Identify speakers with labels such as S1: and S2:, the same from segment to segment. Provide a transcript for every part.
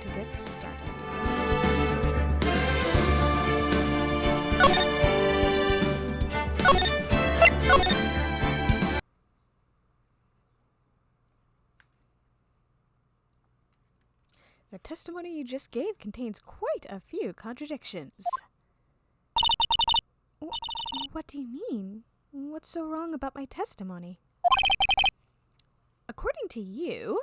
S1: to get started. The testimony you just gave contains quite a few contradictions. What do you mean? What's so wrong about my testimony? According to you,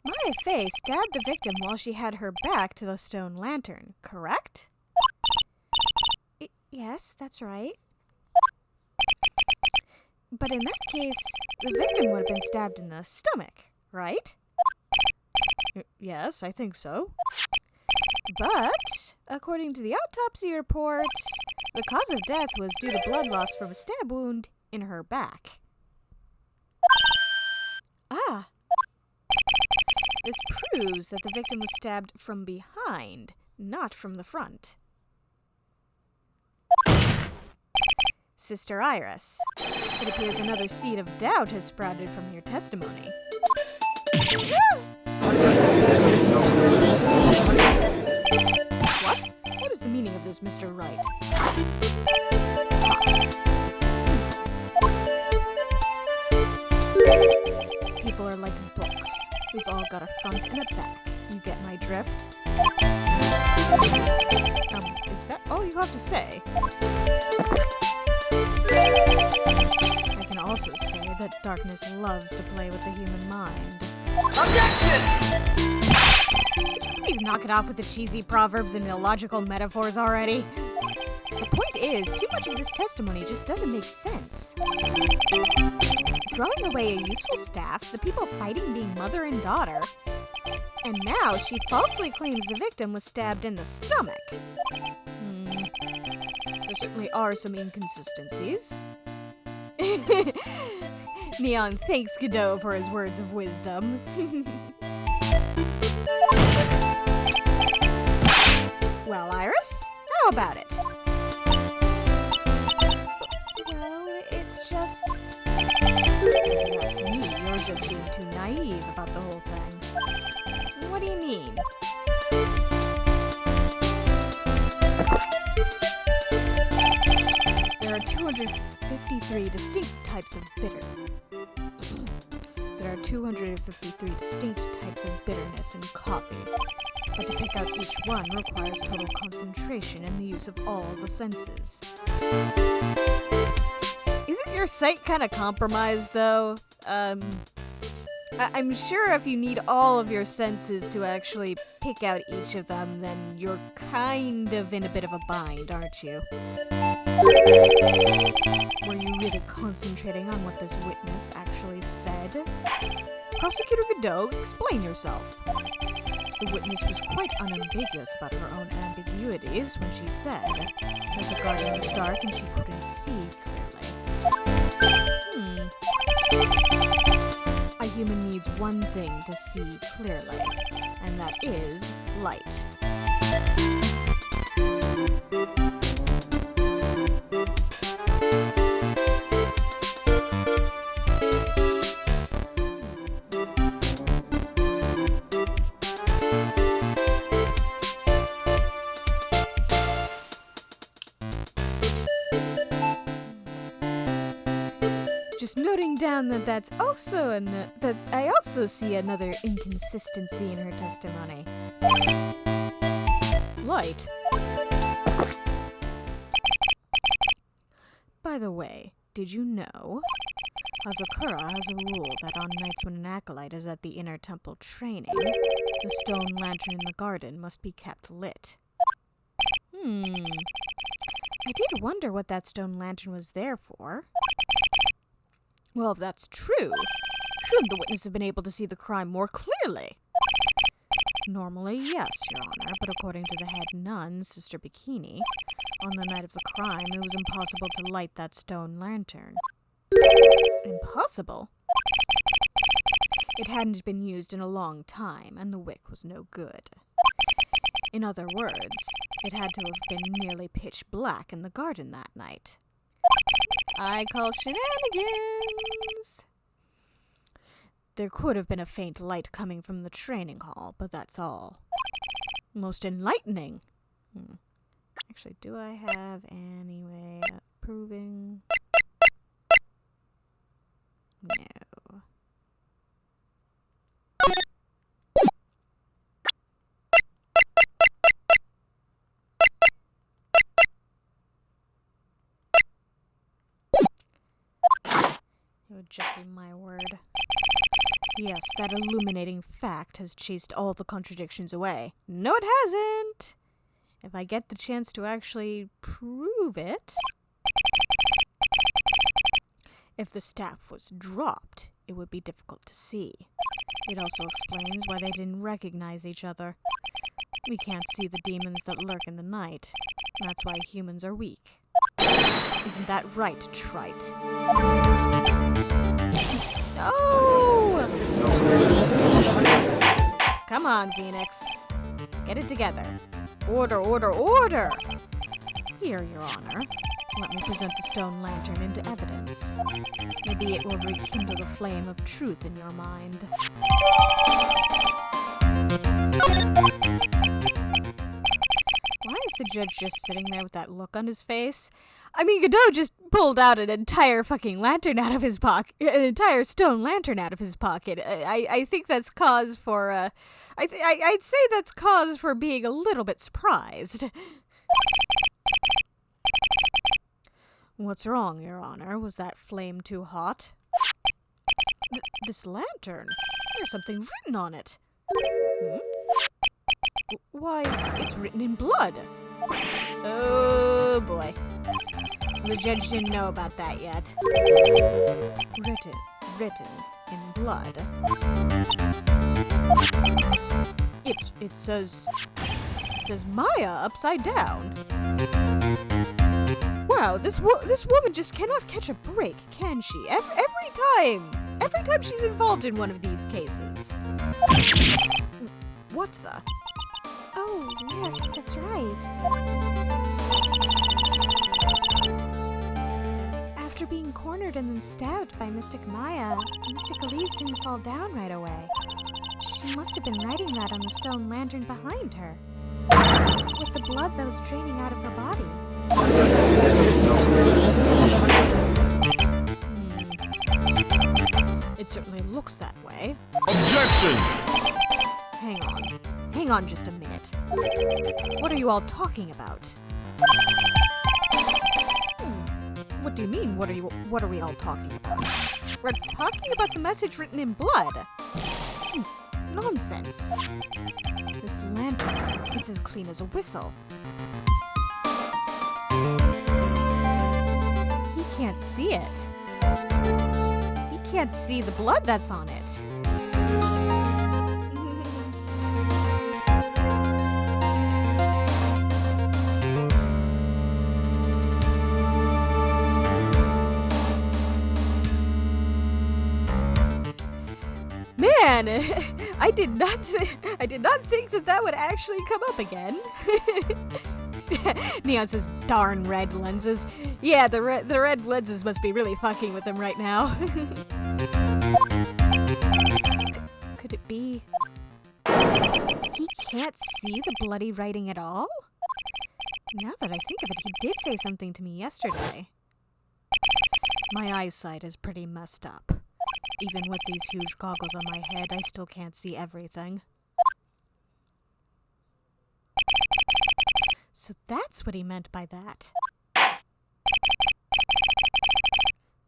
S1: Maya Fey stabbed the victim while she had her back to the stone lantern, correct? Yes, that's right. But in that case, the victim would have been stabbed in the stomach, right? Yes, I think so. But, according to the autopsy report, the cause of death was due to blood loss from a stab wound in her back. Ah! This proves that the victim was stabbed from behind, not from the front. Sister Iris, it appears another seed of doubt has sprouted from your testimony. What? What is the meaning of this, Mr. Wright? People are like books. We've all got a front and a back. You get my drift? Is that all you have to say? I can also say that darkness loves to play with the human mind.
S2: Objection!
S1: Please knock it off with the cheesy proverbs and illogical metaphors already. The point is, too much of this testimony just doesn't make sense. Throwing away a useful staff, the people fighting being mother and daughter, and now she falsely claims the victim was stabbed in the stomach. There certainly are some inconsistencies. Neon thanks Godot for his words of wisdom. Well, Iris, how about it? Well, it's just... If you ask me, you're just being too naive about the whole thing. What do you mean? There are 253 distinct types of bitter. There are 253 distinct types of bitterness in coffee, but to pick out each one requires total concentration and the use of all the senses. Isn't your sight kind of compromised, though? I'm sure if you need all of your senses to actually pick out each of them, then you're kind of in a bit of a bind, aren't you? Were you really concentrating on what this witness actually said? Prosecutor Godot, explain yourself. The witness was quite unambiguous about her own ambiguities when she said that the garden was dark and she couldn't see clearly. A human needs one thing to see clearly, and that is light. Just noting down that that's also that I also see another inconsistency in her testimony. Light. By the way, did you know? Hazakura has a rule that on nights when an acolyte is at the inner temple training, the stone lantern in the garden must be kept lit. I did wonder what that stone lantern was there for. Well, if that's true, shouldn't the witness have been able to see the crime more clearly? Normally, yes, Your Honor, but according to the head nun, Sister Bikini, on the night of the crime, it was impossible to light that stone lantern. Impossible? It hadn't been used in a long time, and the wick was no good. In other words, it had to have been nearly pitch black in the garden that night. I call shenanigans. There could have been a faint light coming from the training hall, but that's all. Most enlightening. Actually, do I have any way of proving? No. It would just be my word. Yes, that illuminating fact has chased all the contradictions away. No, it hasn't! If I get the chance to actually prove it... If the staff was dropped, it would be difficult to see. It also explains why they didn't recognize each other. We can't see the demons that lurk in the night. That's why humans are weak. Isn't that right, Trite? No! Come on, Phoenix. Get it together. Order, order, order! Here, Your Honor. Let me present the stone lantern into evidence. Maybe it will rekindle the flame of truth in your mind. Why is the judge just sitting there with that look on his face? I mean, Godot just pulled out an entire fucking lantern out of his pocket, an entire stone lantern out of his pocket. I think that's cause for, I'd say that's cause for being a little bit surprised. What's wrong, Your Honor? Was that flame too hot? This lantern? There's something written on it. Why, it's written in blood. Oh, boy. So the judge didn't know about that yet. Written in blood. It says Maya upside down. Wow, this woman just cannot catch a break, can she? Every time she's involved in one of these cases. What the? Oh, yes, that's right. After being cornered and then stabbed by Mystic Maya, Mystic Elise didn't fall down right away. She must have been writing that on the stone lantern behind her, with the blood that was draining out of her body. It certainly looks that way.
S2: Objection!
S1: Hang on just a minute. What are you all talking about? What do you mean, what are we all talking about? We're talking about the message written in blood. Nonsense. This lantern, it's as clean as a whistle. He can't see it. He can't see the blood that's on it. Man, I did not think that would actually come up again. Neon says, darn red lenses. Yeah, the red lenses must be really fucking with him right now. Could it be he can't see the bloody writing at all? Now that I think of it, he did say something to me yesterday. My eyesight is pretty messed up. Even with these huge goggles on my head, I still can't see everything. So that's what he meant by that.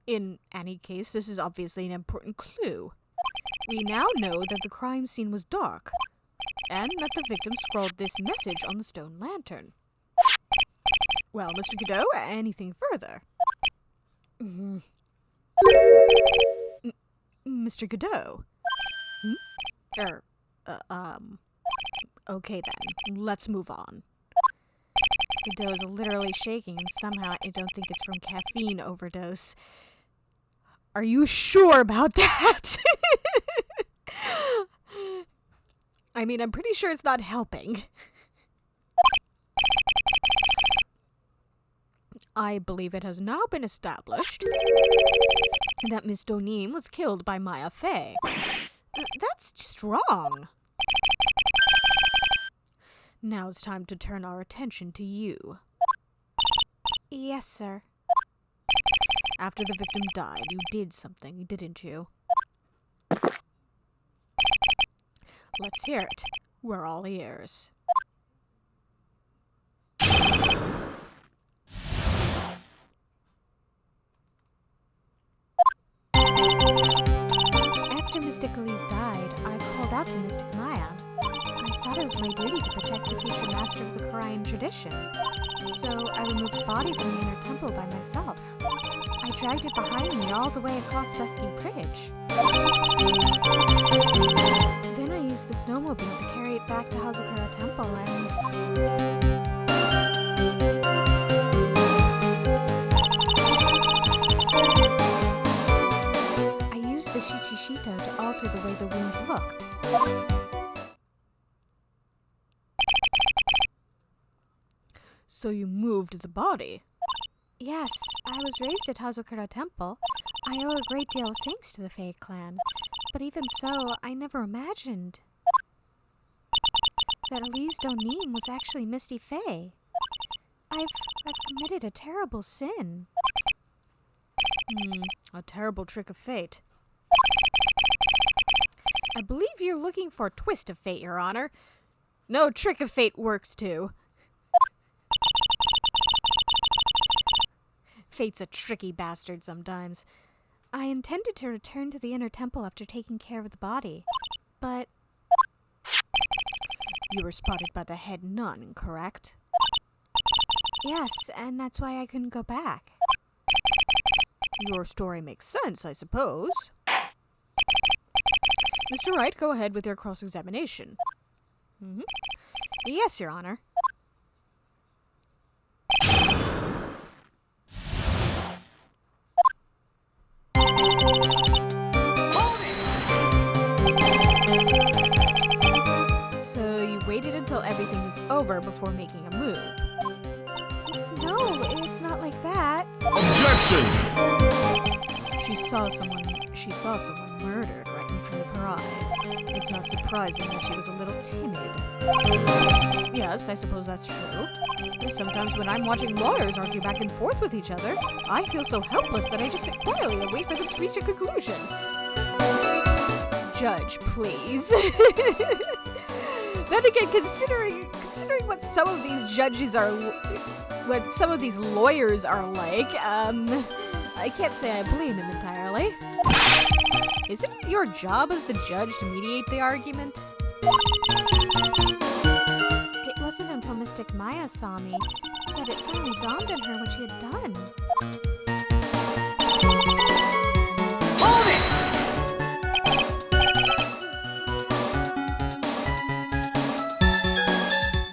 S1: In any case, this is obviously an important clue. We now know that the crime scene was dark, and that the victim scrawled this message on the stone lantern. Well, Mr. Godot, anything further? Mr. Godot? Okay then, let's move on. Godot is literally shaking, and somehow I don't think it's from caffeine overdose. Are you sure about that? I mean, I'm pretty sure it's not helping. I believe it has now been established that Miss Donim was killed by Maya Fey. That's just wrong. Now it's time to turn our attention to you. Yes, sir. After the victim died, you did something, didn't you? Let's hear it. We're all ears. After Mystic Elise died, I called out to Mystic Maya. I thought it was my duty to protect the future master of the Korean tradition. So I removed the body from the inner temple by myself. I dragged it behind me all the way across Dusky Bridge. Then I used the snowmobile to carry it back to Hazakura Temple and... I used the Shichishito to alter the way the wound looked. So you moved the body? Yes, I was raised at Hazakura Temple. I owe a great deal of thanks to the Fae clan. But even so, I never imagined that Elise Donim was actually Misty Fae. I've committed a terrible sin. A terrible trick of fate. I believe you're looking for a twist of fate, Your Honor. No, trick of fate works too. Fate's a tricky bastard sometimes. I intended to return to the inner temple after taking care of the body, but... You were spotted by the head nun, correct? Yes, and that's why I couldn't go back. Your story makes sense, I suppose. Mr. Wright, go ahead with your cross-examination. Yes, Your Honor. So you waited until everything was over before making a move. No, it's not like that.
S2: Objection!
S1: She saw someone murdered right in front of her eyes. It's not surprising that she was a little timid. Yes, I suppose that's true. Sometimes when I'm watching lawyers argue back and forth with each other, I feel so helpless that I just sit quietly and wait for them to reach a conclusion. Judge, please. Then again, considering what some of these judges are, what some of these lawyers are like, I can't say I blame him entirely. Isn't it your job as the judge to mediate the argument? It wasn't until Mystic Maya saw me that it finally dawned on her what she had done.
S2: Hold it!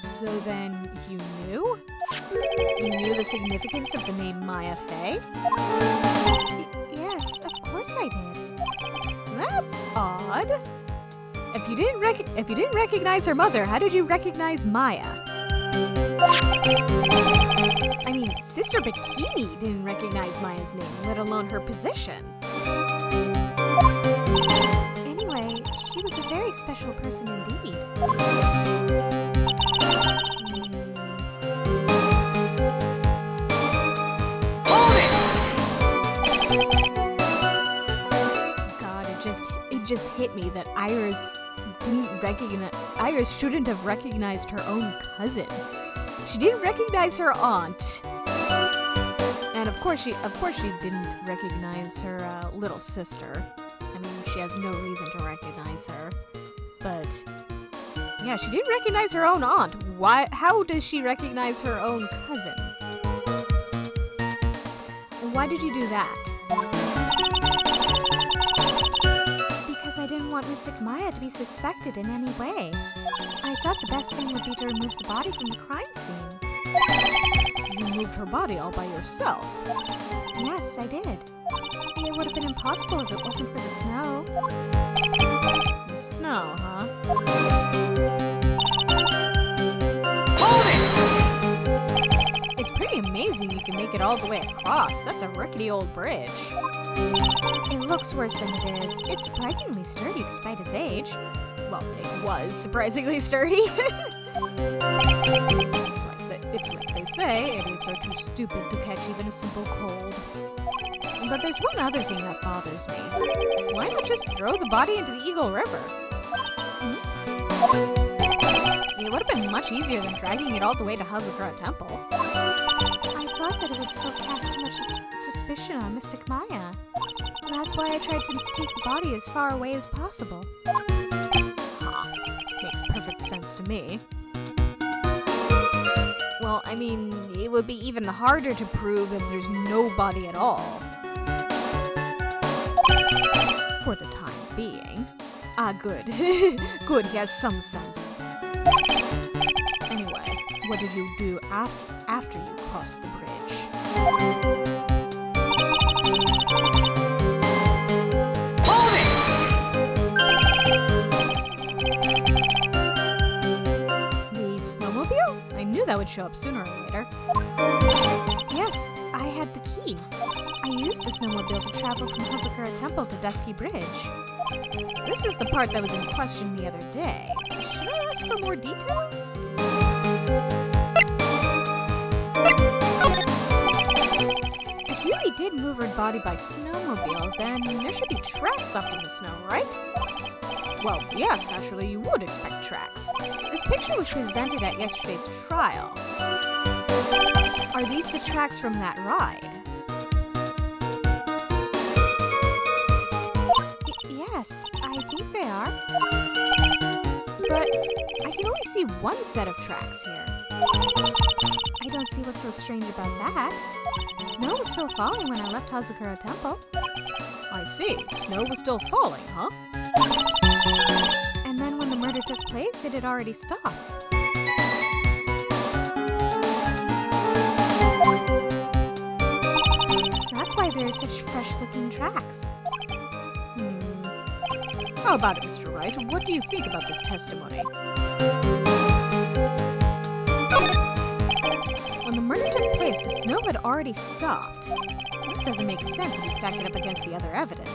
S1: So then, you knew? You knew the significance of the name Maya Fey? Yes, of course I did. That's odd. If you didn't recognize her mother, how did you recognize Maya? I mean, Sister Bikini didn't recognize Maya's name, let alone her position. Anyway, she was a very special person indeed. It just hit me that Iris shouldn't have recognized her own cousin. She didn't recognize her aunt. And of course she didn't recognize her little sister. I mean, she has no reason to recognize her. But yeah, she didn't recognize her own aunt. How does she recognize her own cousin? Why did you do that? I didn't want Mystic Maya to be suspected in any way. I thought the best thing would be to remove the body from the crime scene. You moved her body all by yourself? Yes, I did. It would have been impossible if it wasn't for the snow. The snow, huh?
S2: Hold it!
S1: It's pretty amazing you can make it all the way across. That's a rickety old bridge. It looks worse than it is. It's surprisingly sturdy despite its age. Well, it was surprisingly sturdy. It's like they say, idiots are too stupid to catch even a simple cold. But there's one other thing that bothers me. Why not just throw the body into the Eagle River? It would have been much easier than dragging it all the way to Hazakura Temple. I thought that it would still cast too much suspicion on Mystic Maya. That's why I tried to take the body as far away as possible. Ha, makes perfect sense to me. Well, I mean, it would be even harder to prove if there's no body at all. For the time being. Ah, good. Good, he has some sense. Anyway, what did you do after you crossed the bridge?
S2: Hold it!
S1: The snowmobile? I knew that would show up sooner or later. Yes, I had the key. I used the snowmobile to travel from Hazakura Temple to Dusky Bridge. This is the part that was in question the other day. Should I ask for more details? If Yui did move her body by snowmobile, then there should be tracks left in the snow, right? Well, yes, naturally you would expect tracks. This picture was presented at yesterday's trial. Are these the tracks from that ride? Yes, I think they are. But I can only see one set of tracks here. I don't see what's so strange about that. Snow was still falling when I left Hazakura Temple. I see. Snow was still falling, huh? And then when the murder took place, it had already stopped. That's why there are such fresh-looking tracks. How about it, Mr. Wright? What do you think about this testimony? When the murder took place, the snow had already stopped. That doesn't make sense if you stack it up against the other evidence.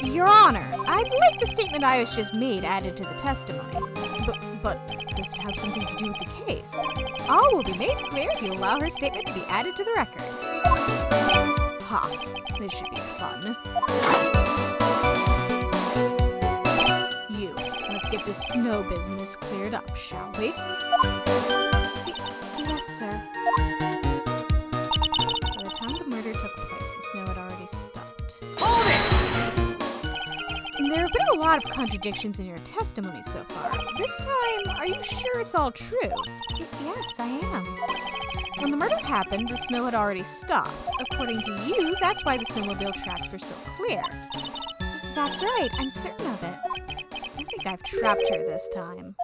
S1: Your Honor, I'd like the statement I was just made added to the testimony. But does it have something to do with the case? All will be made clear if you allow her statement to be added to the record. Ha, this should be fun. Let's get this snow business cleared up, shall we? Yes, sir. By the time the murder took place, the snow had already stopped.
S2: Hold it!
S1: And there have been a lot of contradictions in your testimony so far. This time, are you sure it's all true? Yes, I am. When the murder happened, the snow had already stopped. According to you, that's why the snowmobile tracks were so clear. That's right, I'm certain of it. I think I've trapped her this time.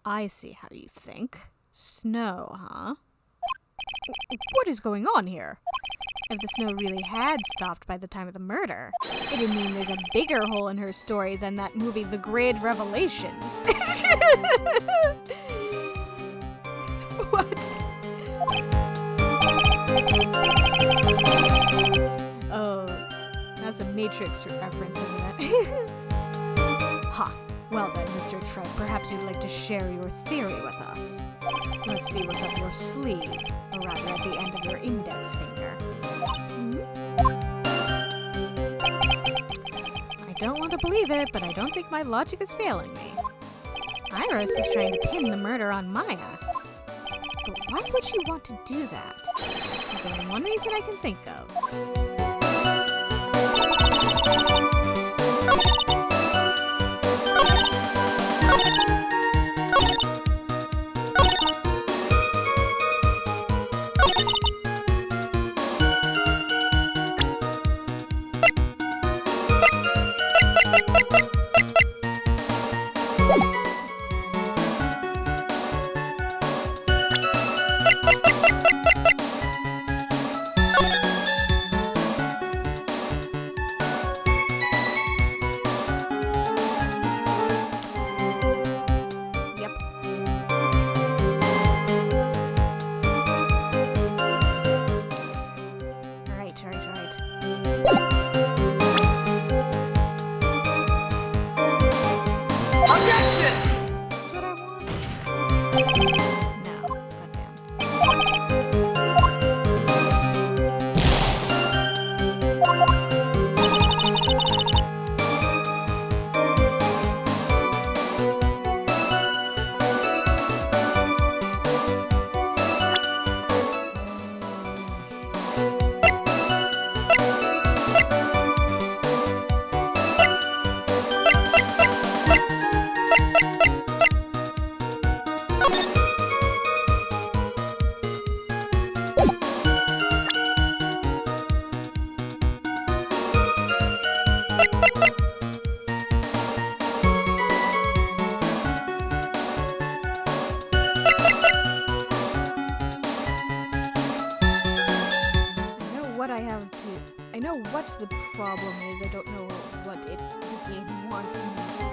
S1: I see how you think. Snow, huh? What is going on here? If the snow really had stopped by the time of the murder, it would mean there's a bigger hole in her story than that movie The Great Revelations. What? Oh, that's a Matrix reference, isn't it? Ha! Well then, Mr. Trent, perhaps you'd like to share your theory with us. Let's see what's up your sleeve, or rather at the end of your index finger. I don't want to believe it, but I don't think my logic is failing me. Iris is trying to pin the murder on Maya. But why would she want to do that? There's only one reason I can think of. No, goddamn. I know what the problem is. I don't know what the game wants me to.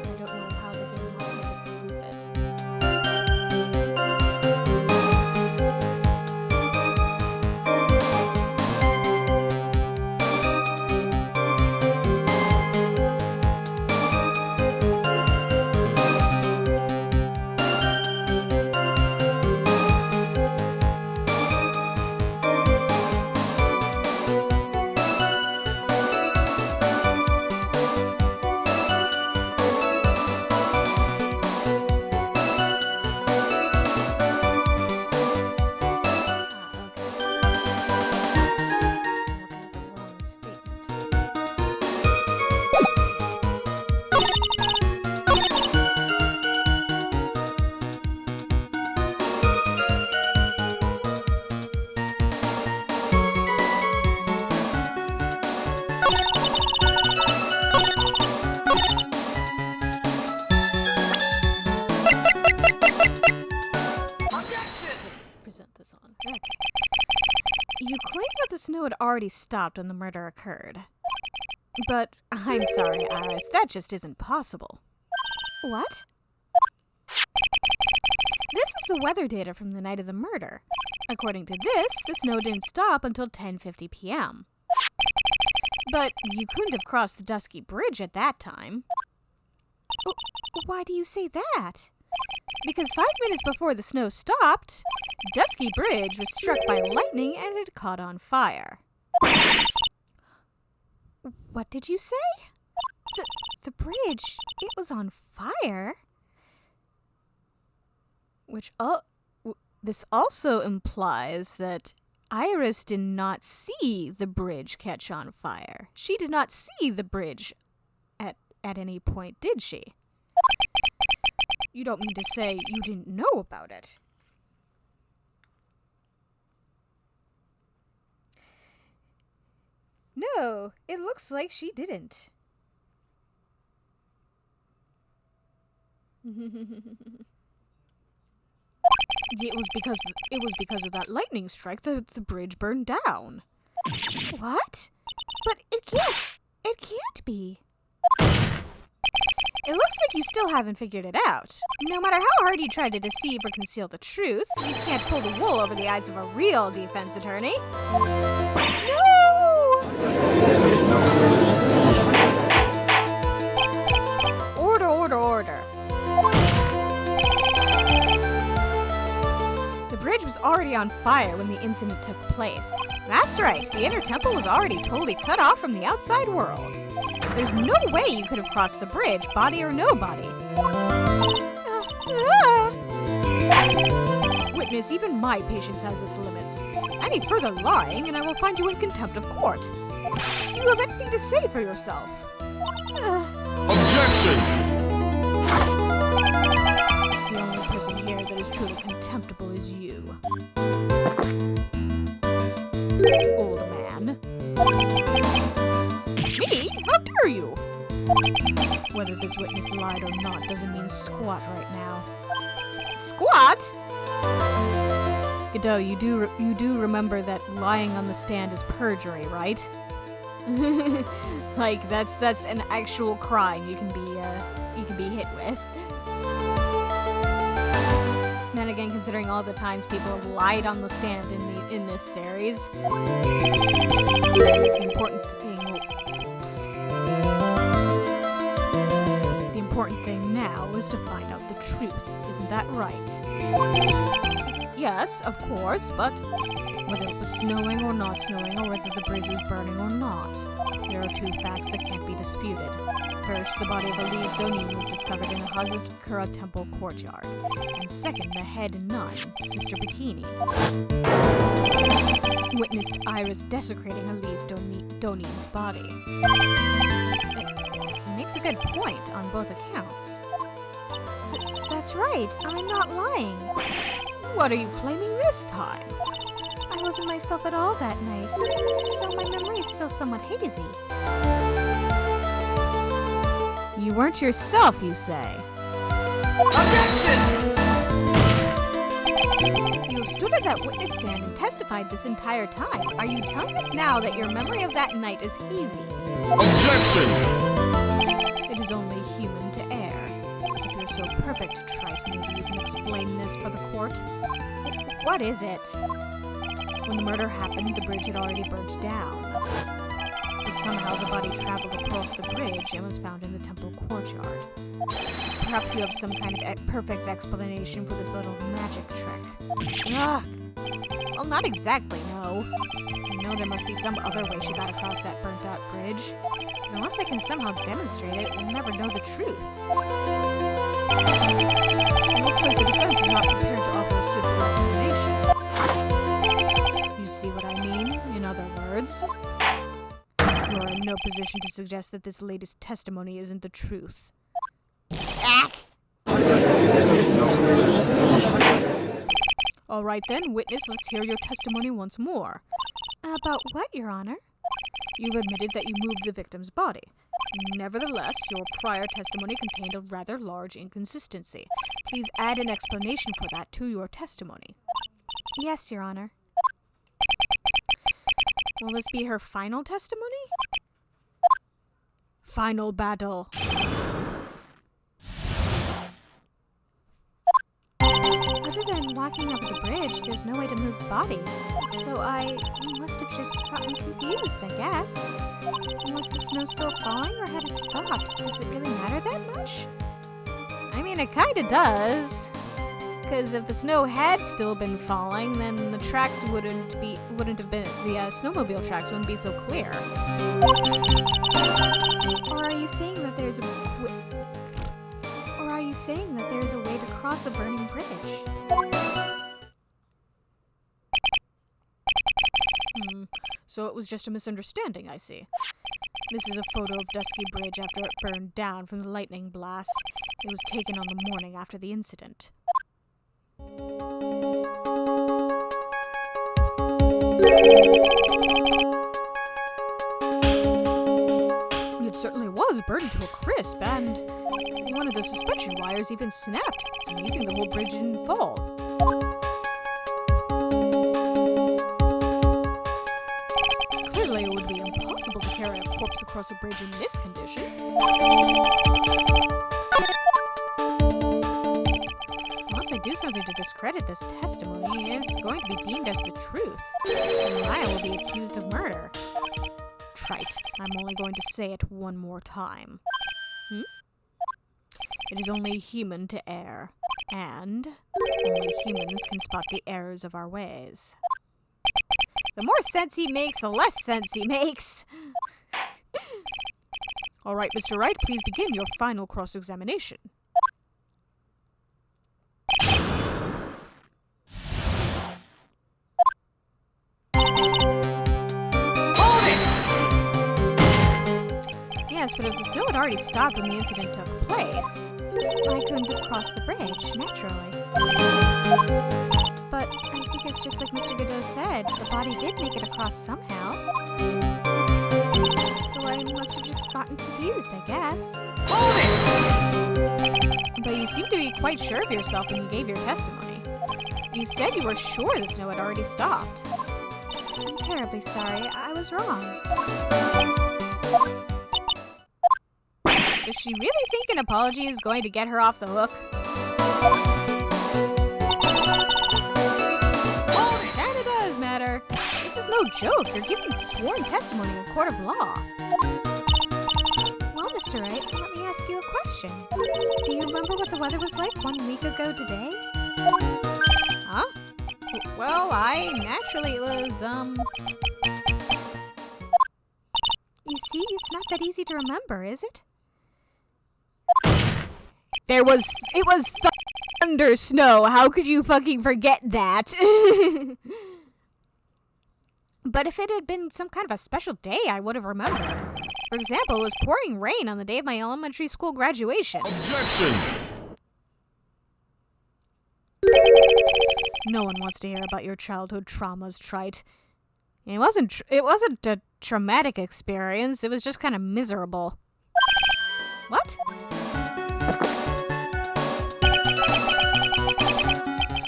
S1: I don't know how the game wants me to prove it. You claim that the snow had already stopped when the murder occurred. But I'm sorry, Iris, that just isn't possible. What? This is the weather data from the night of the murder. According to this, the snow didn't stop until 10:50 p.m. But you couldn't have crossed the Dusky Bridge at that time. Why do you say that? Because 5 minutes before the snow stopped, Dusky Bridge was struck by lightning and it caught on fire. What did you say? The bridge, it was on fire? This also implies that Iris did not see the bridge catch on fire. She did not see the bridge at any point, did she? You don't mean to say you didn't know about it. No, it looks like she didn't. It was because of that lightning strike the bridge burned down. What? But it can't be. It looks like you still haven't figured it out. No matter how hard you try to deceive or conceal the truth, you can't pull the wool over the eyes of a real defense attorney. No! Order. The bridge was already on fire when the incident took place. That's right, the inner temple was already totally cut off from the outside world. There's no way you could have crossed the bridge, body or no body. Witness, even my patience has its limits. Any further lying, and I will find you in contempt of court. Do you have anything to say for yourself?
S3: Objection!
S1: The only person here that is truly contemptible is you. Old man. Me? How dare you? Whether this witness lied or not doesn't mean squat right now. Squat? Godot, you do remember that lying on the stand is perjury, right? Like that's an actual crime you can be hit with. Then again, considering all the times people have lied on the stand in this series, the important thing. important thing now is to find out the truth, isn't that right? Yes, of course, but whether it was snowing or not snowing, or whether the bridge was burning or not, there are two facts that can't be disputed. First, the body of Elise Donin was discovered in the Hazakura Temple courtyard. And second, the head nun, Sister Bikini, witnessed Iris desecrating Elise Donin's body. It makes a good point on both accounts. That's right, I'm not lying. What are you claiming this time? I wasn't myself at all that night, so my memory is still somewhat hazy. You weren't yourself, you say?
S2: Objection!
S1: You stood at that witness stand and testified this entire time. Are you telling us now that your memory of that night is hazy?
S3: Objection!
S1: It is only human to err. If you're so perfect, Wright, maybe you can explain this for the court. What is it? When the murder happened, the bridge had already burnt down. But somehow the body traveled across the bridge and was found in the temple courtyard. Perhaps you have some kind of perfect explanation for this little magic trick. Ugh! Well, not exactly, no. I know there must be some other way she got across that burnt-out bridge. But unless I can somehow demonstrate it, we'll never know the truth. It looks like the defense is not prepared to offer a suitable explanation. You see what I mean? In other words, you're in no position to suggest that this latest testimony isn't the truth. Ack! All right then, witness, let's hear your testimony once more. About what, Your Honor? You've admitted that you moved the victim's body. Nevertheless, your prior testimony contained a rather large inconsistency. Please add an explanation for that to your testimony. Yes, Your Honor. Will this be her final testimony? Final battle. Other than walking over the bridge, there's no way to move the body. So I must have just gotten confused, I guess. Was the snow still falling or had it stopped? Does it really matter that much? I mean, it kinda does. Because if the snow had still been falling, then the tracks wouldn't have been, the snowmobile tracks wouldn't be so clear. Or are you saying that there's a way to cross a burning bridge? So it was just a misunderstanding, I see. This is a photo of Dusky Bridge after it burned down from the lightning blast. It was taken on the morning after the incident. It certainly was burned to a crisp, and one of the suspension wires even snapped. It's amazing the whole bridge didn't fall. Clearly, it would be impossible to carry a corpse across a bridge in this condition. Unless I do something to discredit this testimony, it's going to be deemed as the truth. And Maya will be accused of murder. Trite. I'm only going to say it one more time. It is only human to err, and only humans can spot the errors of our ways. The more sense he makes, the less sense he makes. All right, Mr. Wright, please begin your final cross-examination. Yes, but if the snow had already stopped when the incident took place, I couldn't have crossed the bridge, naturally. But I think it's just like Mr. Godot said, the body did make it across somehow. So I must have just gotten confused, I guess.
S2: Hold it!
S1: But you seem to be quite sure of yourself when you gave your testimony. You said you were sure the snow had already stopped. I'm terribly sorry, I was wrong. Does she really think an apology is going to get her off the hook? Kinda does matter. This is no joke. You're giving sworn testimony in a court of law. Well, Mr. Mr. Wright, let me ask you a question. Do you remember what the weather was like 1 week ago today? Huh? Well, it was, You see, it's not that easy to remember, is it? It was thunder snow. How could you fucking forget that? But if it had been some kind of a special day, I would have remembered. For example, it was pouring rain on the day of my elementary school graduation.
S3: Objection!
S1: No one wants to hear about your childhood traumas, Trite. It wasn't a traumatic experience. It was just kind of miserable. What?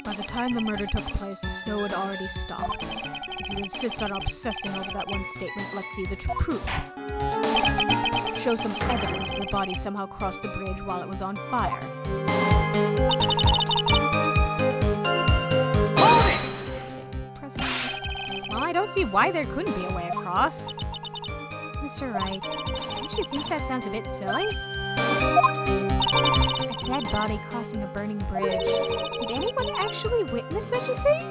S1: By the time the murder took place, the snow had already stopped. If you insist on obsessing over that one statement, let's see the proof. Show some evidence that the body somehow crossed the bridge while it was on fire. Well, I don't see why there couldn't be a way across. Mr. Wright, don't you think that sounds a bit silly? A dead body crossing a burning bridge. Did anyone actually witness such a thing?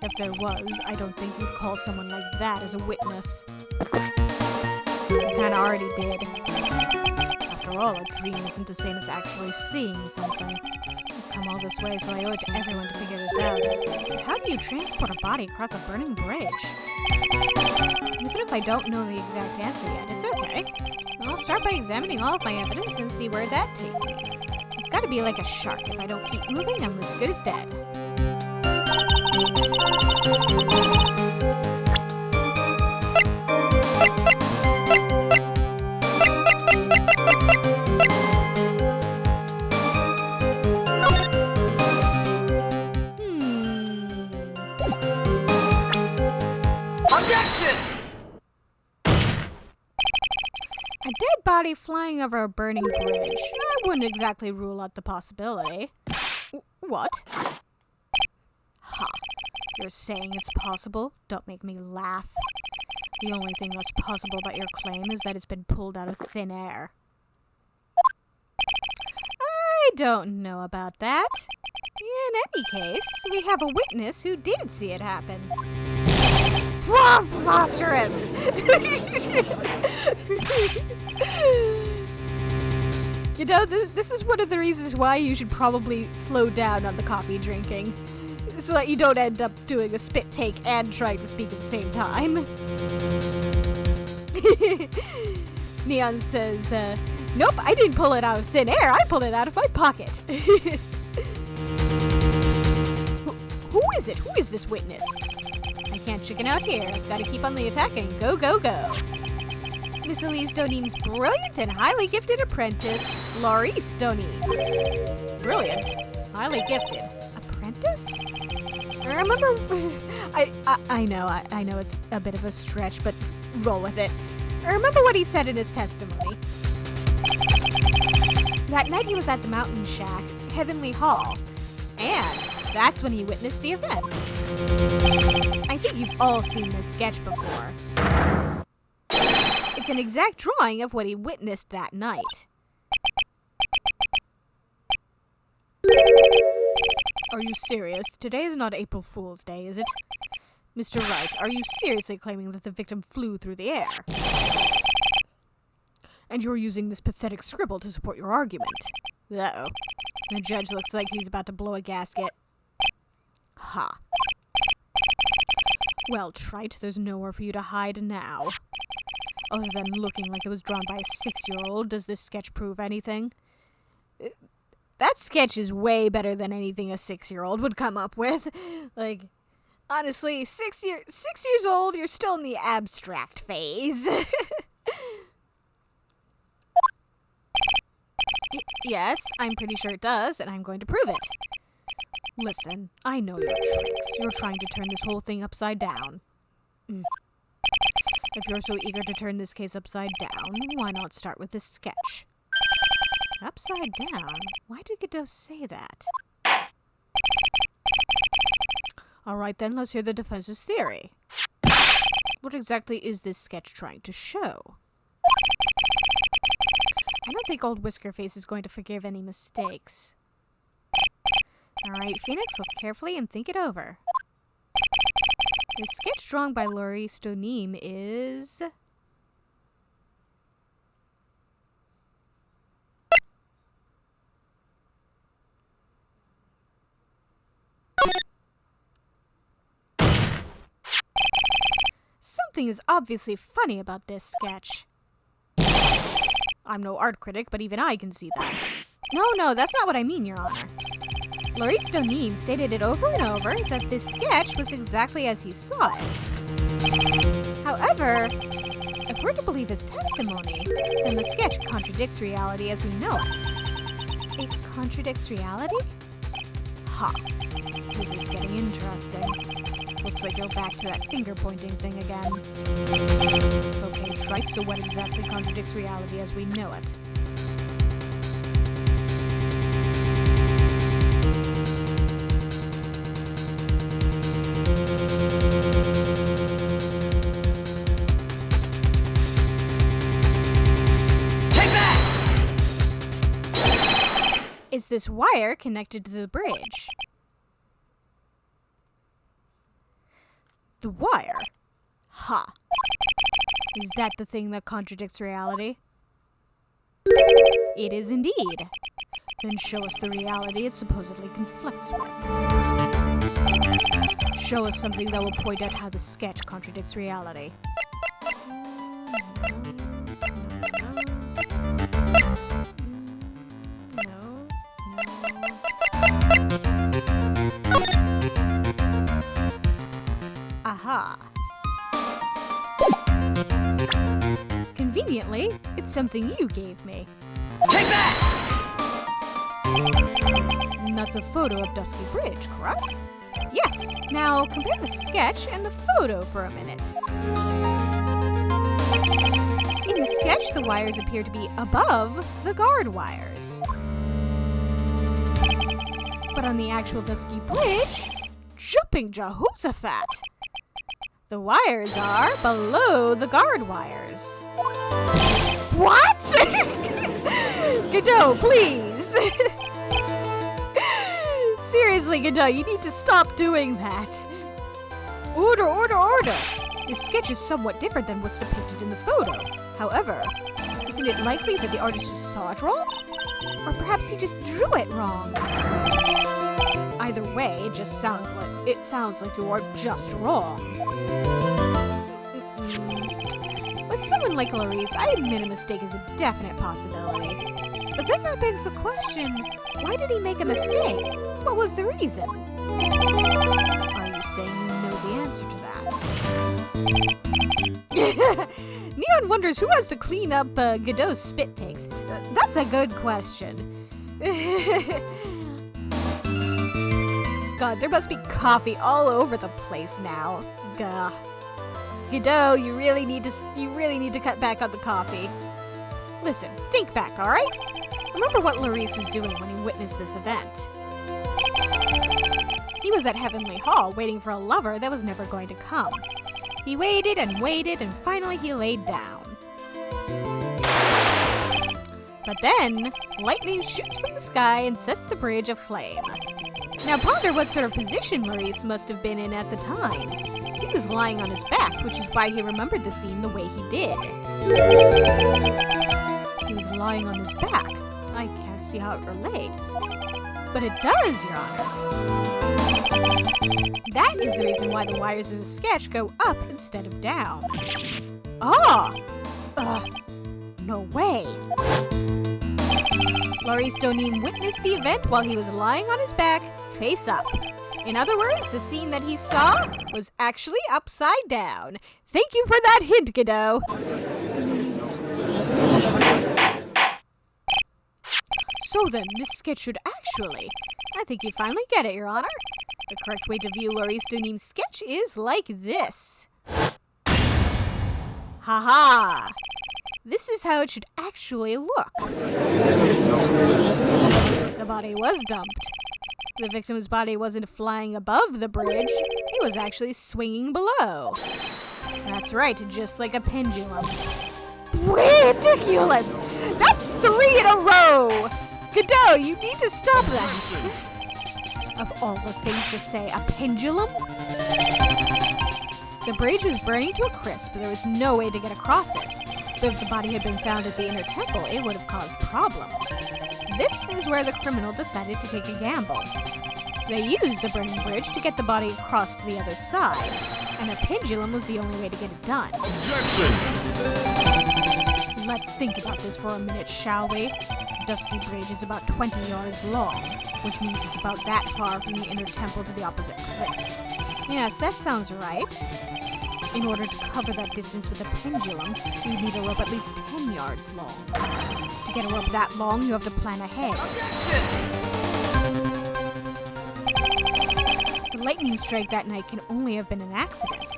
S1: If there was, I don't think you'd call someone like that as a witness. You kinda already did. After all, a dream isn't the same as actually seeing something. I've come all this way, so I owe it to everyone to figure this out. But how do you transport a body across a burning bridge? Even if I don't know the exact answer yet, it's okay. I'll start by examining all of my evidence and see where that takes me. I've gotta be like a shark. If I don't keep moving, I'm as good as dead.
S2: Objection!
S1: A dead body flying over a burning bridge. I wouldn't exactly rule out the possibility. What? Ha. You're saying it's possible? Don't make me laugh. The only thing that's possible about your claim is that it's been pulled out of thin air. I don't know about that. In any case, we have a witness who did see it happen. Preposterous! You know, this is one of the reasons why you should probably slow down on the coffee drinking. So that you don't end up doing a spit take and trying to speak at the same time. Neon says, nope, I didn't pull it out of thin air. I pulled it out of my pocket. Who is it? Who is this witness? I can't chicken out here. I've got to keep on the attack and go, go, go. Miss Elise Doneen's brilliant and highly gifted apprentice, Laurice Doneen. Brilliant? Highly gifted. Apprentice? Remember, I know it's a bit of a stretch, but roll with it. Remember what he said in his testimony. That night he was at the Mountain Shack, Heavenly Hall, and that's when he witnessed the event. I think you've all seen this sketch before. It's an exact drawing of what he witnessed that night. Are you serious? Today is not April Fool's Day, is it? Mr. Wright, are you seriously claiming that the victim flew through the air? And you're using this pathetic scribble to support your argument. Uh-oh. The judge looks like he's about to blow a gasket. Ha. Well, Trite, there's nowhere for you to hide now. Other than looking like it was drawn by a 6-year-old, does this sketch prove anything? That sketch is way better than anything a 6-year-old would come up with. Like, honestly, 6 years old, you're still in the abstract phase. Yes, I'm pretty sure it does, and I'm going to prove it. Listen, I know your tricks. You're trying to turn this whole thing upside down. If you're so eager to turn this case upside down, why not start with this sketch? Upside down? Why did Godot say that? Alright then, let's hear the defense's theory. What exactly is this sketch trying to show? I don't think old Whiskerface is going to forgive any mistakes. Alright, Phoenix, look carefully and think it over. The sketch drawn by Laurie Stoneam is... Something is obviously funny about this sketch. I'm no art critic, but even I can see that. No, that's not what I mean, Your Honor. Laurie Stoneam stated it over and over that this sketch was exactly as he saw it. However, if we're to believe his testimony, then the sketch contradicts reality as we know it. It contradicts reality? Ha. This is getting interesting. Looks like you're back to that finger-pointing thing again. Okay, Shrike, so what exactly contradicts reality as we know it?
S2: Take that!
S1: Is this wire connected to the bridge? The wire? Ha. Is that the thing that contradicts reality? It is indeed. Then show us the reality it supposedly conflicts with. Show us something that will point out how the sketch contradicts reality. No. Aha. Conveniently, it's something you gave me.
S2: Take that!
S1: And that's a photo of Dusky Bridge, correct? Yes. Now, compare the sketch and the photo for a minute. In the sketch, the wires appear to be above the guard wires. But on the actual Dusky Bridge, jumping Jehoshaphat! The wires are below the guard wires. What? Godot, please! Seriously, Godot, you need to stop doing that. Order, order, order! This sketch is somewhat different than what's depicted in the photo. However, isn't it likely that the artist just saw it wrong? Or perhaps he just drew it wrong? Either way, it sounds like you are just wrong. With someone like Laurice, I admit a mistake is a definite possibility. But then that begs the question, why did he make a mistake? What was the reason? Are you saying you know the answer to that? Neon wonders who has to clean up Godot's spit takes. That's a good question. God, there must be coffee all over the place now. Gah. Godot, you really need to cut back on the coffee. Listen, think back, all right? Remember what Laurice was doing when he witnessed this event. He was at Heavenly Hall waiting for a lover that was never going to come. He waited, and finally he laid down. But then, lightning shoots from the sky and sets the bridge aflame. Now ponder what sort of position Laurice must have been in at the time. He was lying on his back, which is why he remembered the scene the way he did. He was lying on his back. I can't see how it relates. But it does, Your Honor. That is the reason why the wires in the sketch go up instead of down. Ah! No way. Laurie Stoneam witnessed the event while he was lying on his back, face up. In other words, the scene that he saw was actually upside down. Thank you for that hint, Godot. So then, this sketch should actually... I think you finally get it, Your Honor. The correct way to view Laurie Stoneim's sketch is like this. Haha! This is how it should actually look. The body was dumped. The victim's body wasn't flying above the bridge, it was actually swinging below. That's right, just like a pendulum. Ridiculous! That's 3 in a row! Godot, you need to stop that! Of all the things to say, a pendulum? The bridge was burning to a crisp, but there was no way to get across it. But if the body had been found at the inner temple, it would have caused problems. This is where the criminal decided to take a gamble. They used the burning bridge to get the body across to the other side, and a pendulum was the only way to get it done.
S2: Objection!
S1: Let's think about this for a minute, shall we? Dusky Bridge is about 20 yards long, which means it's about that far from the inner temple to the opposite cliff. Yes, that sounds right. In order to cover that distance with a pendulum, you'd need a rope at least 10 yards long. To get a rope that long, you have to plan ahead. The lightning strike that night can only have been an accident,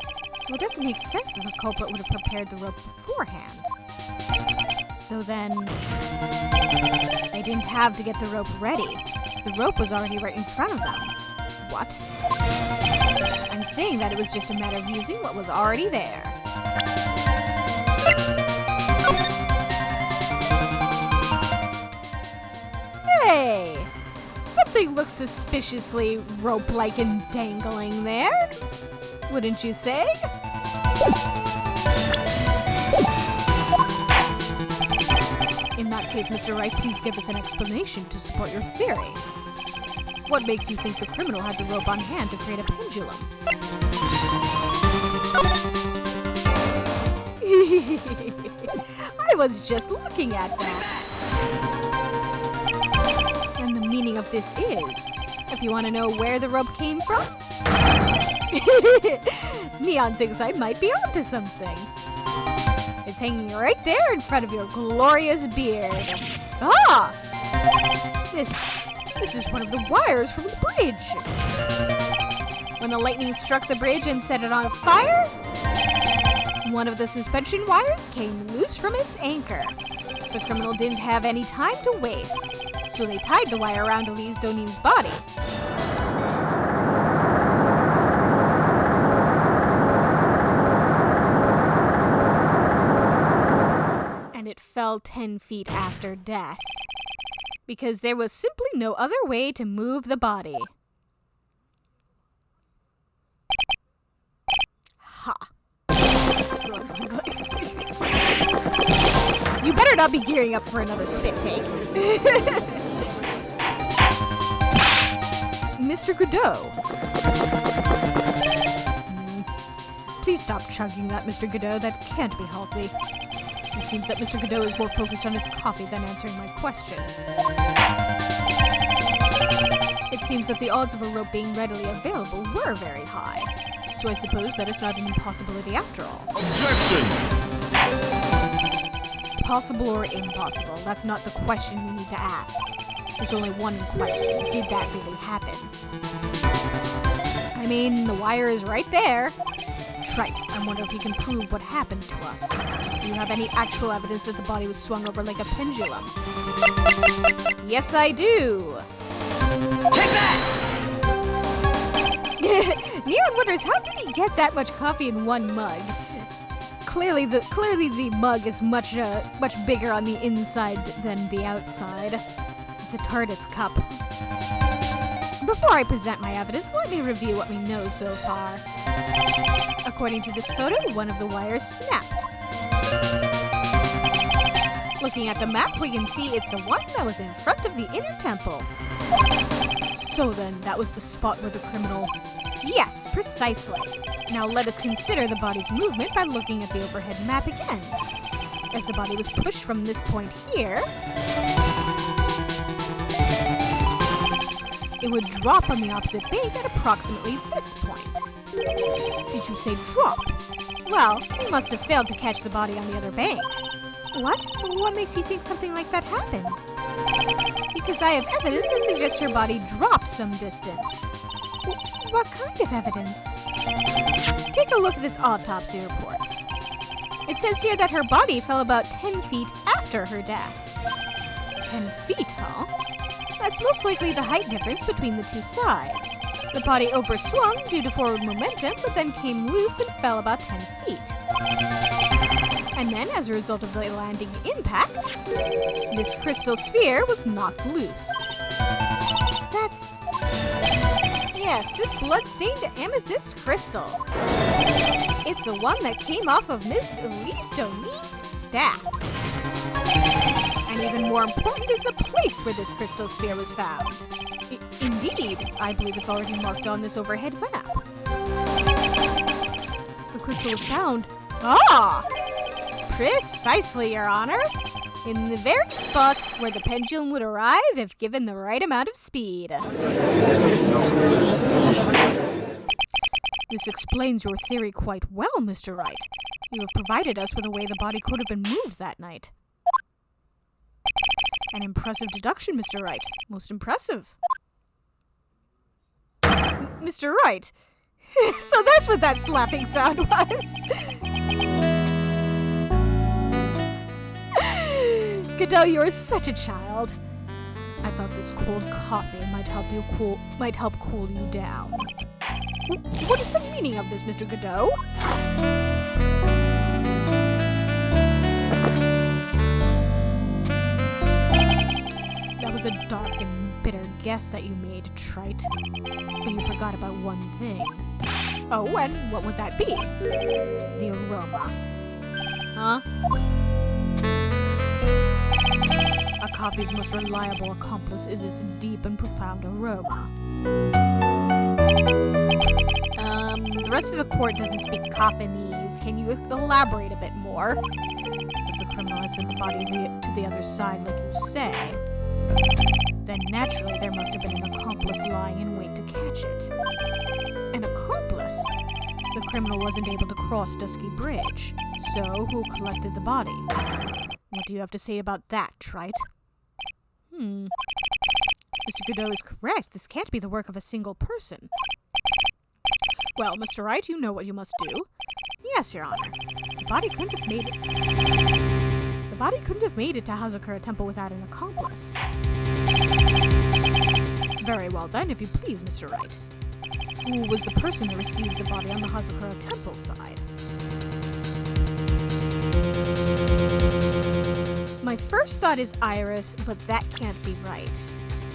S1: so it doesn't make sense that the culprit would have prepared the rope beforehand. So then... they didn't have to get the rope ready. The rope was already right in front of them. What? I'm saying that it was just a matter of using what was already there. Hey! Something looks suspiciously rope-like and dangling there. Wouldn't you say? In that case, Mr. Wright, please give us an explanation to support your theory. What makes you think the criminal had the rope on hand to create a pendulum? I was just looking at that. And the meaning of this is, if you want to know where the rope came from, Neon thinks I might be onto something. It's hanging right there in front of your glorious beard. Ah! This is one of the wires from the bridge. When the lightning struck the bridge and set it on fire, one of the suspension wires came loose from its anchor. The criminal didn't have any time to waste, so they tied the wire around Elise Stoneim's body. And it fell 10 feet after death. Because there was simply no other way to move the body. Ha. You better not be gearing up for another spit take. Mr. Godot. Please stop chugging that, Mr. Godot. That can't be healthy. It seems that Mr. Godot is more focused on his coffee than answering my question. It seems that the odds of a rope being readily available were very high, so I suppose that it's not an impossibility after all.
S2: Objection!
S1: Possible or impossible, that's not the question we need to ask. There's only one question. Did that really happen? I mean, the wire is right there. Right. I wonder if you can prove what happened to us. Do you have any actual evidence that the body was swung over like a pendulum? Yes, I do.
S2: Take that!
S1: Neon wonders, how did he get that much coffee in one mug? Clearly the mug is much bigger on the inside than the outside. It's a TARDIS cup. Before I present my evidence, let me review what we know so far. According to this photo, one of the wires snapped. Looking at the map, we can see it's the one that was in front of the inner temple. So then, that was the spot where the criminal... Yes, precisely. Now let us consider the body's movement by looking at the overhead map again. If the body was pushed from this point here... it would drop on the opposite bank at approximately this point. Did you say drop? Well, you must have failed to catch the body on the other bank. What? What makes you think something like that happened? Because I have evidence that suggests her body dropped some distance. What kind of evidence? Take a look at this autopsy report. It says here that her body fell about 10 feet after her death. 10 feet, huh? That's most likely the height difference between the two sides. The body overswung due to forward momentum, but then came loose and fell about 10 feet. And then, as a result of the landing impact, this crystal sphere was knocked loose. That's... Yes, this blood-stained amethyst crystal. It's the one that came off of Miss Elise O'Neill's staff. And even more important is the place where this crystal sphere was found. Indeed, I believe it's already marked on this overhead map. The crystal was found... Precisely, Your Honor. In the very spot where the pendulum would arrive if given the right amount of speed. This explains your theory quite well, Mr. Wright. You have provided us with a way the body could have been moved that night. An impressive deduction, Mr. Wright. Most impressive. Mr. Wright! So that's what that slapping sound was! Godot, you are such a child. I thought this cold coffee might help cool you down. What is the meaning of this, Mr. Godot? That was a dark and bitter guess that you made, Trite. But you forgot about one thing. Oh, and what would that be? The aroma. Huh? A coffee's most reliable accomplice is its deep and profound aroma. The rest of the court doesn't speak coffinese. Can you elaborate a bit more? If the criminal had sent the body to the other side, like you say, then naturally there must have been an accomplice lying in wait to catch it. An accomplice? The criminal wasn't able to cross Dusky Bridge, so who collected the body? What do you have to say about that, Trite? Mr. Godot is correct. This can't be the work of a single person. Well, Mr. Wright, you know what you must do. Yes, Your Honor. The body couldn't have made it. The body couldn't have made it to Hazakura Temple without an accomplice. Very well then, if you please, Mr. Wright. Who was the person that received the body on the Hazakura Temple side? My first thought is Iris, but that can't be right.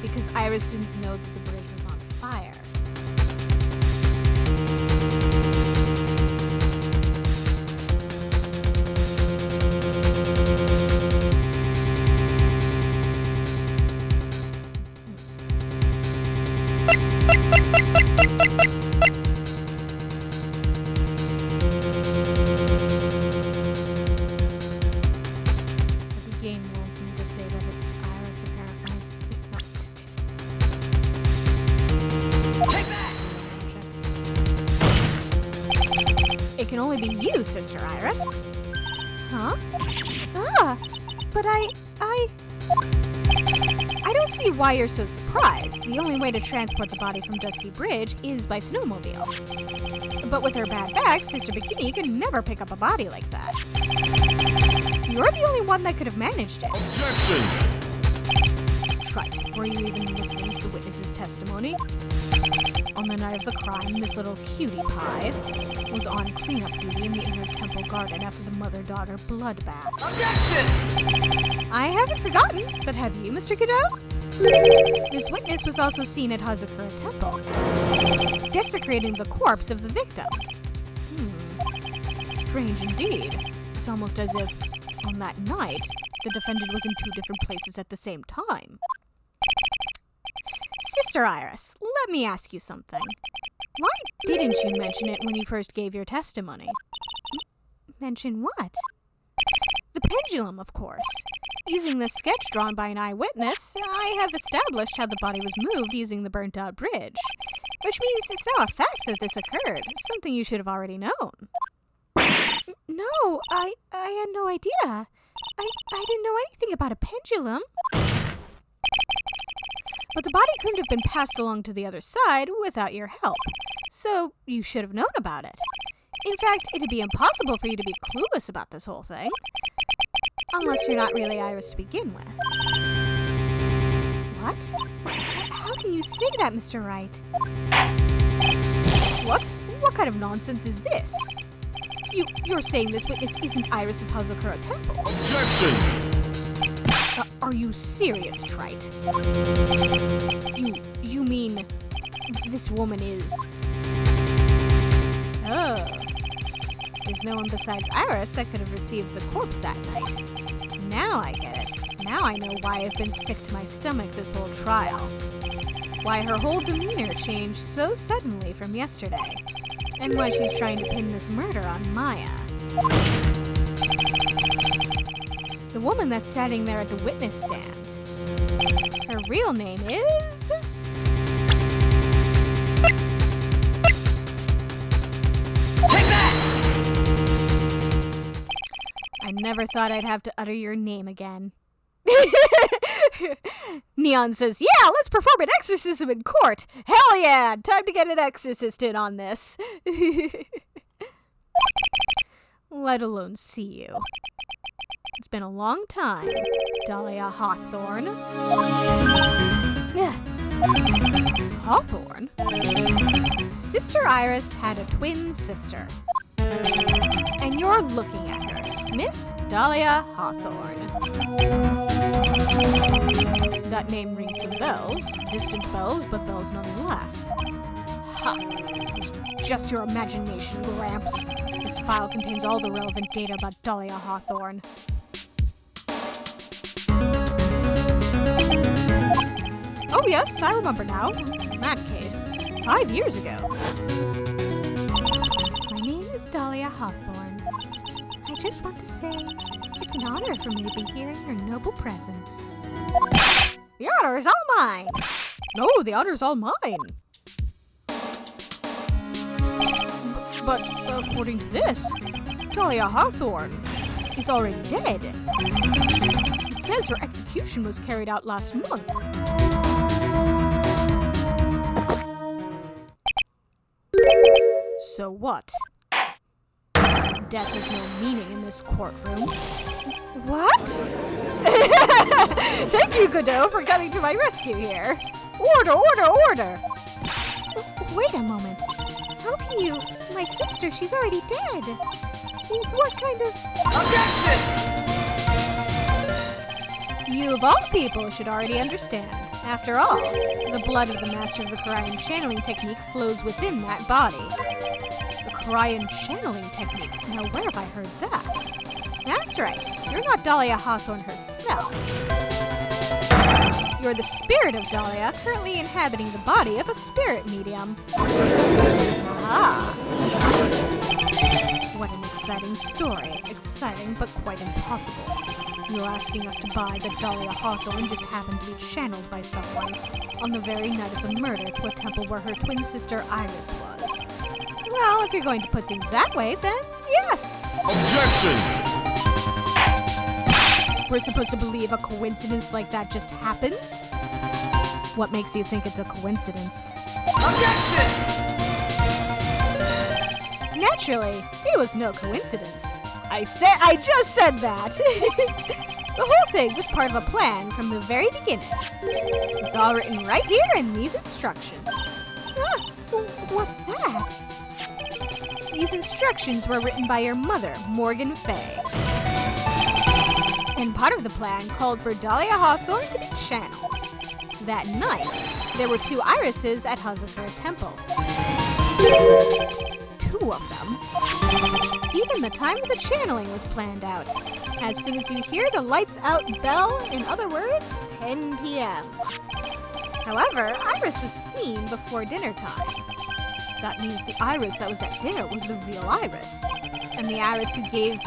S1: Because Iris didn't know that the bridge was on fire. It can only be you, Sister Iris. Huh? But I don't see why you're so surprised. The only way to transport the body from Dusky Bridge is by snowmobile. But with her bad back, Sister Bikini could never pick up a body like that. You're the only one that could have managed it.
S2: Objection!
S1: Trite, were you even listening to the witness's testimony? On the night of the crime, this little cutie pie was on cleanup duty in the inner temple garden after the mother-daughter bloodbath.
S2: Objection!
S1: I haven't forgotten, but have you, Mr. Godot? This witness was also seen at Hazakura Temple, desecrating the corpse of the victim. Strange indeed. It's almost as if, on that night, the defendant was in two different places at the same time. Sister Iris, let me ask you something. Why didn't you mention it when you first gave your testimony? Mention what? The pendulum, of course. Using the sketch drawn by an eyewitness, I have established how the body was moved using the burnt-out bridge. Which means it's now a fact that this occurred, something you should have already known. No, I had no idea. I didn't know anything about a pendulum. But the body couldn't have been passed along to the other side without your help, so you should have known about it. In fact, it'd be impossible for you to be clueless about this whole thing. Unless you're not really Iris to begin with. What? How can you say that, Mr. Wright? What? What kind of nonsense is this? You're saying this witness isn't Iris of Hazakura Temple?
S2: Objection!
S1: Are you serious, Trite? You mean this woman is... Oh. There's no one besides Iris that could have received the corpse that night. Now I get it. Now I know why I've been sick to my stomach this whole trial. Why her whole demeanor changed so suddenly from yesterday. And why she's trying to pin this murder on Maya. The woman that's standing there at the witness stand. Her real name is... I never thought I'd have to utter your name again. Neon says, yeah, let's perform an exorcism in court. Hell yeah, time to get an exorcist in on this. Let alone see you. It's been a long time, Dahlia Hawthorne. Hawthorne? Sister Iris had a twin sister. And you're looking at her, Miss Dahlia Hawthorne. That name rings some bells. Distant bells, but bells nonetheless. Ha! It's just your imagination, Gramps. This file contains all the relevant data about Dahlia Hawthorne. Oh yes, I remember now. In that case, 5 years ago. My name is Dahlia Hawthorne. I just want to say, it's an honor for me to be here in your noble presence. The honor is all mine! No, the honor is all mine! But according to this, Dahlia Hawthorne is already dead. It says her execution was carried out last month. So what? Death has no meaning in this courtroom. What? Thank you, Godot, for coming to my rescue here. Order, order, order! Wait a moment. How can you... My sister, she's already dead. What kind of...
S2: Objection!
S1: You of all people should already understand. After all, the blood of the master of the Korean channeling technique flows within that body. The Korean channeling technique. Now, where have I heard that? That's right. You're not Dahlia Hawthorne herself. You're the spirit of Dahlia, currently inhabiting the body of a spirit medium. Ah. What an exciting story. Exciting, but quite impossible. You're asking us to buy that Dahlia Hawthorne just happened to be channeled by someone on the very night of the murder to a temple where her twin sister Iris was. Well, if you're going to put things that way, then yes!
S2: Objection!
S1: We're supposed to believe a coincidence like that just happens? What makes you think it's a coincidence?
S2: Objection!
S1: Naturally, it was no coincidence. I just said that! The whole thing was part of a plan from the very beginning. It's all written right here in these instructions. Ah, what's that? These instructions were written by your mother, Morgan Fay. And part of the plan called for Dahlia Hawthorne to be channeled. That night, there were 2 irises at Hazakura Temple. 2 of them. Even the time of the channeling was planned out. As soon as you hear the lights out bell, in other words, 10 p.m. However, Iris was seen before dinner time. That means the Iris that was at dinner was the real Iris. And the Iris who gave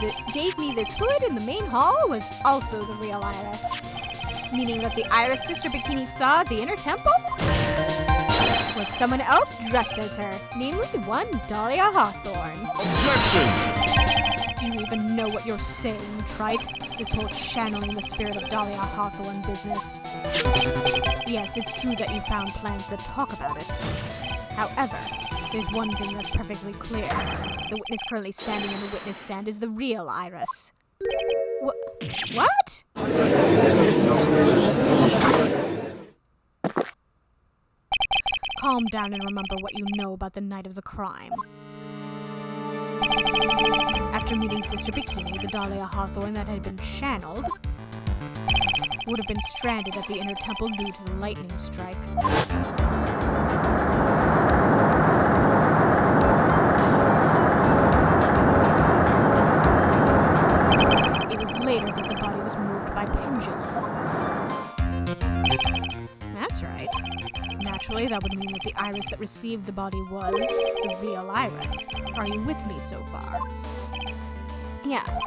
S1: me this hood in the main hall was also the real Iris. Meaning that the Iris Sister Bikini saw at the inner temple was someone else dressed as her, namely one Dahlia Hawthorne.
S2: Objection!
S1: Do you even know what you're saying, Trite? This whole channeling the spirit of Dahlia Hawthorne business. Yes, it's true that you found plans that talk about it. However, there's one thing that's perfectly clear. The witness currently standing in the witness stand is the real Iris. What? Calm down and remember what you know about the night of the crime. After meeting Sister Bikini, the Dahlia Hawthorne that had been channeled would have been stranded at the inner temple due to the lightning strike. It was later that the body was moved by pendulum. That's right. Naturally, that would mean that the Iris that received the body was the real Iris. Are you with me so far? Yes.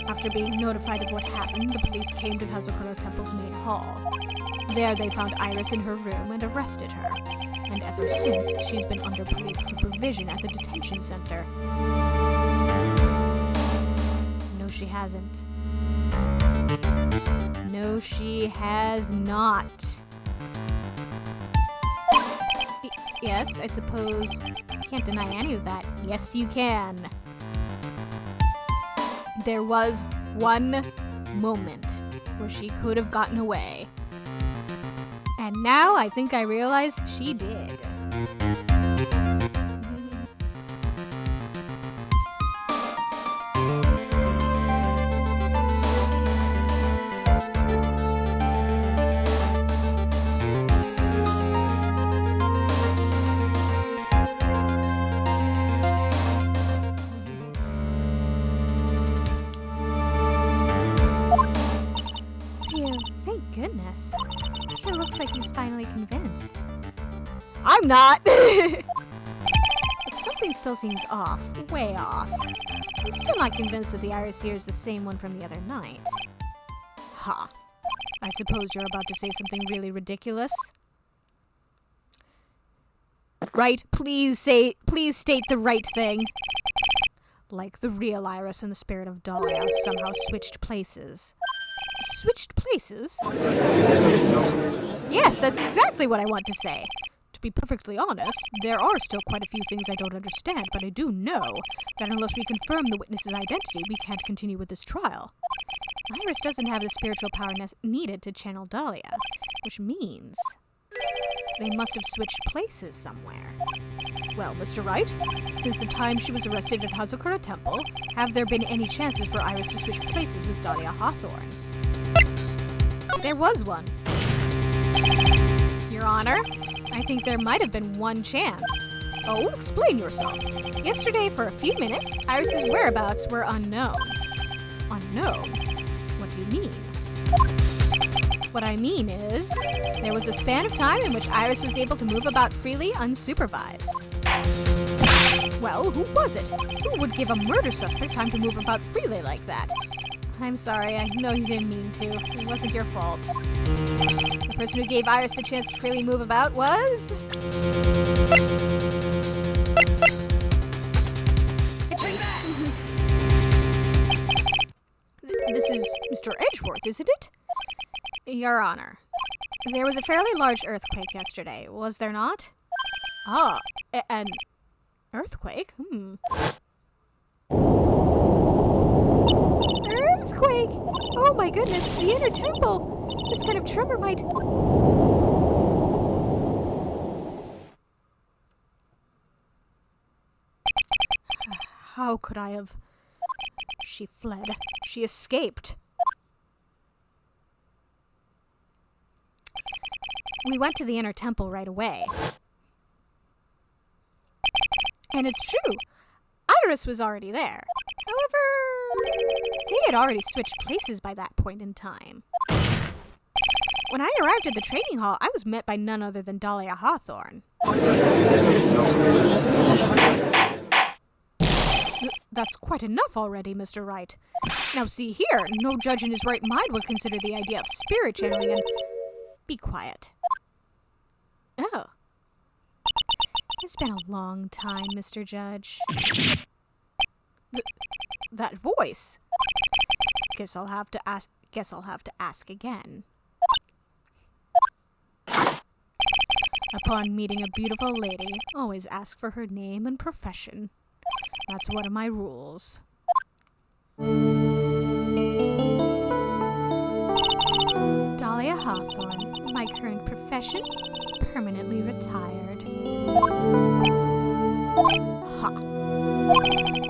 S1: After being notified of what happened, the police came to Hazakura Temple's main hall. There they found Iris in her room and arrested her. And ever since, she's been under police supervision at the detention center. No, she hasn't. No, she has not. Yes, I suppose you can't deny any of that. Yes, you can. There was one moment where she could have gotten away. And now I think I realize she did. Goodness. It looks like he's finally convinced. I'm not! But something still seems off. Way off. I'm still not convinced that the Iris here is the same one from the other night. Ha. I suppose you're about to say something really ridiculous? Right, please state the right thing. Like the real Iris and the spirit of Dahlia somehow switched places. Switched places? Yes, that's exactly what I want to say. To be perfectly honest, there are still quite a few things I don't understand, but I do know that unless we confirm the witness's identity, we can't continue with this trial. Iris doesn't have the spiritual power needed to channel Dahlia, which means they must have switched places somewhere. Well, Mr. Wright, since the time she was arrested at Hazakura Temple, have there been any chances for Iris to switch places with Dahlia Hawthorne? There was one. Your Honor, I think there might have been one chance. Oh, explain yourself. Yesterday, for a few minutes, Iris's whereabouts were unknown. Unknown? What do you mean? What I mean is, there was a span of time in which Iris was able to move about freely unsupervised. Well, who was it? Who would give a murder suspect time to move about freely like that? I'm sorry, I know you didn't mean to. It wasn't your fault. The person who gave Iris the chance to freely move about was... This is Mr. Edgeworth, isn't it? Your Honor, there was a fairly large earthquake yesterday, was there not? Ah, an earthquake? Earthquake! Oh my goodness, the inner temple! This kind of tremor might... How could I have... She fled. She escaped. We went to the inner temple right away. And it's true. Iris was already there. However, they had already switched places by that point in time. When I arrived at the training hall, I was met by none other than Dahlia Hawthorne. That's quite enough already, Mr. Wright. Now see here, no judge in his right mind would consider the idea of spirit channeling and... Be quiet. Oh. It's been a long time, Mr. Judge. That voice. Guess I'll have to ask again. Upon meeting a beautiful lady, always ask for her name and profession. That's one of my rules. Dahlia Hawthorne, my current profession, permanently retired. Ha!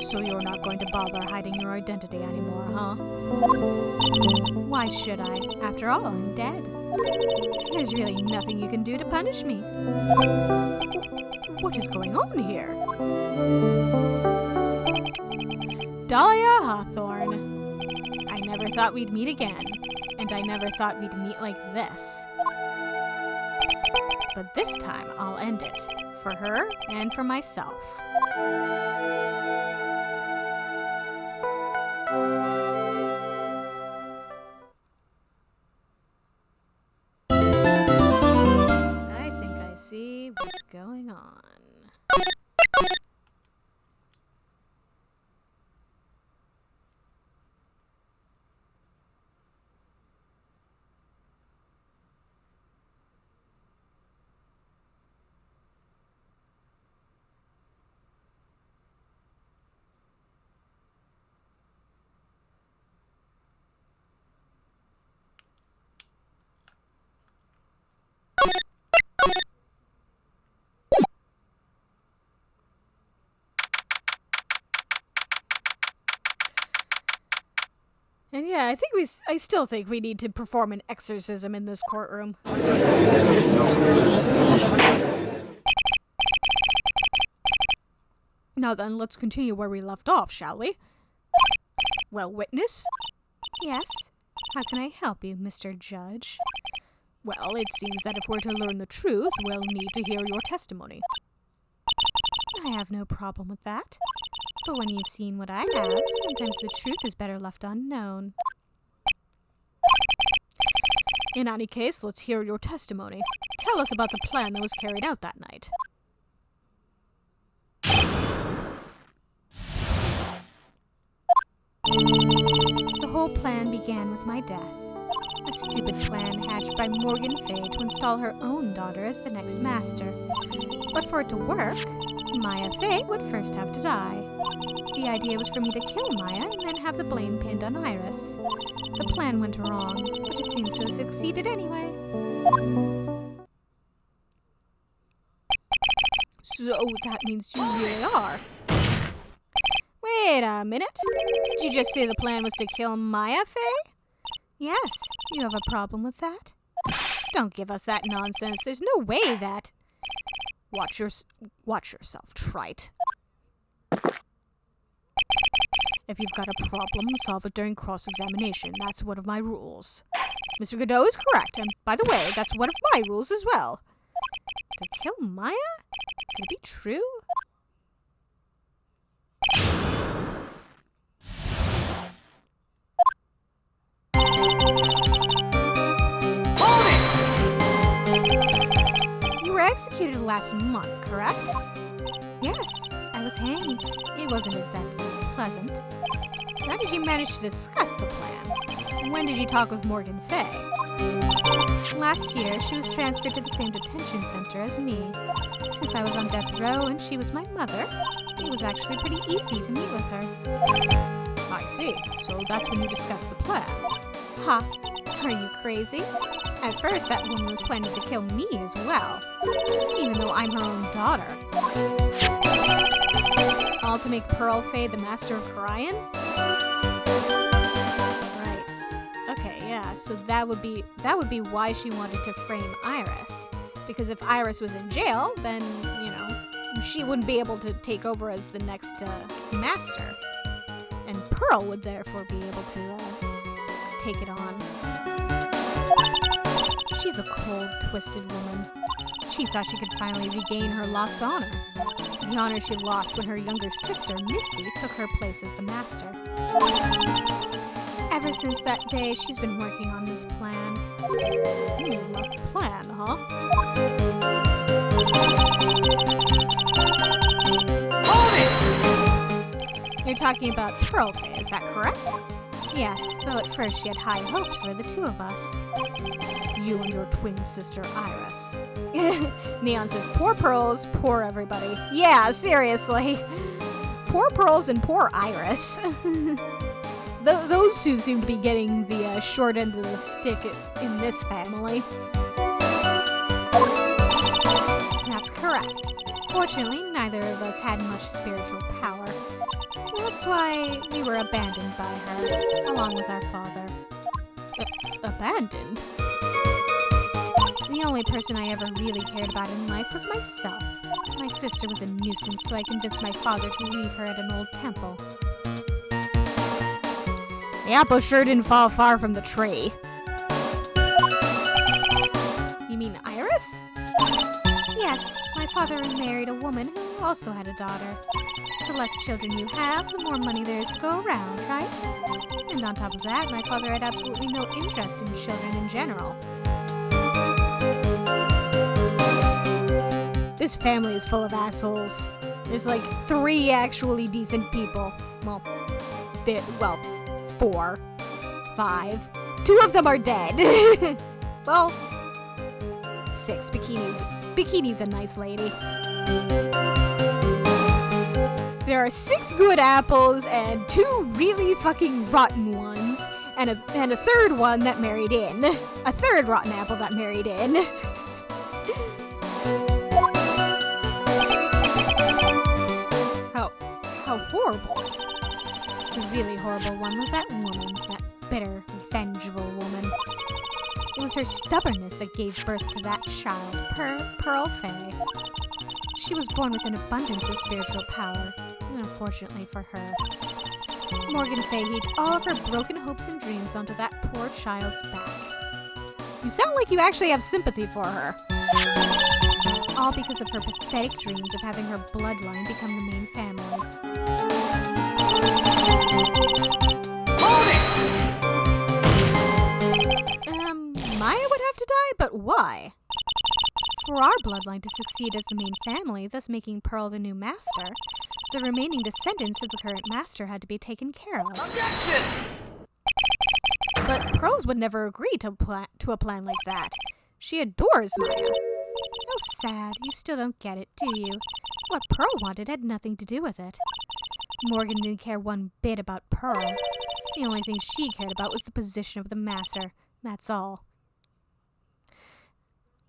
S1: So you're not going to bother hiding your identity anymore, huh? Why should I? After all, I'm dead. There's really nothing you can do to punish me. What is going on here? Dahlia Hawthorne. I never thought we'd meet again, and I never thought we'd meet like this. But this time, I'll end it. For her and for myself. I think I see what's going on. And yeah, I still think we need to perform an exorcism in this courtroom. Now then, let's continue where we left off, shall we? Well, witness? Yes? How can I help you, Mr. Judge? Well, it seems that if we're to learn the truth, we'll need to hear your testimony. I have no problem with that. But when you've seen what I have, sometimes the truth is better left unknown. In any case, let's hear your testimony. Tell us about the plan that was carried out that night. The whole plan began with my death. A stupid plan hatched by Morgan Fay to install her own daughter as the next master. But for it to work, Maya Fay would first have to die. The idea was for me to kill Maya and then have the blame pinned on Iris. The plan went wrong, but it seems to have succeeded anyway. So that means you really are. Wait a minute. Did you just say the plan was to kill Maya Fay? Yes. You have a problem with that? Don't give us that nonsense. There's no way that... Watch yourself, trite. If you've got a problem, solve it during cross-examination. That's one of my rules. Mr. Godot is correct, and by the way, that's one of my rules as well. To kill Maya? Could it be true? You were executed last month, correct? Yes, I was hanged. It wasn't exactly pleasant. How did you manage to discuss the plan? When did you talk with Morgan Fay? Last year, she was transferred to the same detention center as me. Since I was on death row and she was my mother, it was actually pretty easy to meet with her. I see. So that's when you discussed the plan. Ha! Are you crazy? At first, that woman was planning to kill me as well, even though I'm her own daughter. All to make Pearl Fay the master of Crying? Right. Okay, yeah, so that would be why she wanted to frame Iris. Because if Iris was in jail, then, she wouldn't be able to take over as the next master. And Pearl would therefore be able to take it on. She's a cold, twisted woman. She thought she could finally regain her lost honor. The honor she lost when her younger sister, Misty, took her place as the master. Ever since that day, she's been working on this plan. A plan, huh?
S2: Hold it!
S1: You're talking about Pearl Faye, is that correct? Yes, though at first she had high hopes for the two of us. You and your twin sister, Iris. Neon says, poor Pearls, poor everybody. Yeah, seriously. Poor Pearls and poor Iris. Those two seem to be getting the short end of the stick in this family. That's correct. Fortunately, neither of us had much spiritual power. That's why we were abandoned by her, along with our father. Abandoned? The only person I ever really cared about in life was myself. My sister was a nuisance, so I convinced my father to leave her at an old temple. The apple sure didn't fall far from the tree. You mean Iris? Yes, my father married a woman who also had a daughter. The less children you have, the more money there is to go around, right? And on top of that, my father had absolutely no interest in children in general. This family is full of assholes. There's like 3 actually decent people. Well, 4, 5. 2 of them are dead. Well, 6. Bikini's a nice lady. There are 6 good apples and 2 really fucking rotten ones, and a 3rd one that married in. A 3rd rotten apple that married in. How horrible. The really horrible one was that woman, that bitter, vengeful woman. It was her stubbornness that gave birth to that child, Pearl Faye. She was born with an abundance of spiritual power, and unfortunately for her, Morgan Faye heaped all of her broken hopes and dreams onto that poor child's back. You sound like you actually have sympathy for her. All because of her pathetic dreams of having her bloodline become the main family.
S2: Hold it!
S1: Maya would have to die, but why? For our bloodline to succeed as the main family, thus making Pearl the new master, the remaining descendants of the current master had to be taken care of.
S2: Objection!
S1: But Pearls would never agree to a plan like that. She adores Maya. How sad. You still don't get it, do you? What Pearl wanted had nothing to do with it. Morgan didn't care one bit about Pearl. The only thing she cared about was the position of the master. That's all.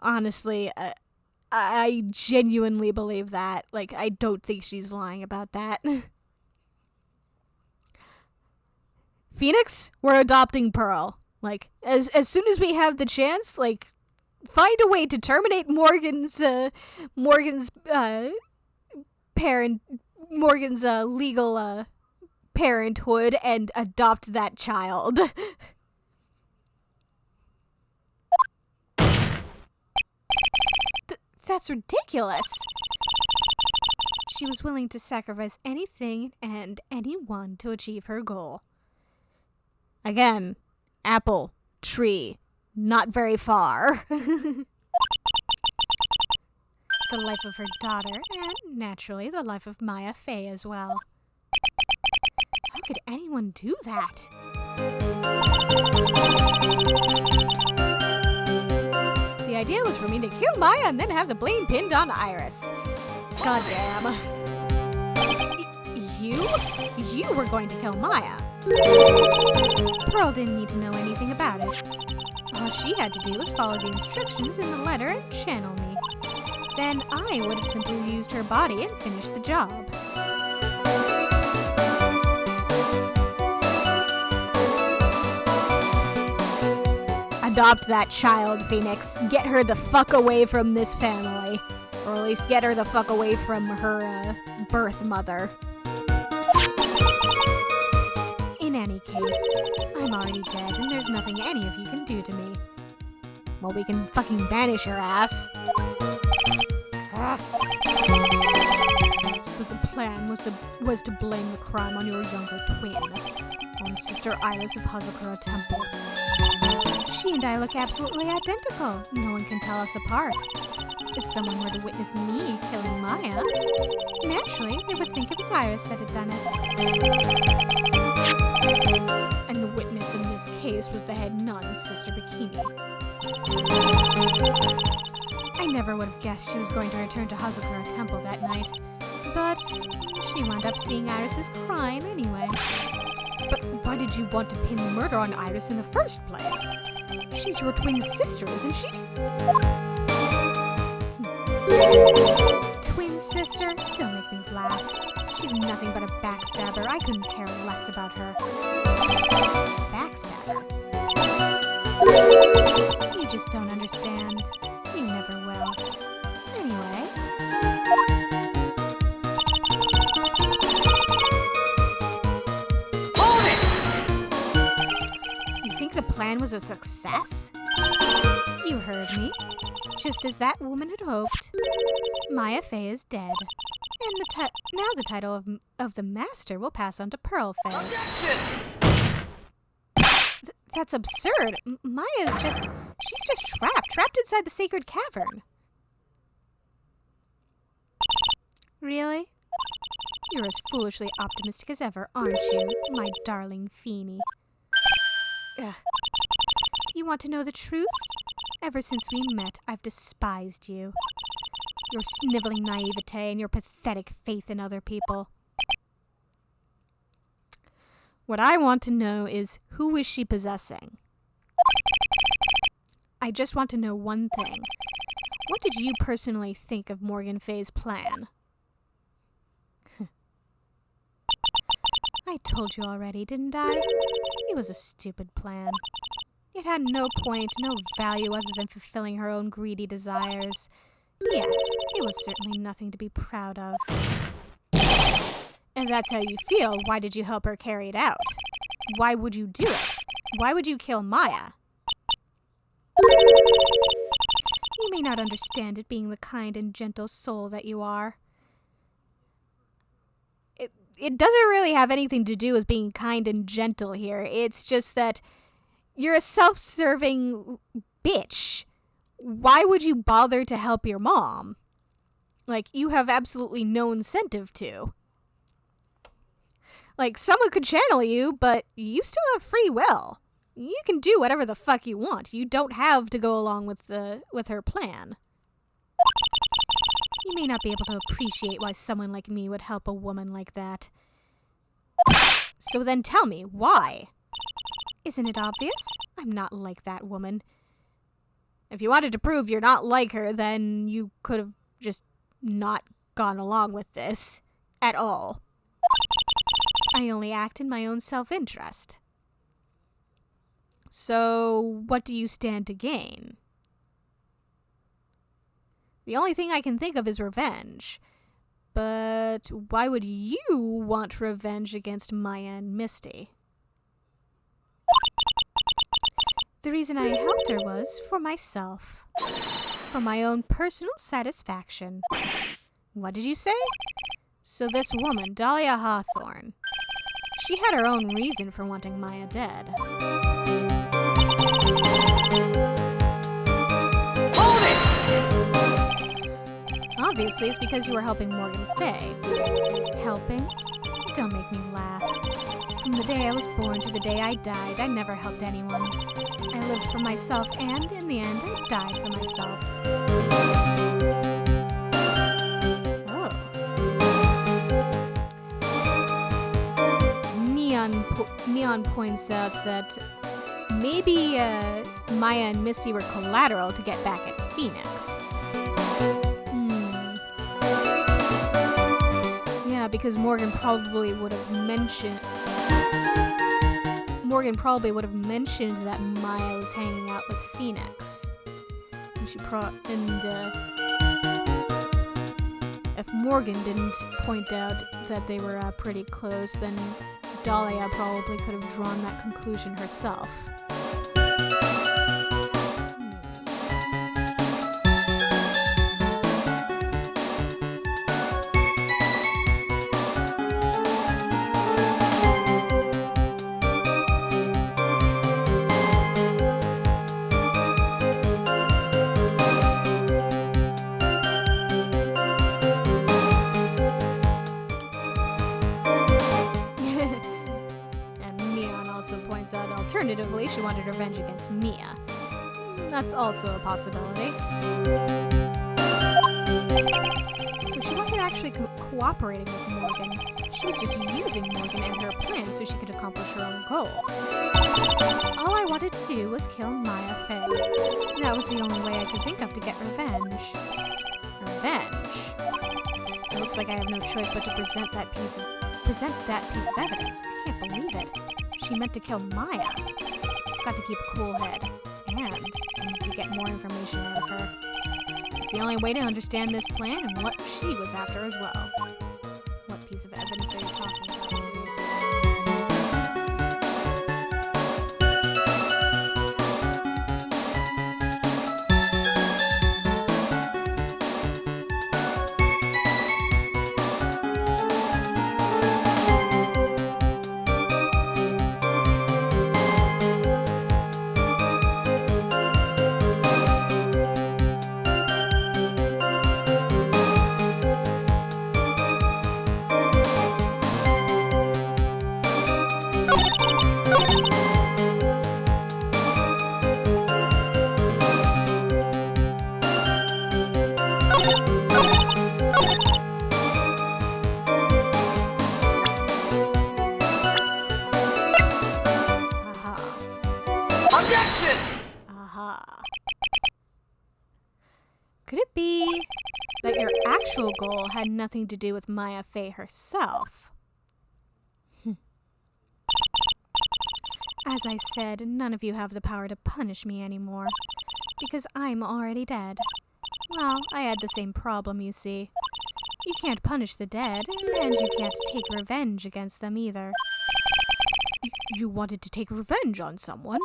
S1: Honestly, I genuinely believe that. Like, I don't think she's lying about that. Phoenix, we're adopting Pearl. Like, as soon as we have the chance, like, find a way to terminate Morgan's legal parenthood and adopt that child. That's ridiculous. She was willing to sacrifice anything and anyone to achieve her goal. Again, apple, tree, not very far. The life of her daughter, and naturally the life of Maya Faye as well. How could anyone do that? The idea was for me to kill Maya and then have the blame pinned on Iris. Goddamn. You were going to kill Maya. Pearl didn't need to know anything about it. All she had to do was follow the instructions in the letter and channel me. Then I would have simply used her body and finished the job. Adopt that child, Phoenix. Get her the fuck away from this family. Or at least get her the fuck away from her, birth mother. In any case, I'm already dead and there's nothing any of you can do to me. Well, we can fucking banish her ass. So the plan was to blame the crime on your younger twin, on Sister Iris of Hazakura Temple. She and I look absolutely identical. No one can tell us apart. If someone were to witness me killing Maya, naturally they would think it was Iris that had done it. And the witness in this case was the head nun, Sister Bikini. I never would have guessed she was going to return to Hazakura Temple that night, but she wound up seeing Iris's crime anyway. But why did you want to pin the murder on Iris in the first place? She's your twin sister, isn't she? Twin sister? Don't make me laugh. She's nothing but a backstabber. I couldn't care less about her. Backstabber? You just don't understand. You never will. Anyway.
S2: Hold it!
S1: You think the plan was a success? You heard me. Just as that woman had hoped. Maya Fey is dead. And now the title of the master will pass on to Pearl Fey.
S2: Objection!
S1: That's absurd. Maya's she's just trapped inside the sacred cavern. Really? You're as foolishly optimistic as ever, aren't you, my darling Feeny? Ugh. You want to know the truth? Ever since we met, I've despised you. Your sniveling naivete and your pathetic faith in other people. What I want to know is, who is she possessing? I just want to know one thing. What did you personally think of Morgan Fey's plan? I told you already, didn't I? It was a stupid plan. It had no point, no value other than fulfilling her own greedy desires. Yes, it was certainly nothing to be proud of. If that's how you feel, why did you help her carry it out? Why would you do it? Why would you kill Maya? You may not understand it, being the kind and gentle soul that you are. It doesn't really have anything to do with being kind and gentle here. It's just that you're a self-serving bitch. Why would you bother to help your mom? Like, you have absolutely no incentive to. Like, someone could channel you, but you still have free will. You can do whatever the fuck you want. You don't have to go along with her plan. You may not be able to appreciate why someone like me would help a woman like that. So then tell me, why? Isn't it obvious? I'm not like that woman. If you wanted to prove you're not like her, then you could have just not gone along with this at all. I only act in my own self-interest. So, what do you stand to gain? The only thing I can think of is revenge. But why would you want revenge against Maya and Misty? The reason I helped her was for myself. For my own personal satisfaction. What did you say? So this woman, Dahlia Hawthorne, she had her own reason for wanting Maya dead.
S2: Hold it!
S1: Obviously, it's because you were helping Morgan Fey. Helping? Don't make me laugh. From the day I was born to the day I died, I never helped anyone. I lived for myself, and in the end, I died for myself. Neon points out that maybe Maya and Missy were collateral to get back at Phoenix. Yeah, because Morgan probably would have mentioned that Maya was hanging out with Phoenix. And if Morgan didn't point out that they were pretty close, then Dahlia probably could have drawn that conclusion herself. also points out alternatively she wanted revenge against Mia. That's also a possibility. So she wasn't actually cooperating with Morgan. She was just using Morgan and her plan so she could accomplish her own goal. All I wanted to do was kill Maya Fey. That was the only way I could think of to get revenge. Revenge? It looks like I have no choice but to present that piece of evidence. I can't believe it. She meant to kill Maya. Got to keep a cool head. And I need to get more information out of her. It's the only way to understand this plan and what she was after as well. What piece of evidence are you talking about? Could it be that your actual goal had nothing to do with Maya Fey herself? As I said, none of you have the power to punish me anymore, because I'm already dead. Well, I had the same problem, you see. You can't punish the dead, and you can't take revenge against them either. You wanted to take revenge on someone?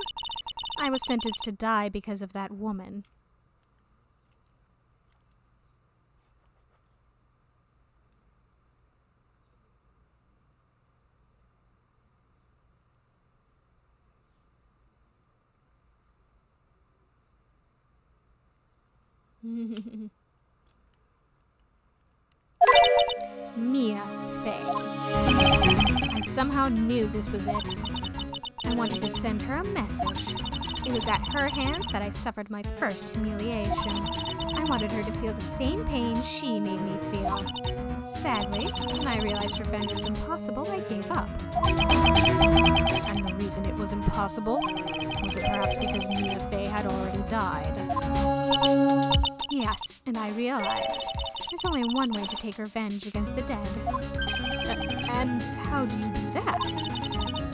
S1: I was sentenced to die because of that woman. Mia Fey. I somehow knew this was it. I wanted to send her a message. It was at her hands that I suffered my first humiliation. I wanted her to feel the same pain she made me feel. Sadly, when I realized revenge was impossible, I gave up. And the reason it was impossible was it perhaps because Mia Fey had already died. Yes, and I realized there's only one way to take revenge against the dead. And how do you do that?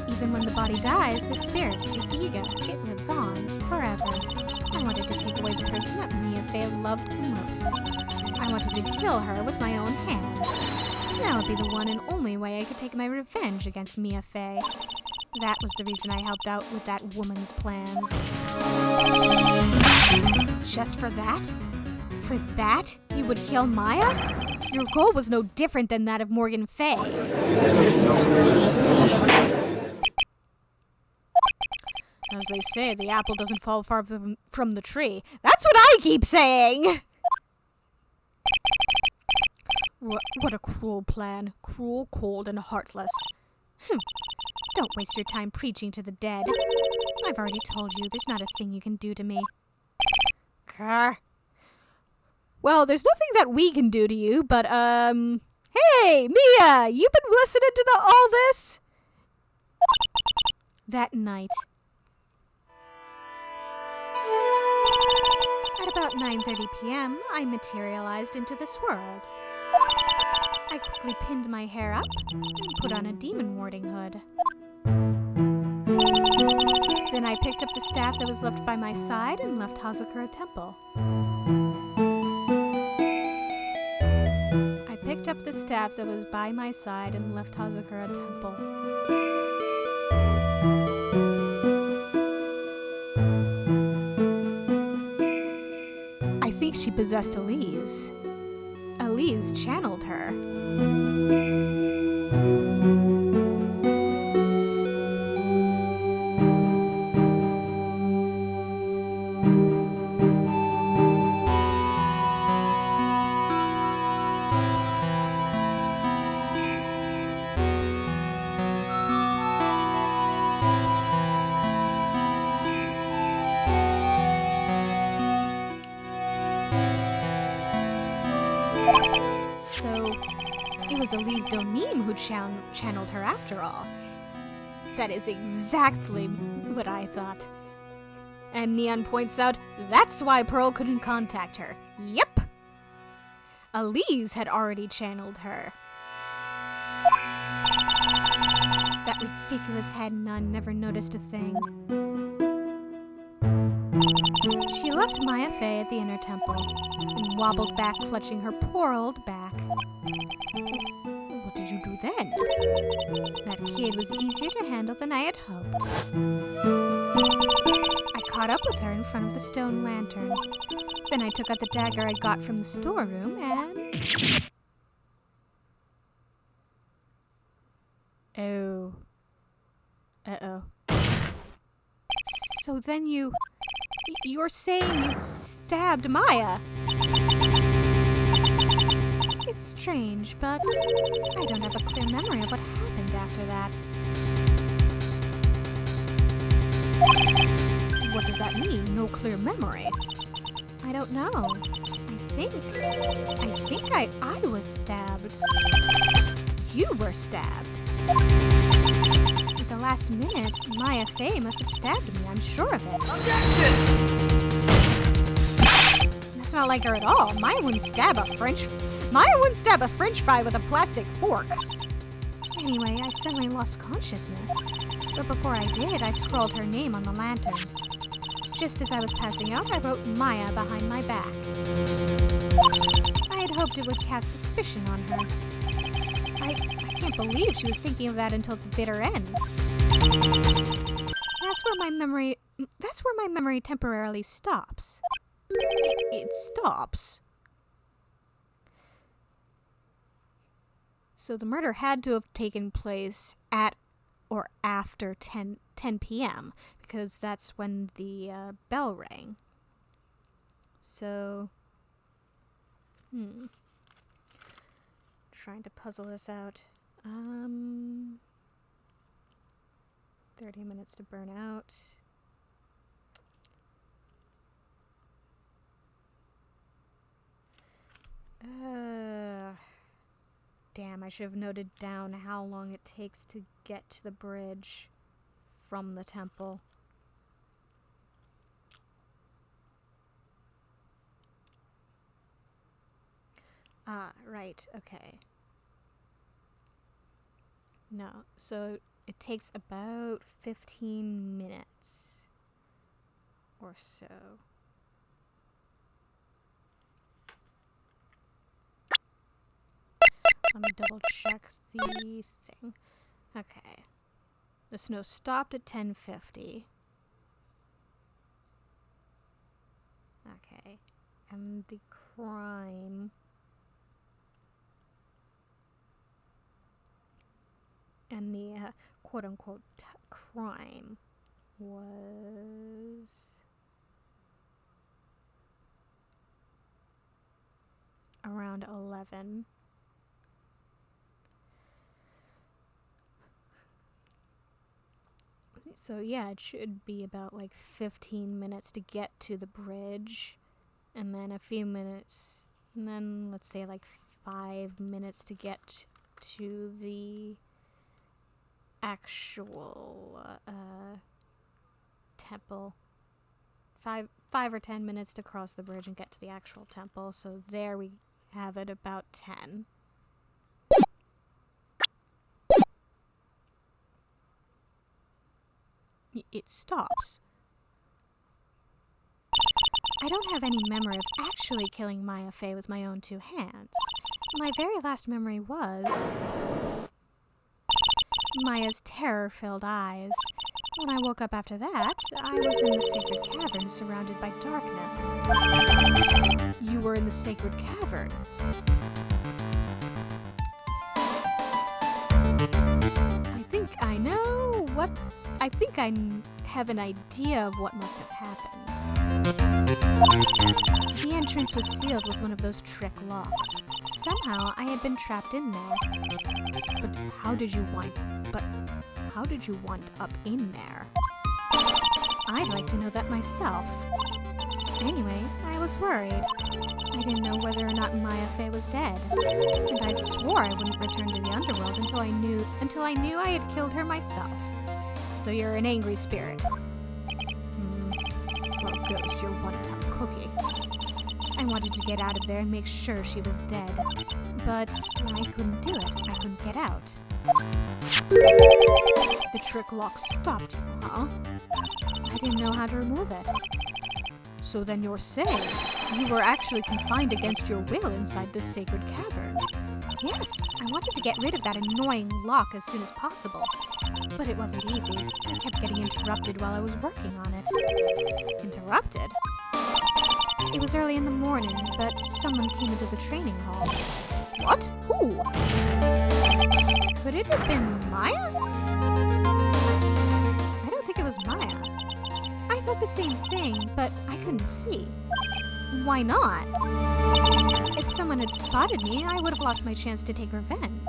S1: Even when the body dies, the spirit, the ego, it lives on forever. I wanted to take away the person that Mia Fey loved most. I wanted to kill her with my own hands. That would be the one and only way I could take my revenge against Mia Fey. That was the reason I helped out with that woman's plans. Just for that? For that, you would kill Maya? Your goal was no different than that of Morgan Fey. As they say, the apple doesn't fall far from the tree. That's what I keep saying! What a cruel plan. Cruel, cold, and heartless. Don't waste your time preaching to the dead. I've already told you, there's not a thing you can do to me. Grr. Well, there's nothing that we can do to you, but, hey, Mia, you been listening to all this? That night. At about 9:30 p.m., I materialized into this world. I quickly pinned my hair up and put on a demon warding hood. Then I picked up the staff that was left by my side and left Hazakura Temple. I picked up the staff that was by my side and left Hazakura Temple. I think she possessed Elise. Elise channeled her. was Elise Donim who channeled her after all. That is exactly what I thought. And Neon points out that's why Pearl couldn't contact her. Yep! Elise had already channeled her. That ridiculous head nun never noticed a thing. She left Maya Fey at the inner temple and wobbled back, clutching her poor old back. What did you do then? That kid was easier to handle than I had hoped. I caught up with her in front of the stone lantern. Then I took out the dagger I got from the storeroom and... Oh. Uh-oh. So then you're saying you stabbed Maya? It's strange, but I don't have a clear memory of what happened after that. What does that mean, no clear memory? I don't know. I think I was stabbed. You were stabbed. At the last minute, Maya Fey must have stabbed me, I'm sure of it.
S2: Objection!
S1: That's not like her at all. Maya wouldn't stab a French fry with a plastic fork. Anyway, I suddenly lost consciousness. But before I did, I scrawled her name on the lantern. Just as I was passing out, I wrote Maya behind my back. I had hoped it would cast suspicion on her. I can't believe she was thinking of that until the bitter end. That's where my memory temporarily stops. It stops. So the murder had to have taken place at or after 10 p.m. because that's when the bell rang. So, trying to puzzle this out. 30 minutes to burn out. Damn, I should have noted down how long it takes to get to the bridge from the temple. Ah, right, okay. No, so it takes about 15 minutes or so. Let me double check the thing. Okay. The snow stopped at 10:50. Okay. And the crime... And the quote-unquote crime was around 11. So yeah, it should be about like 15 minutes to get to the bridge, and then a few minutes, and then let's say like 5 minutes to get to the actual temple. 5 or 10 minutes to cross the bridge and get to the actual temple. So there we have it, about 10. It stops. I don't have any memory of actually killing Maya Fey with my own 2 hands. My very last memory was Maya's terror-filled eyes. When I woke up after that, I was in the sacred cavern surrounded by darkness. You were in the sacred cavern. I think I have an idea of what must have happened. The entrance was sealed with one of those trick locks. Somehow I had been trapped in there. But how did you wind up in there? I'd like to know that myself. Anyway, I was worried. I didn't know whether or not Maya Fey was dead, and I swore I wouldn't return to the underworld until I knew I had killed her myself. So you're an angry spirit. For a ghost, you're one tough cookie. I wanted to get out of there and make sure she was dead, but I couldn't do it. I couldn't get out. The trick lock stopped you, huh? I didn't know how to remove it. So then you're saying you were actually confined against your will inside this sacred cavern? Yes, I wanted to get rid of that annoying lock as soon as possible. But it wasn't easy. I kept getting interrupted while I was working on it. Interrupted? It was early in the morning, but someone came into the training hall. What? Who? Could it have been Maya? I don't think it was Maya. I thought the same thing, but I couldn't see. Why not? If someone had spotted me, I would have lost my chance to take revenge.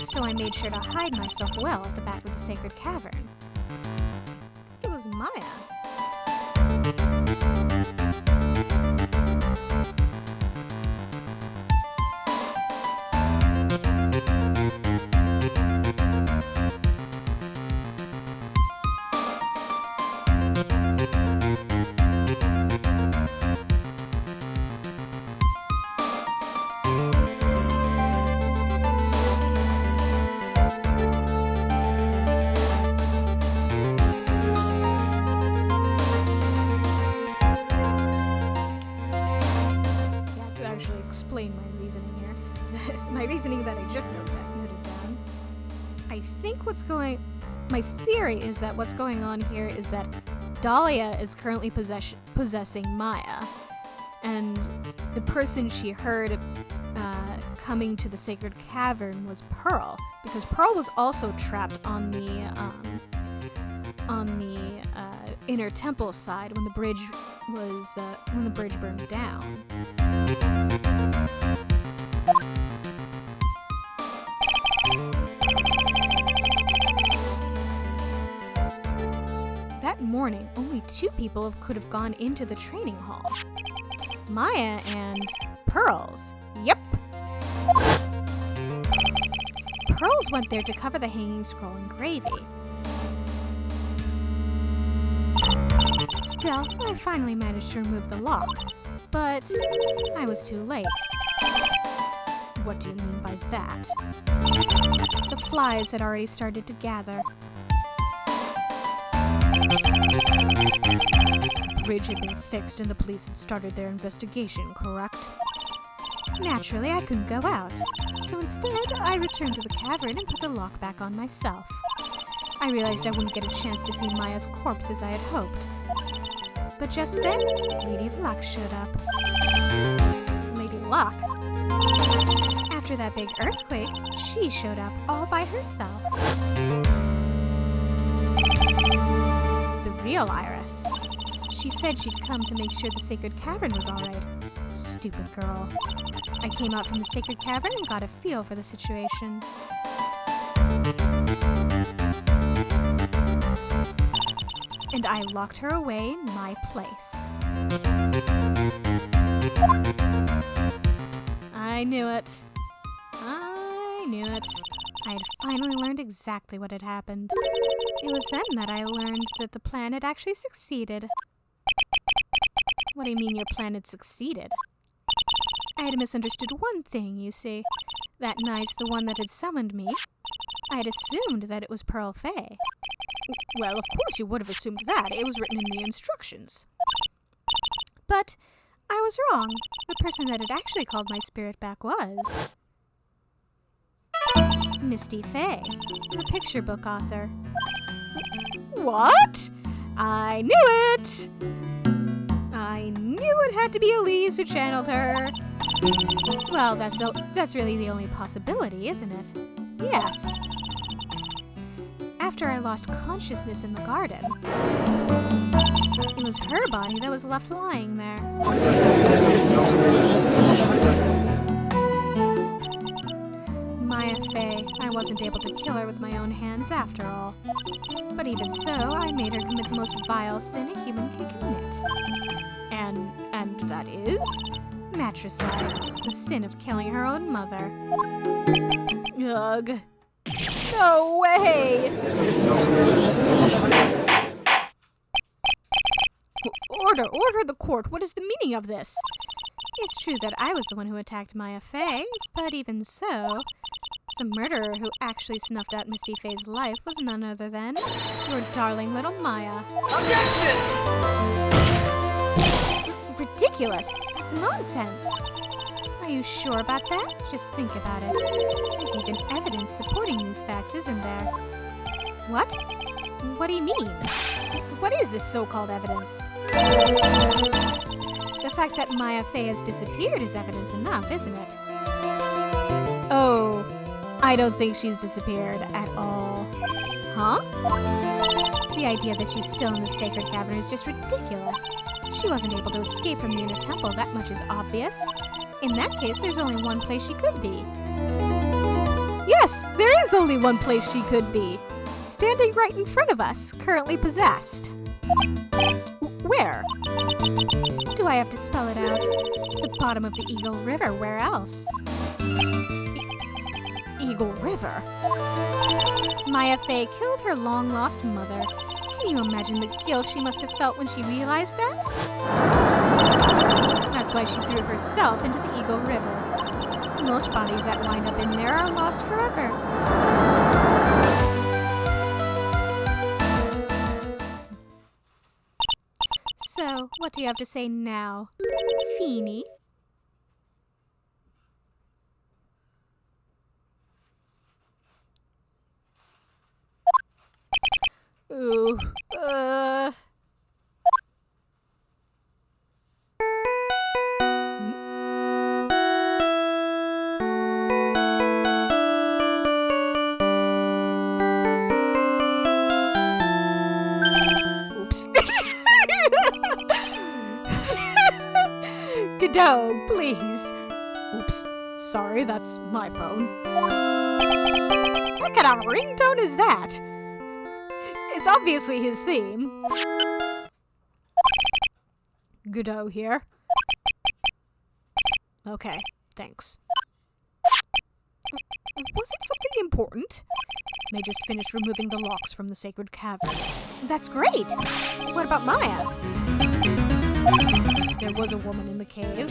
S1: So I made sure to hide myself well at the back of the sacred cavern. It was Maya. Explain my reasoning here. My reasoning that I just noted down. I think my theory is that what's going on here is that Dahlia is currently possessing Maya, and the person she heard coming to the sacred cavern was Pearl, because Pearl was also trapped on the inner temple side when the bridge burned down. That morning, only 2 people could have gone into the training hall. Maya and Pearls. Yep. Pearls went there to cover the hanging scroll in gravy. Still, I finally managed to remove the lock, but I was too late. What do you mean by that? The flies had already started to gather. The bridge had been fixed and the police had started their investigation, correct? Naturally, I couldn't go out, so instead, I returned to the cavern and put the lock back on myself. I realized I wouldn't get a chance to see Maya's corpse as I had hoped. But just then, Lady Luck showed up. Lady Luck? After that big earthquake, she showed up all by herself. The real Iris. She said she'd come to make sure the sacred cavern was alright. Stupid girl. I came out from the sacred cavern and got a feel for the situation. And I locked her away in my place. I knew it. I had finally learned exactly what had happened. It was then that I learned that the plan had actually succeeded. What do you mean your plan had succeeded? I had misunderstood one thing, you see. That night, the one that had summoned me, I had assumed that it was Pearl Fey. Well, of course you would have assumed that. It was written in the instructions. But I was wrong. The person that had actually called my spirit back was Misty Fey, the picture book author. What? I knew it! I knew it had to be Elise who channeled her. Well, that's really the only possibility, isn't it? Yes. After I lost consciousness in the garden, it was her body that was left lying there. Maya Maya Fey. I wasn't able to kill her with my own hands after all. But even so, I made her commit the most vile sin a human can commit. And that is? Matricide, the sin of killing her own mother. Ugh. No way! Order the court. What is the meaning of this? It's true that I was the one who attacked Maya Fey, but even so, the murderer who actually snuffed out Misty Fey's life was none other than your darling little Maya.
S2: Objection!
S1: Ridiculous! That's nonsense! Are you sure about that? Just think about it. There's even evidence supporting these facts, isn't there? What? What do you mean? What is this so-called evidence? The fact that Maya Fey has disappeared is evidence enough, isn't it? Oh, I don't think she's disappeared at all. Huh? The idea that she's still in the sacred cavern is just ridiculous. She wasn't able to escape from the inner temple, that much is obvious. In that case, there's only one place she could be. Yes, there is only one place she could be. Standing right in front of us, currently possessed. Where? Do I have to spell it out? The bottom of the Eagle River, where else? Eagle River? Maya Fey killed her long-lost mother. Can you imagine the guilt she must have felt when she realized that? That's why she threw herself into the Eagle River. Most bodies that wind up in there are lost forever. So, what do you have to say now, Feeny? Ooh, Oops. Godot, please. Oops. Sorry, that's my phone. What kind of ringtone is that? It's obviously his theme. Godot here. Okay, thanks. Was it something important? They just finished removing the locks from the sacred cavern. That's great! What about Maya? There was a woman in the cave.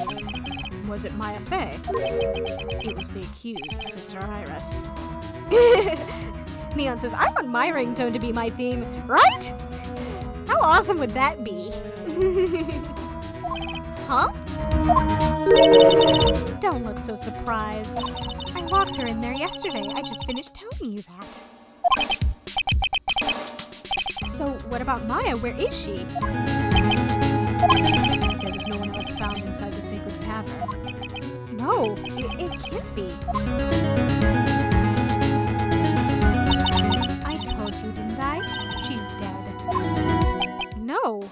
S1: Was it Maya Fey? It was the accused, Sister Iris. Neon says, I want my ringtone to be my theme, right? How awesome would that be? Huh? Don't look so surprised. I locked her in there yesterday. I just finished telling you that. So, what about Maya? Where is she? There was no one else found inside the sacred cavern. No, it can't be. I told you, didn't I? She's dead. No.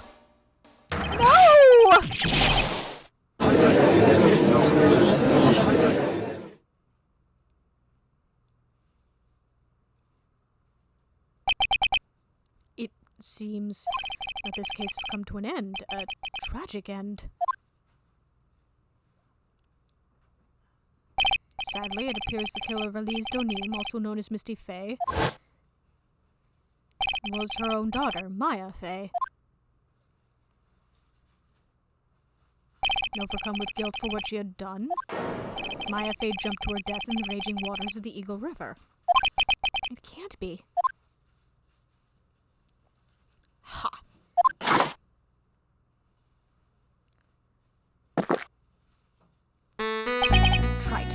S1: No! It seems that this case has come to an end. A tragic end. Sadly, it appears the killer of Elise Donim, also known as Misty Fey, was her own daughter, Maya Fey. Overcome with guilt for what she had done, Maya Fey jumped to her death in the raging waters of the Eagle River. It can't be. Ha! Trite.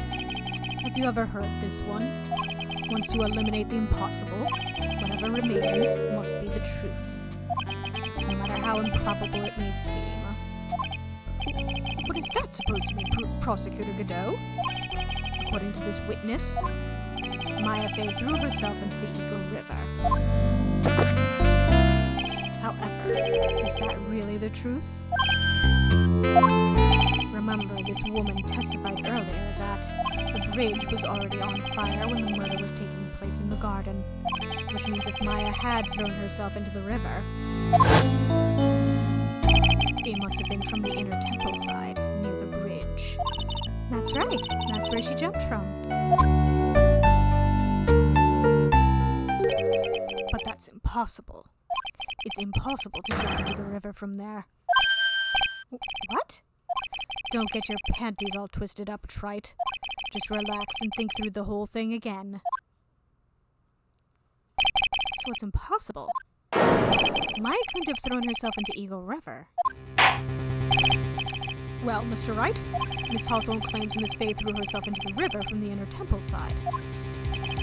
S1: Have you ever heard this one? Once you eliminate the impossible, whatever remains must be the truth. No matter how improbable it may seem. What is that supposed to mean, Prosecutor Godot? According to this witness, Maya Fey threw herself into the Eagle River. However, is that really the truth? Remember, this woman testified earlier that the bridge was already on fire when the murder was taking place in the garden, which means if Maya had thrown herself into the river, it must have been from the inner temple side, near the bridge. That's right, that's where she jumped from. But that's impossible. It's impossible to jump into the river from there. What? Don't get your panties all twisted up, Trite. Just relax and think through the whole thing again. So it's impossible. Maya couldn't have thrown herself into Eagle River. Well, Mr. Wright, Miss Hawthorne claims Miss Fay threw herself into the river from the inner temple side.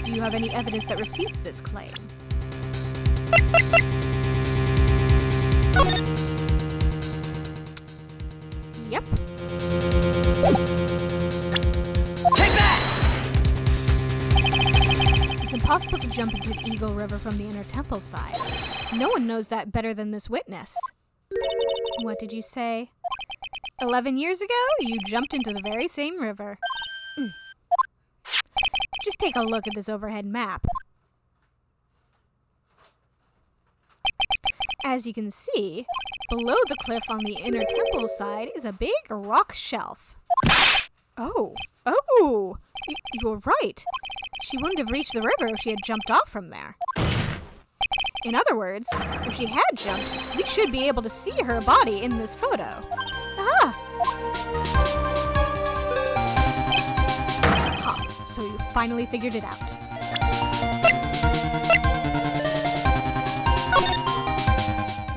S1: Do you have any evidence that refutes this claim? Yep.
S2: Take that!
S1: It's impossible to jump into the Eagle River from the inner temple side. No one knows that better than this witness. What did you say? 11 years ago, you jumped into the very same river. Just take a look at this overhead map. As you can see, below the cliff on the inner temple side is a big rock shelf. Oh, you're right. She wouldn't have reached the river if she had jumped off from there. In other words, if she had jumped, we should be able to see her body in this photo. Ah! Ha, so you finally figured it out.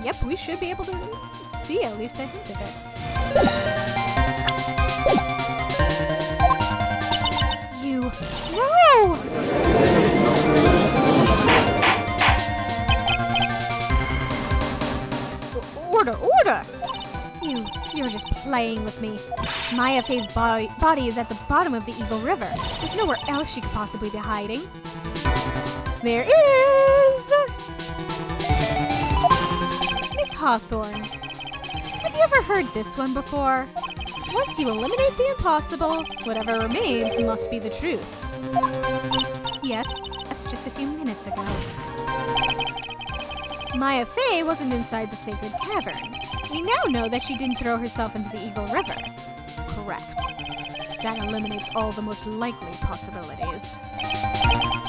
S1: Yep, we should be able to see at least a hint of it. No! Order! You're just playing with me. Maya Fay's body is at the bottom of the Eagle River. There's nowhere else she could possibly be hiding. There is! Miss Hawthorne, have you ever heard this one before? Once you eliminate the impossible, whatever remains must be the truth. Yet, that's just a few minutes ago. Maya Fay wasn't inside the sacred cavern. We now know that she didn't throw herself into the Eagle River. Correct. That eliminates all the most likely possibilities.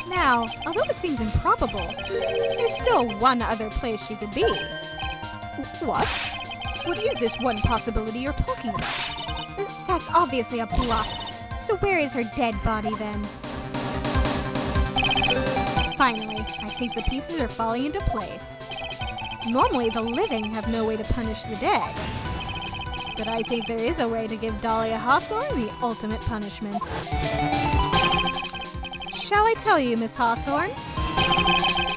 S1: Now, although it seems improbable, there's still one other place she could be. What? What is this one possibility you're talking about? That's obviously a bluff. So where is her dead body then? Finally, I think the pieces are falling into place. Normally, the living have no way to punish the dead. But I think there is a way to give Dahlia Hawthorne the ultimate punishment. Shall I tell you, Miss Hawthorne?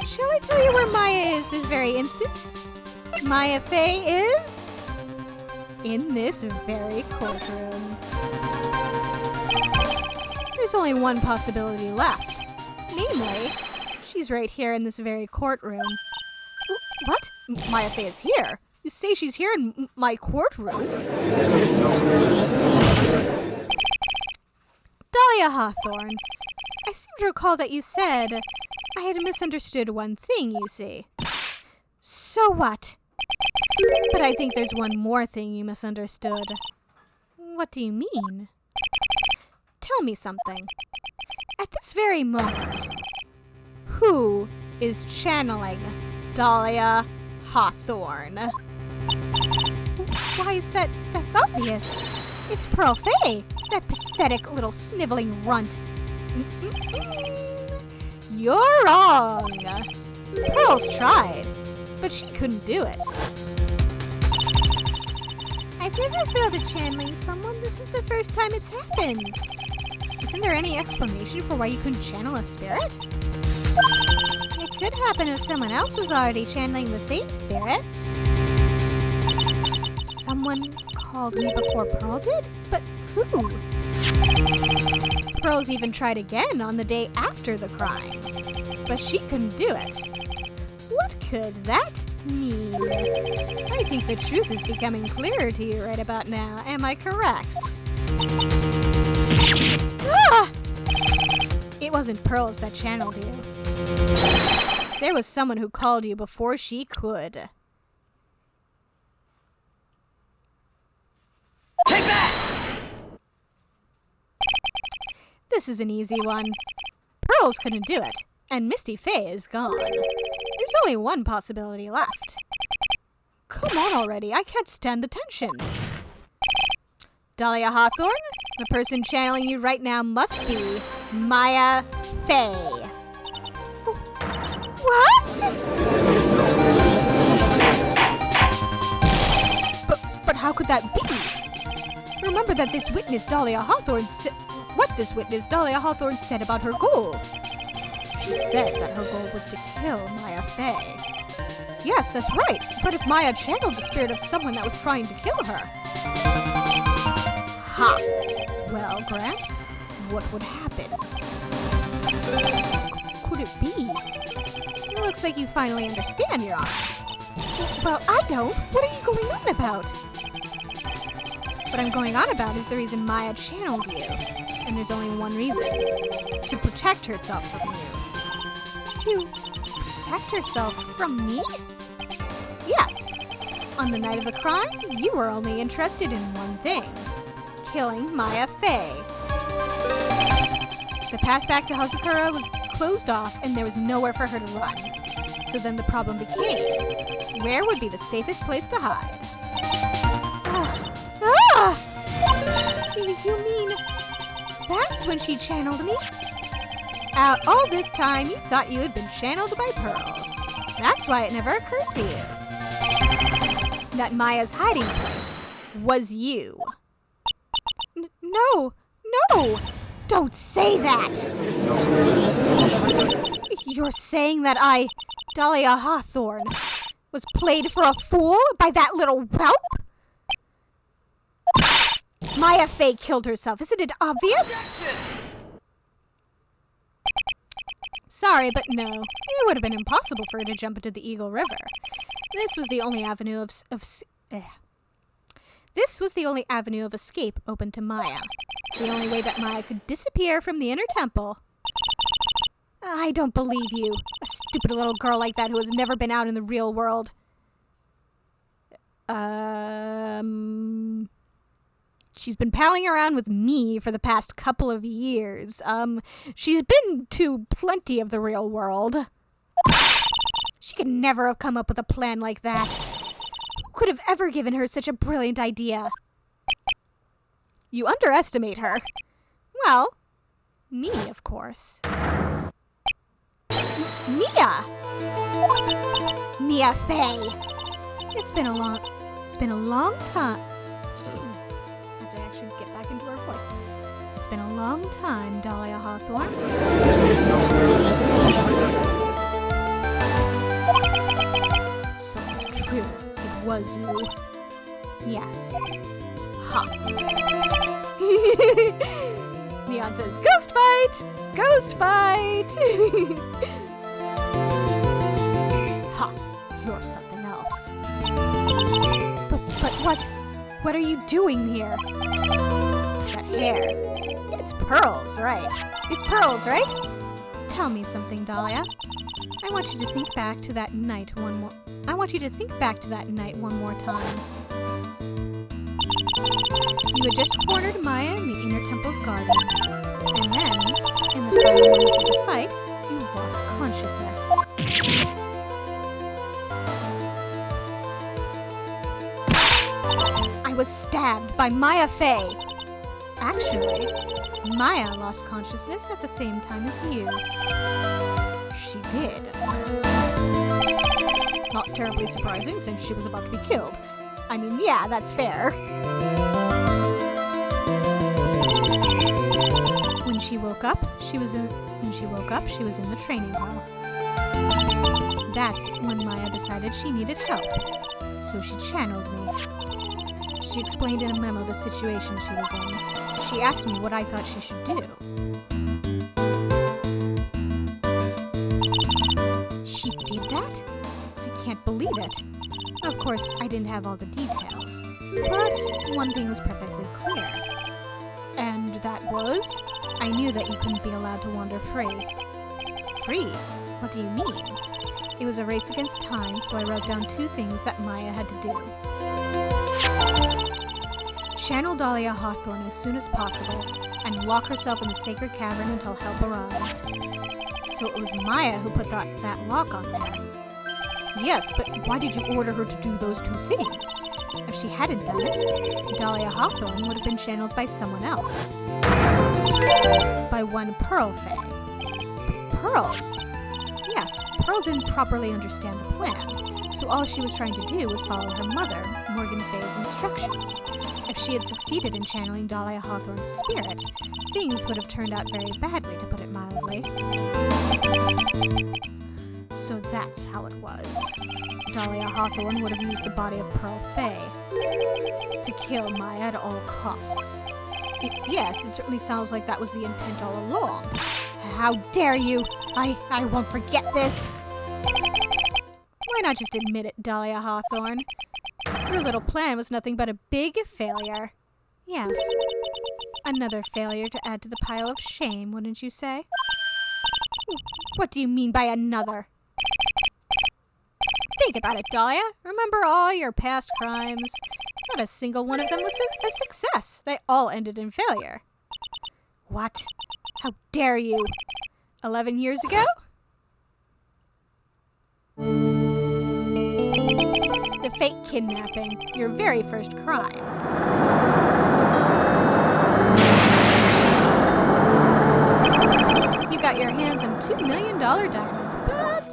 S1: Shall I tell you where Maya is this very instant? Maya Fay is in this very courtroom. There's only one possibility left. Namely, she's right here in this very courtroom. What? Maya Fay is here? You say she's here in my courtroom? Dahlia Hawthorne, I seem to recall that you said I had misunderstood one thing, you see. So what? But I think there's one more thing you misunderstood. What do you mean? Tell me something. At this very moment, who is channeling Dahlia Hawthorne? Why, that's obvious. It's Pearl Fay, that pathetic little sniveling runt. You're wrong. Pearl's tried, but she couldn't do it. I've never failed at channeling someone. This is the first time it's happened. Isn't there any explanation for why you couldn't channel a spirit? It could happen if someone else was already channeling the same spirit. Someone called me before Pearl did? But who? Pearl's even tried again on the day after the crime, but she couldn't do it. What could that mean? I think the truth is becoming clearer to you right about now. Am I correct? Ah! It wasn't Pearls that channeled you. There was someone who called you before she could.
S2: Take that!
S1: This is an easy one. Pearls couldn't do it, and Misty Faye is gone. There's only one possibility left. Come on already, I can't stand the tension. Dahlia Hawthorne, the person channeling you right now must be Maya Faye. What? But how could that be? Remember that this witness Dahlia Hawthorne said about her goal. She said that her goal was to kill Maya Faye. Yes, that's right. But if Maya channeled the spirit of someone that was trying to kill her. Ha! Well, Gramps, what would happen? Could it be? It looks like you finally understand, Your Honor. Well, I don't. What are you going on about? What I'm going on about is the reason Maya channeled you. And there's only one reason. To protect herself from you. To protect herself from me? Yes. On the night of the crime, you were only interested in one thing. Killing Maya Faye. The path back to Hazakura was closed off and there was nowhere for her to run. So then the problem became, where would be the safest place to hide? You mean, that's when she channeled me? All this time you thought you had been channeled by Pearls. That's why it never occurred to you that Maya's hiding place was you. No! Don't say that! You're saying that I, Dahlia Hawthorne, was played for a fool by that little whelp? Maya Faye killed herself. Isn't it obvious? Sorry, but no. It would have been impossible for her to jump into the Eagle River. This was the only avenue of escape open to Maya. The only way that Maya could disappear from the inner temple. I don't believe you. A stupid little girl like that who has never been out in the real world. She's been palling around with me for the past couple of years. She's been to plenty of the real world. She could never have come up with a plan like that. Who could have ever given her such a brilliant idea? You underestimate her. Well, me, of course. Mia Faye. It's been a long time. I have to actually get back into her voice. It's been a long time, Dahlia Hawthorne. So it's true. It was you. Yes. Ha. Neon says, "Ghost fight! Ghost fight!" Ha. You're something else. But what are you doing here? That hair. It's Pearls, right? It's Pearls, right? Tell me something, Dahlia. I want you to think back to that night one more time. You had just cornered Maya in the inner temple's garden. And then, in the final moments of the fight, you lost consciousness. I was stabbed by Maya Faye. Actually, Maya lost consciousness at the same time as you. She did. Not terribly surprising since she was about to be killed. I mean, yeah, that's fair. When she woke up, she was in the training hall. That's when Maya decided she needed help. So she channeled me. She explained in a memo the situation she was in. She asked me what I thought she should do. She did that? believe it. Of course, I didn't have all the details. But one thing was perfectly clear. And that was? I knew that you couldn't be allowed to wander free. Free? What do you mean? It was a race against time, so I wrote down 2 things that Maya had to do. Channel Dahlia Hawthorne as soon as possible, and lock herself in the sacred cavern until help arrived. So it was Maya who put that lock on there. Yes, but why did you order her to do those 2 things? If she hadn't done it, Dahlia Hawthorne would have been channeled by someone else. By one Pearl Fae. Pearls? Yes, Pearl didn't properly understand the plan, so all she was trying to do was follow her mother, Morgan Faye's instructions. If she had succeeded in channeling Dahlia Hawthorne's spirit, things would have turned out very badly, to put it mildly. So that's how it was. Dahlia Hawthorne would have used the body of Pearl Faye to kill Maya at all costs. Yes, it certainly sounds like that was the intent all along. How dare you! I won't forget this! Why not just admit it, Dahlia Hawthorne? Your little plan was nothing but a big failure. Yes. Another failure to add to the pile of shame, wouldn't you say? What do you mean by another? Think about it, Dahlia. Remember all your past crimes? Not a single one of them was a success. They all ended in failure. What? How dare you? 11 years ago? The fake kidnapping, your very first crime. You got your hands on $2 million diamond, but...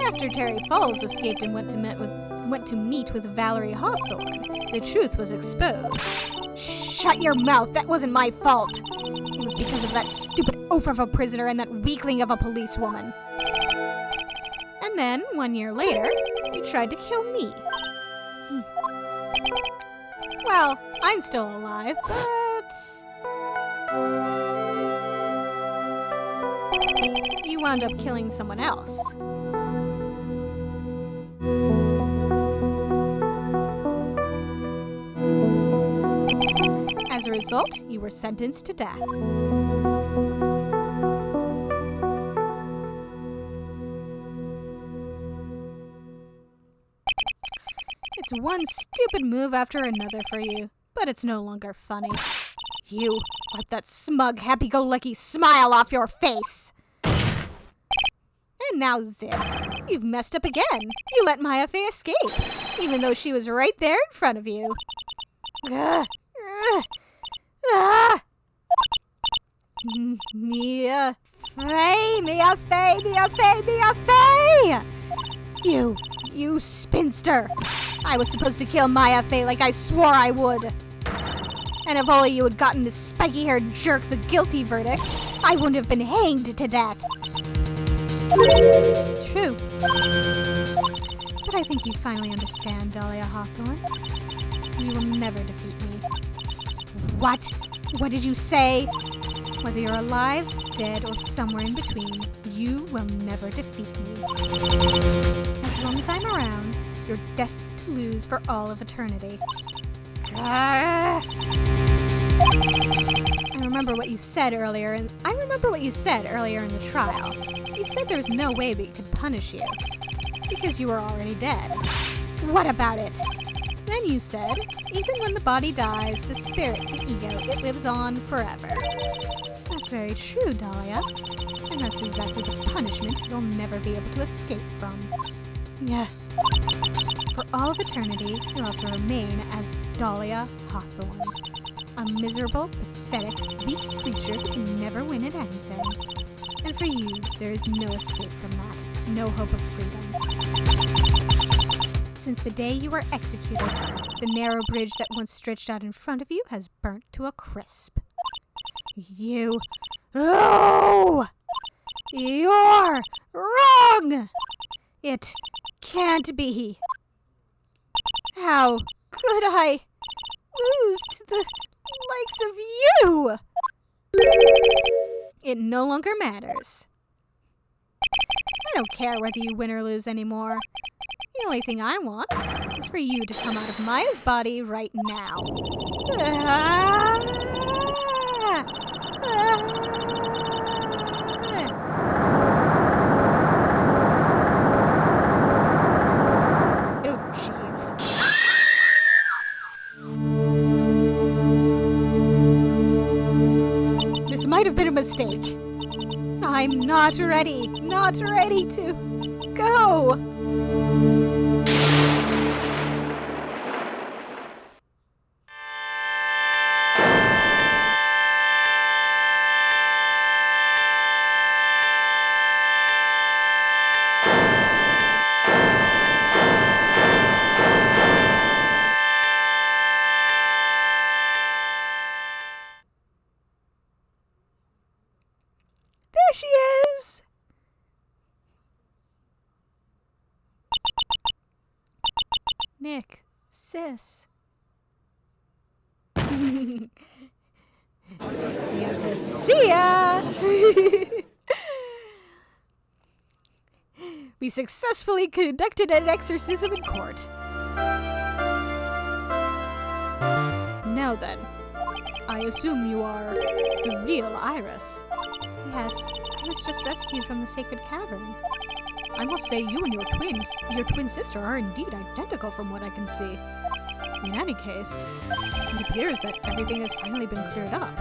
S1: After Terry Falls escaped and went to meet with Valerie Hawthorne, the truth was exposed. Shut your mouth! That wasn't my fault! It was because of that stupid oaf of a prisoner and that weakling of a policewoman. And then, 1 year later, you tried to kill me. Well, I'm still alive, but... you wound up killing someone else. As a result, you were sentenced to death. It's one stupid move after another for you, but it's no longer funny. You, wipe that smug, happy-go-lucky smile off your face! And now this. You've messed up again. You let Maya Faye escape, even though she was right there in front of you. Mia Faye! Mia Faye! Mia Faye! Mia Faye! You spinster! I was supposed to kill Maya Faye like I swore I would. And if only you had gotten this spiky-haired jerk the guilty verdict, I wouldn't have been hanged to death. True. But I think you finally understand, Dahlia Hawthorne. You will never defeat me. What? What did you say? Whether you're alive, dead, or somewhere in between, you will never defeat me. As long as I'm around, you're destined to lose for all of eternity. I remember what you said earlier in the trial. You said there was no way we could punish you, because you were already dead. What about it? Then you said, even when the body dies, the spirit, the ego, it lives on forever. That's very true, Dahlia. And that's exactly the punishment you'll never be able to escape from. Yeah. For all of eternity, you'll have to remain as Dahlia Hawthorne. A miserable, pathetic, weak creature who can never win at anything. And for you, there is no escape from that. No hope of freedom. Since the day you were executed, the narrow bridge that once stretched out in front of you has burnt to a crisp. You... Oh! You're wrong! It can't be. How could I lose to the likes of you? It no longer matters. I don't care whether you win or lose anymore. The only thing I want is for you to come out of Maya's body right now. Oh, jeez. This might have been a mistake. I'm not ready to go. There she is! Nick, sis. See ya! We successfully conducted an exorcism in court. Now then, I assume you are the real Iris. Yes, I was just rescued from the sacred cavern. I must say you and your twin sister are indeed identical from what I can see. In any case, it appears that everything has finally been cleared up.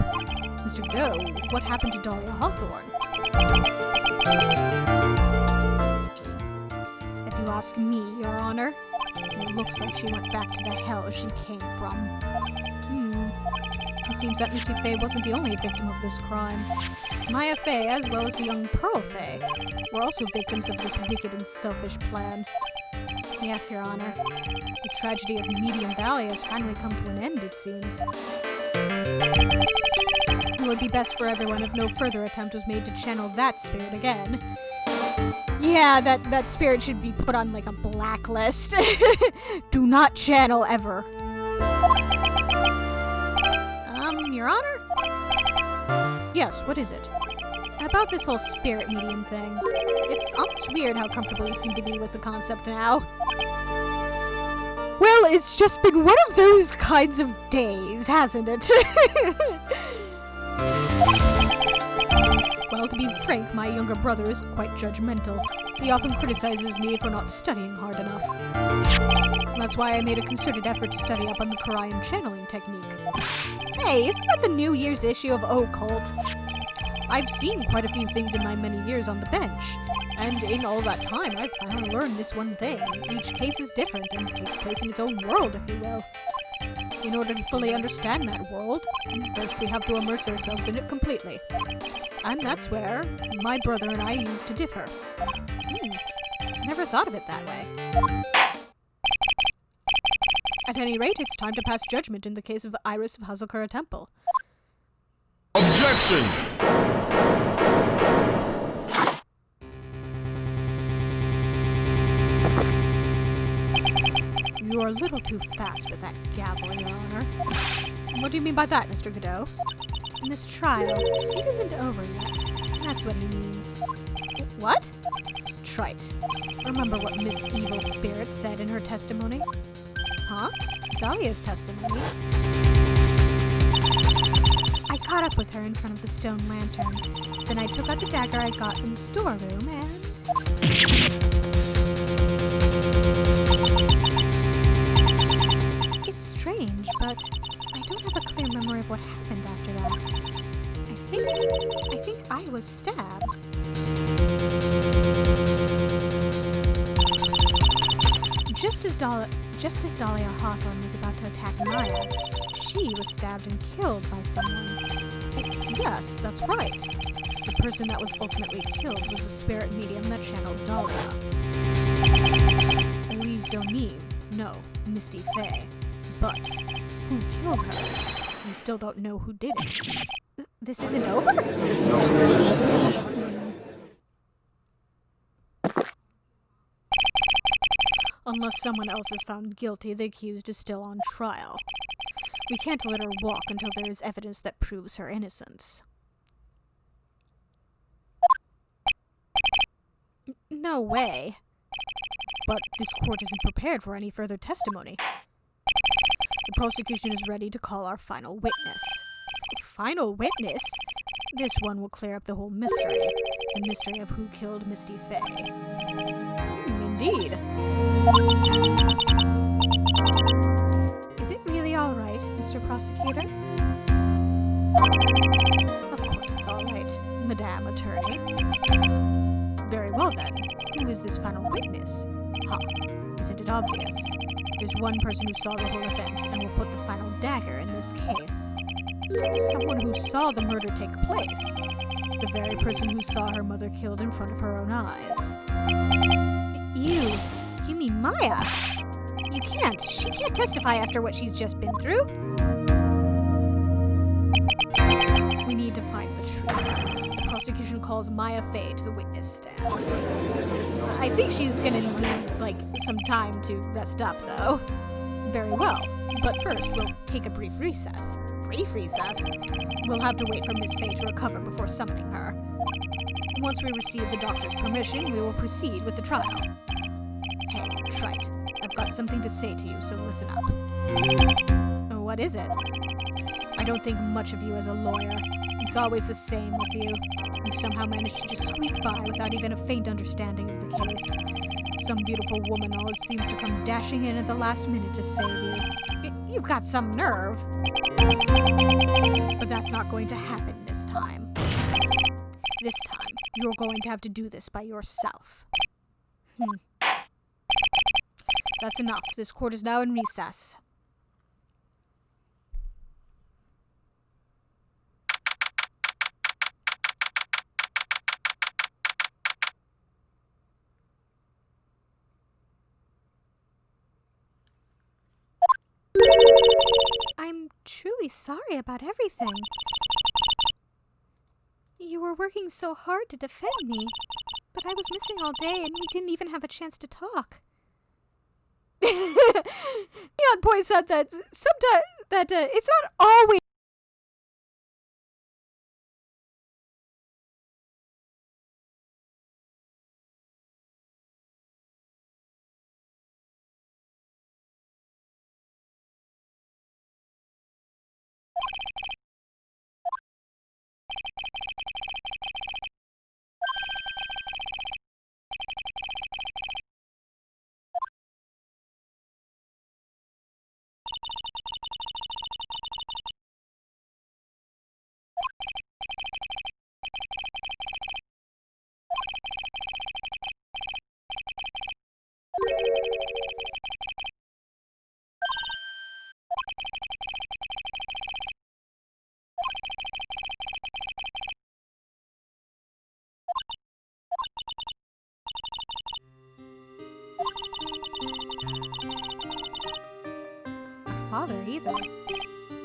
S1: Mr. Godot, what happened to Dahlia Hawthorne? If you ask me, Your Honor, it looks like she went back to the hell she came from. It seems that Misty Faye wasn't the only victim of this crime. Maya Faye, as well as the young Pearl Faye, were also victims of this wicked and selfish plan. Yes, Your Honor. The tragedy of Medium Valley has finally come to an end, it seems. It would be best for everyone if no further attempt was made to channel that spirit again. Yeah, that spirit should be put on, like, a blacklist. Do not channel ever. Your Honor? Yes, what is it? About this whole spirit medium thing. It's almost weird how comfortable you seem to be with the concept now. Well, it's just been one of those kinds of days, hasn't it? Well, to be frank, my younger brother is quite judgmental. He often criticizes me for not studying hard enough. That's why I made a concerted effort to study up on the Korean channeling technique. Hey, isn't that the New Year's issue of Occult? I've seen quite a few things in my many years on the bench, and in all that time, I've finally learned this one thing. Each case is different and takes place in its own world, if you will. In order to fully understand that world, first we have to immerse ourselves in it completely. And that's where my brother and I used to differ. Never thought of it that way. At any rate, it's time to pass judgment in the case of Iris of Hazakura Temple.
S3: Objection!
S1: You're a little too fast with that gavel, Your Honor. What do you mean by that, Mr. Godot? In this trial, it isn't over yet. That's what he means. What? Trite. Remember what Miss Evil Spirit said in her testimony? Huh? Dahlia's testimony? I caught up with her in front of the stone lantern. Then I took out the dagger I got from the storeroom and... It's strange, but I don't have a clear memory of what happened after that. I think I was stabbed. Just as Dahlia Hawthorne was about to attack Maya, she was stabbed and killed by someone. Yes, that's right. The person that was ultimately killed was the spirit medium that channeled Dahlia. Elise Donim, no, Misty Faye. But who killed her? We still don't know who did it. This isn't over? Unless someone else is found guilty, the accused is still on trial. We can't let her walk until there is evidence that proves her innocence. No way. But this court isn't prepared for any further testimony. The prosecution is ready to call our final witness. Final witness? This one will clear up the whole mystery. The mystery of who killed Misty Faye. Indeed. Is it really all right, Mr. Prosecutor? Of course it's all right, Madame Attorney. Very well then. Who is this final witness? Isn't it obvious? There's one person who saw the whole event and will put the final dagger in this case. Someone who saw the murder take place. The very person who saw her mother killed in front of her own eyes. You mean Maya? You can't. She can't testify after what she's just been through. We need to find the truth. The prosecution calls Maya Faye to the witness stand. I think she's gonna need, some time to rest up, though. Very well. But first, we'll take a brief recess. Brief recess? We'll have to wait for Miss Faye to recover before summoning her. Once we receive the doctor's permission, we will proceed with the trial. Hey, Wright, I've got something to say to you, so listen up. What is it? I don't think much of you as a lawyer. It's always the same with you. You somehow manage to just squeak by without even a faint understanding of the case. Some beautiful woman always seems to come dashing in at the last minute to save you. You've got some nerve. But that's not going to happen this time. This time, you're going to have to do this by yourself. That's enough. This court is now in recess. I'm truly sorry about everything. You were working so hard to defend me, but I was missing all day and we didn't even have a chance to talk. Neon points out that sometimes it's not always father either.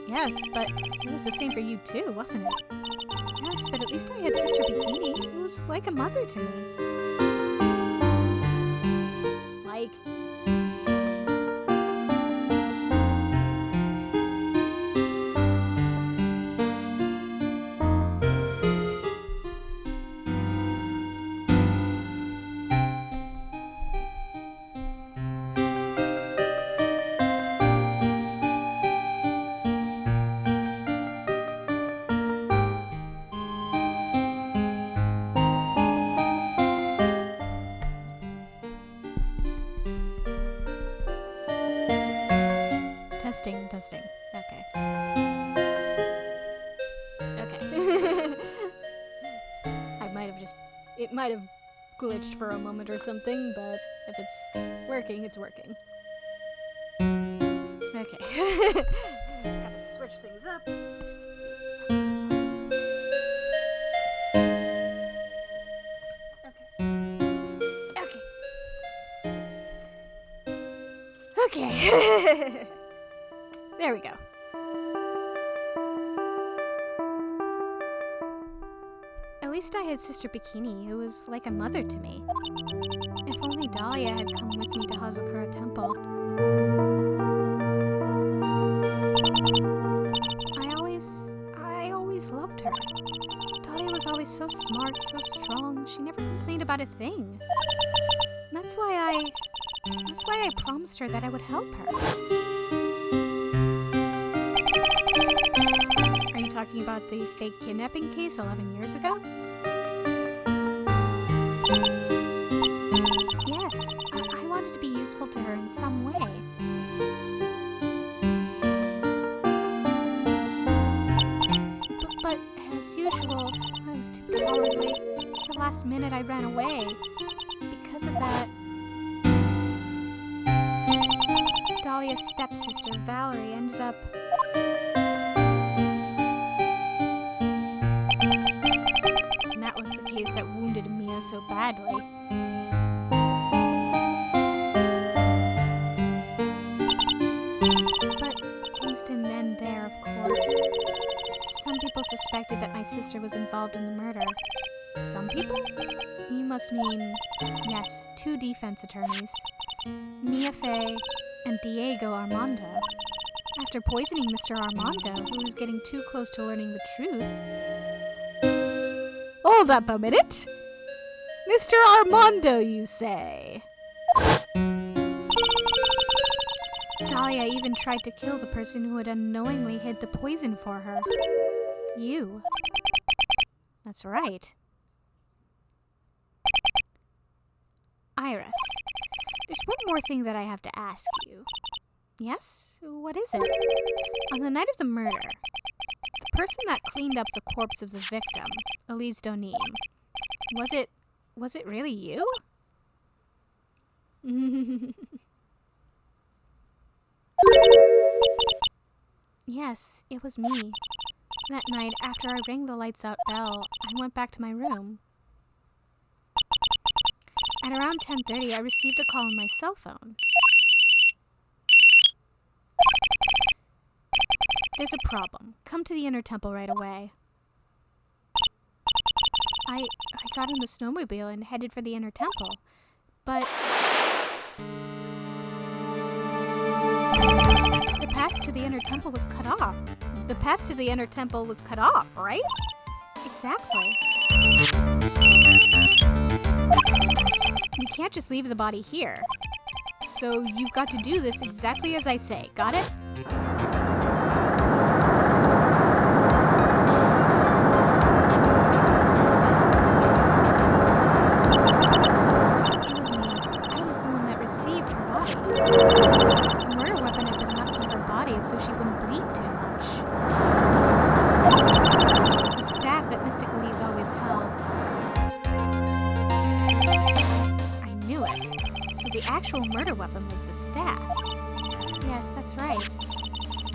S1: Yes, but it was the same for you too, wasn't it? Yes, but at least I had Sister Bikini, who was like a mother to me. Like... Testing. Okay. It might have glitched for a moment or something, but if it's working, it's working. Okay. Gotta switch things up. Okay. There we go. At least I had Sister Bikini, who was like a mother to me. If only Dahlia had come with me to Hazakura Temple. I always loved her. Dahlia was always so smart, so strong. She never complained about a thing. And that's why I promised her that I would help her. Are you talking about the fake kidnapping case 11 years ago? Yes, I wanted to be useful to her in some way. But as usual, I was too cowardly. At the last minute, I ran away. Because of that, Dahlia's stepsister, Valerie, ended up... And that was the case that wounded Mia so badly. But things didn't end there, of course. Some people suspected that my sister was involved in the murder. Some people? You must mean, yes, 2 defense attorneys. Mia Fey and Diego Armando. After poisoning Mr. Armando, who was getting too close to learning the truth... Hold up a minute! Mr. Armando, you say? Dahlia even tried to kill the person who had unknowingly hid the poison for her. You. That's right. Iris, there's one more thing that I have to ask you. Yes? What is it? On the night of the murder, the person that cleaned up the corpse of the victim, Elise Donim, was it really you? Yes, it was me. That night, after I rang the lights out bell, I went back to my room. At around 10:30, I received a call on my cell phone. There's a problem. Come to the Inner Temple right away. I got in the snowmobile and headed for the Inner Temple, but... the path to the Inner Temple was cut off. The path to the Inner Temple was cut off, right? Exactly. You can't just leave the body here. So you've got to do this exactly as I say. Got it? It was me. I was the one that received her body. The murder weapon had been left in her body so she wouldn't bleed too much. The staff that Mystic Elise always held. I knew it. So the actual murder weapon was the staff. Yes, that's right.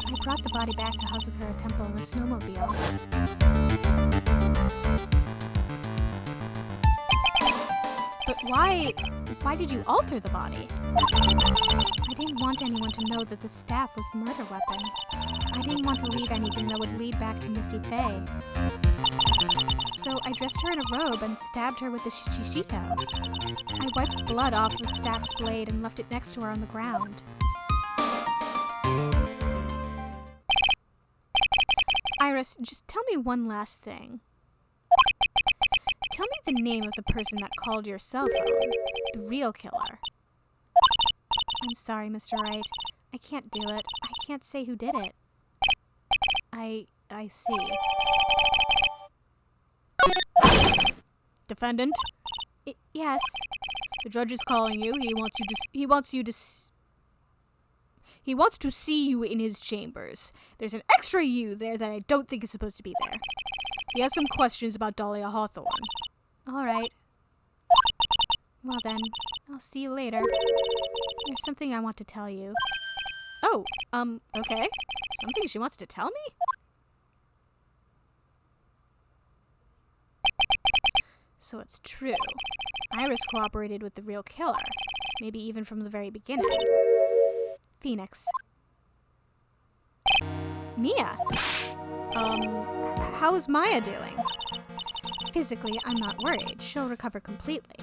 S1: I brought the body back to Hazukura Temple in a snowmobile. But why did you alter the body? I didn't want anyone to know that the staff was the murder weapon. I didn't want to leave anything that would lead back to Misty Faye. So I dressed her in a robe and stabbed her with the shichishito. I wiped blood off the staff's blade and left it next to her on the ground. Iris, just tell me one last thing. Tell me the name of the person that called your cell phone. The real killer. I'm sorry, Mr. Wright. I can't do it. I can't say who did it. I see. Defendant? Yes. The judge is calling you. He wants to see you in his chambers. There's an extra you there that I don't think is supposed to be there. He has some questions about Dahlia Hawthorne. All right. Well then, I'll see you later. There's something I want to tell you. Oh, okay. Something she wants to tell me? So it's true. Iris cooperated with the real killer. Maybe even from the very beginning. Phoenix. Mia! How is Maya doing? Physically, I'm not worried. She'll recover completely.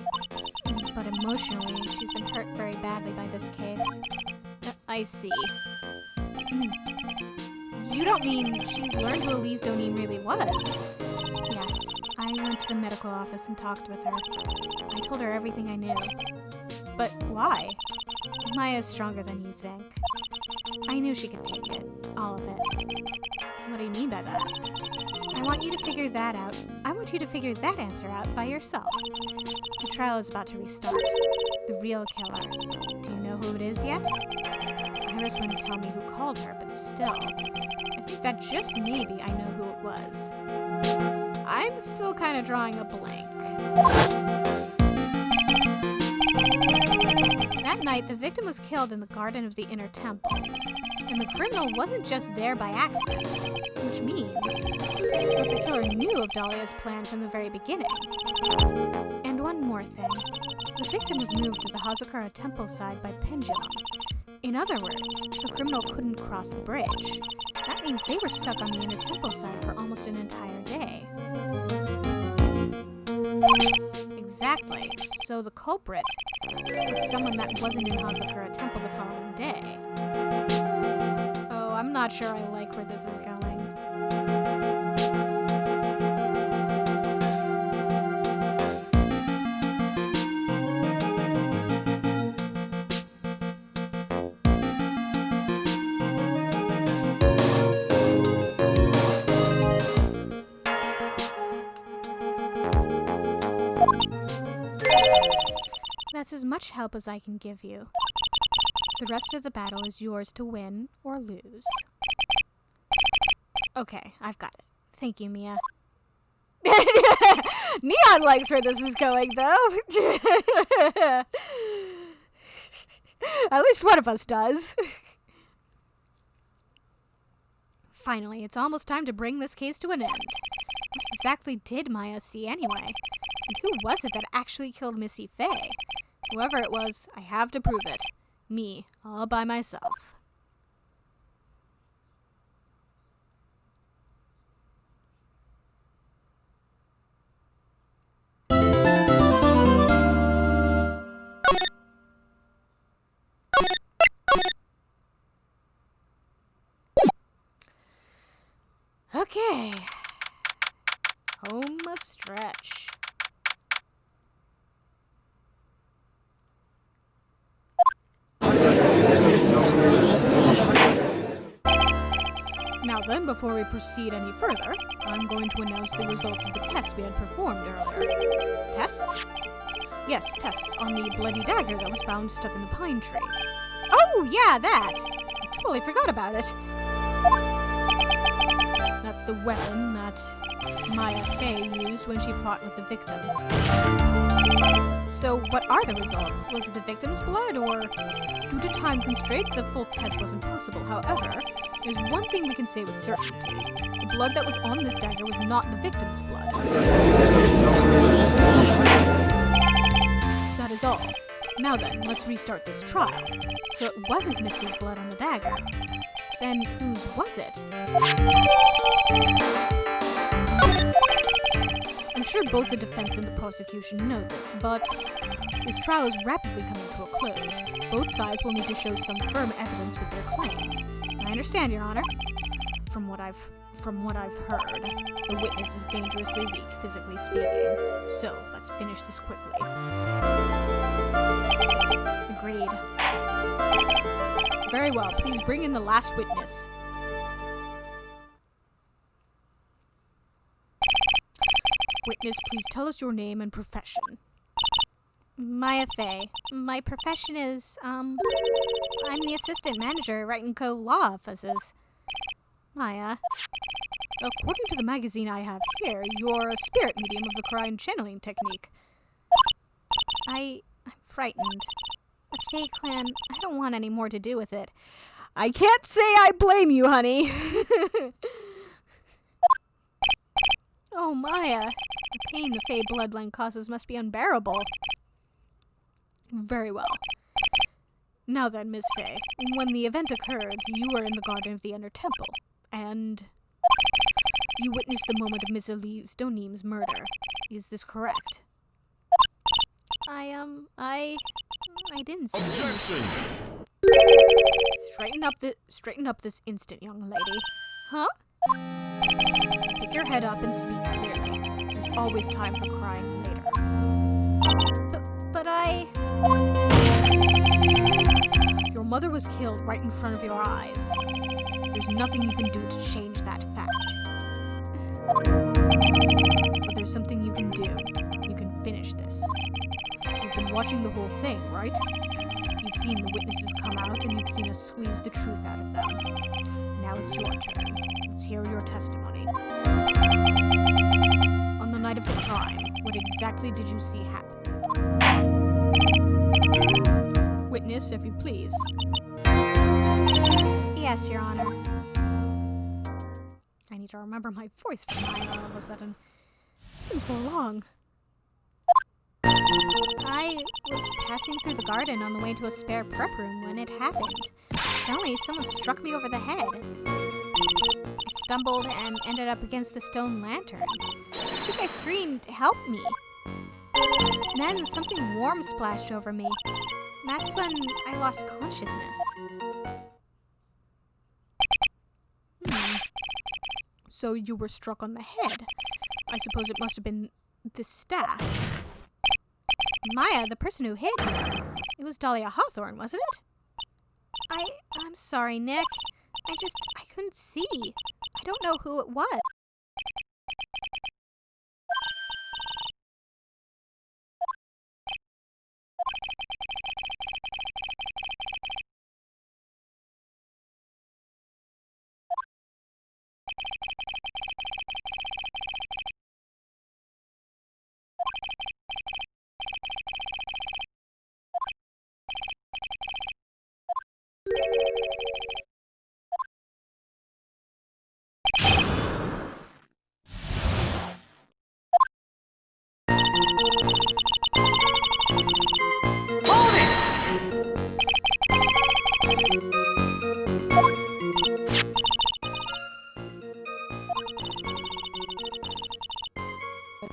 S1: But emotionally, she's been hurt very badly by this case. I see. You don't mean she's learned who Elise Donim really was? Yes. I went to the medical office and talked with her. I told her everything I knew. But why? Maya's stronger than you think. I knew she could take it. All of it. What do you mean by that? I want you to figure that out. I want you to figure that answer out by yourself. The trial is about to restart. The real killer. Do you know who it is yet? Iris wouldn't tell me who called her, but still. I think that just maybe I know who it was. I'm still kind of drawing a blank. That night, the victim was killed in the garden of the inner temple. And the criminal wasn't just there by accident, which means that the killer knew of Dahlia's plan from the very beginning. And one more thing. The victim was moved to the Hazakara temple side by pendulum. In other words, the criminal couldn't cross the bridge. That means they were stuck on the inner temple side for almost an entire day. Exactly. So the culprit was someone that wasn't in Hazakara temple the following day. Oh, I'm not sure I like where this is going. That's as much help as I can give you. The rest of the battle is yours to win or lose. Okay, I've got it. Thank you, Mia. Neon likes where this is going, though. At least one of us does. Finally, it's almost time to bring this case to an end. What exactly did Maya see anyway? And who was it that actually killed Missy Faye? Whoever it was, I have to prove it. Me, all by myself. Okay. Home stretch. Now then, before we proceed any further, I'm going to announce the results of the tests we had performed earlier. Tests? Yes, tests on the bloody dagger that was found stuck in the pine tree. Oh, yeah, that! I totally forgot about it. That's the weapon that Maya Faye used when she fought with the victim. So, what are the results? Was it the victim's blood, or... Due to time constraints, a full test was impossible. However, there's one thing we can say with certainty. The blood that was on this dagger was not the victim's blood. That is all. Now then, let's restart this trial. So it wasn't Misty's blood on the dagger. Then whose was it? I'm sure both the defense and the prosecution know this, but this trial is rapidly coming to a close. Both sides will need to show some firm evidence with their claims. I understand, Your Honor. From what I've heard, the witness is dangerously weak, physically speaking. So, let's finish this quickly. Agreed. Very well, please bring in the last witness. Witness, please tell us your name and profession. Maya Faye. My profession is, I'm the assistant manager at Wright & Co. law offices. Maya. According to the magazine I have here, you're a spirit medium of the crime channeling technique. I'm frightened. The Faye clan, I don't want any more to do with it. I can't say I blame you, honey. Oh, Maya. The pain the Faye bloodline causes must be unbearable. Very well. Now then, Miss Faye, when the event occurred, you were in the garden of the Inner Temple, and you witnessed the moment of Miss Elise Donim's murder. Is this correct? I didn't see.
S3: Objection!
S1: Straighten up this instant, young lady. Huh? Pick your head up and speak clearly. There's always time for crying later. But I... Your mother was killed right in front of your eyes. There's nothing you can do to change that fact. But there's something you can do. You can finish this. You've been watching the whole thing, right? You've seen the witnesses come out and you've seen us squeeze the truth out of them. Now it's your turn. Let's hear your testimony. On the night of the crime, what exactly did you see happen? Witness, if you please. Yes, Your Honor. I need to remember my voice for mine all of a sudden. It's been so long. I was passing through the garden on the way to a spare prep room when it happened. Suddenly, someone struck me over the head. I stumbled and ended up against the stone lantern. I think I screamed, "Help me!" Then something warm splashed over me. That's when I lost consciousness. So you were struck on the head. I suppose it must have been this staff. Maya, the person who hit me. It was Dahlia Hawthorne, wasn't it? I'm sorry, Nick. I couldn't see. I don't know who it was.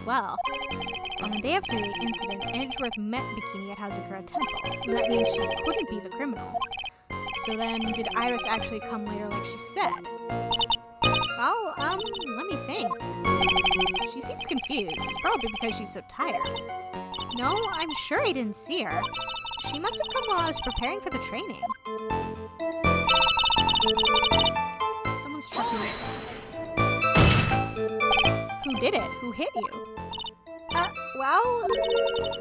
S1: Well, on the day after the incident, Edgeworth met Bikini at Hazakura Temple. That means she couldn't be the criminal. So then, did Iris actually come later like she said? Well, let me think. She seems confused. It's probably because she's so tired. No, I'm sure I didn't see her. She must have come while I was preparing for the training. Someone struck me. Who did it? Who hit you? Well,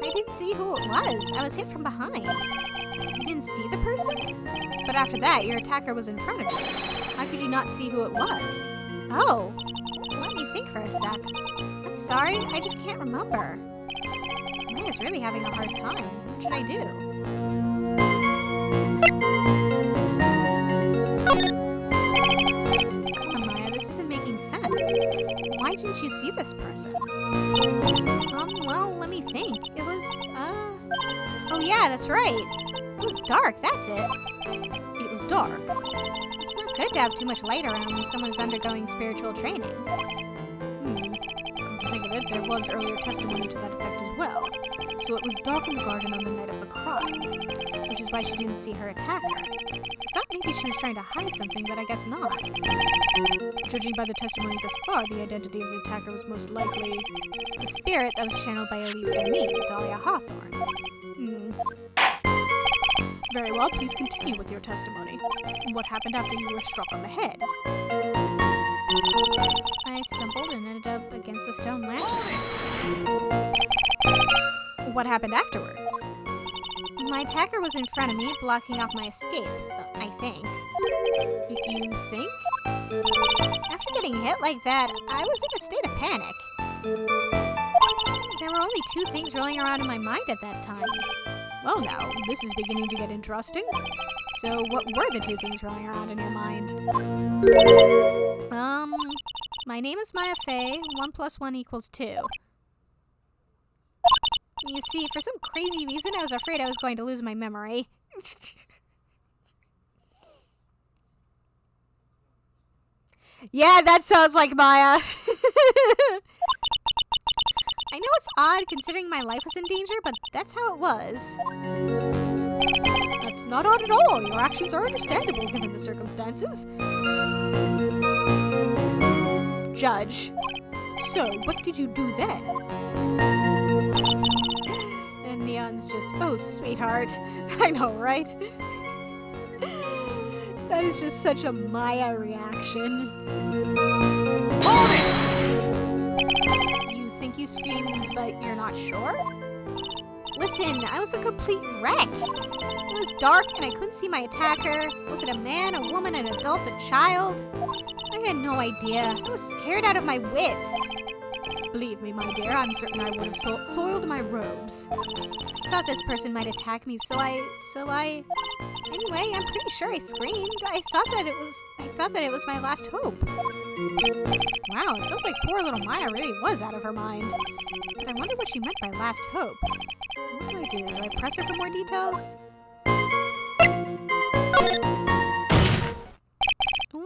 S1: I didn't see who it was. I was hit from behind. You didn't see the person? But after that, your attacker was in front of you. How could you not see who it was? Oh, let me think for a sec. I'm sorry, I just can't remember. Maya's really having a hard time. What should I do? Come on, Maya, this isn't making sense. Why didn't you see this person? Well, let me think. It was, Oh yeah, that's right. It was dark, that's it. It was dark. It's not good to have too much light around when someone's undergoing spiritual training. Come to think of it, there was earlier testimony to that effect as well. So it was dark in the garden on the night of the crime, which is why she didn't see her attacker. I thought maybe she was trying to hide something, but I guess not. Judging by the testimony thus far, the identity of the attacker was most likely the spirit that was channeled by Elise and me, Dahlia Hawthorne. Very well, please continue with your testimony. What happened after you were struck on the head? I stumbled and ended up against the stone lantern. What happened afterwards? My attacker was in front of me, blocking off my escape, I think. You think? After getting hit like that, I was in a state of panic. There were only two things rolling around in my mind at that time. Well now, this is beginning to get interesting. So what were the two things rolling around in your mind? My name is Maya Fey, 1 + 1 = 2. You see, for some crazy reason, I was afraid I was going to lose my memory. Yeah, that sounds like Maya. I know it's odd considering my life was in danger, but that's how it was. That's not odd at all. Your actions are understandable given the circumstances. judge. So, what did you do then? And Neon's just, oh, sweetheart. I know, right? That is just such a Maya reaction.
S2: Hold it!
S1: You think you screamed, but you're not sure? Listen, I was a complete wreck. It was dark and I couldn't see my attacker. Was it a man, a woman, an adult, a child? I had no idea. I was scared out of my wits. Believe me, my dear, I'm certain I would have soiled my robes. I thought this person might attack me, so I... Anyway, I'm pretty sure I screamed. I thought that it was my last hope. Wow, it sounds like poor little Maya really was out of her mind. But I wonder what she meant by last hope. What do I do? Do I press her for more details?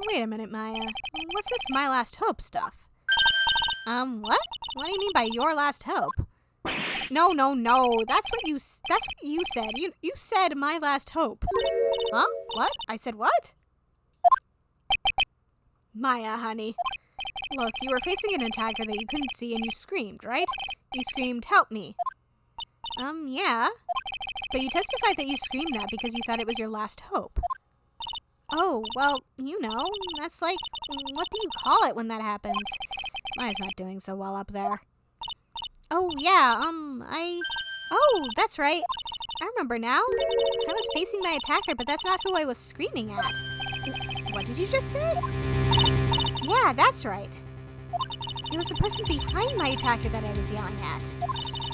S1: Wait a minute, Maya. What's this my last hope stuff? What? What do you mean by your last hope? No. That's what you said. You said my last hope. Huh? What? I said what? Maya, honey. Look, you were facing an attacker that you couldn't see and you screamed, right? You screamed, "Help me." Yeah. But you testified that you screamed that because you thought it was your last hope. Oh, well, you know, that's like, what do you call it when that happens? Maya's not doing so well up there. Oh, yeah, oh, that's right. I remember now. I was facing my attacker, but that's not who I was screaming at. What did you just say? Yeah, that's right. It was the person behind my attacker that I was yelling at.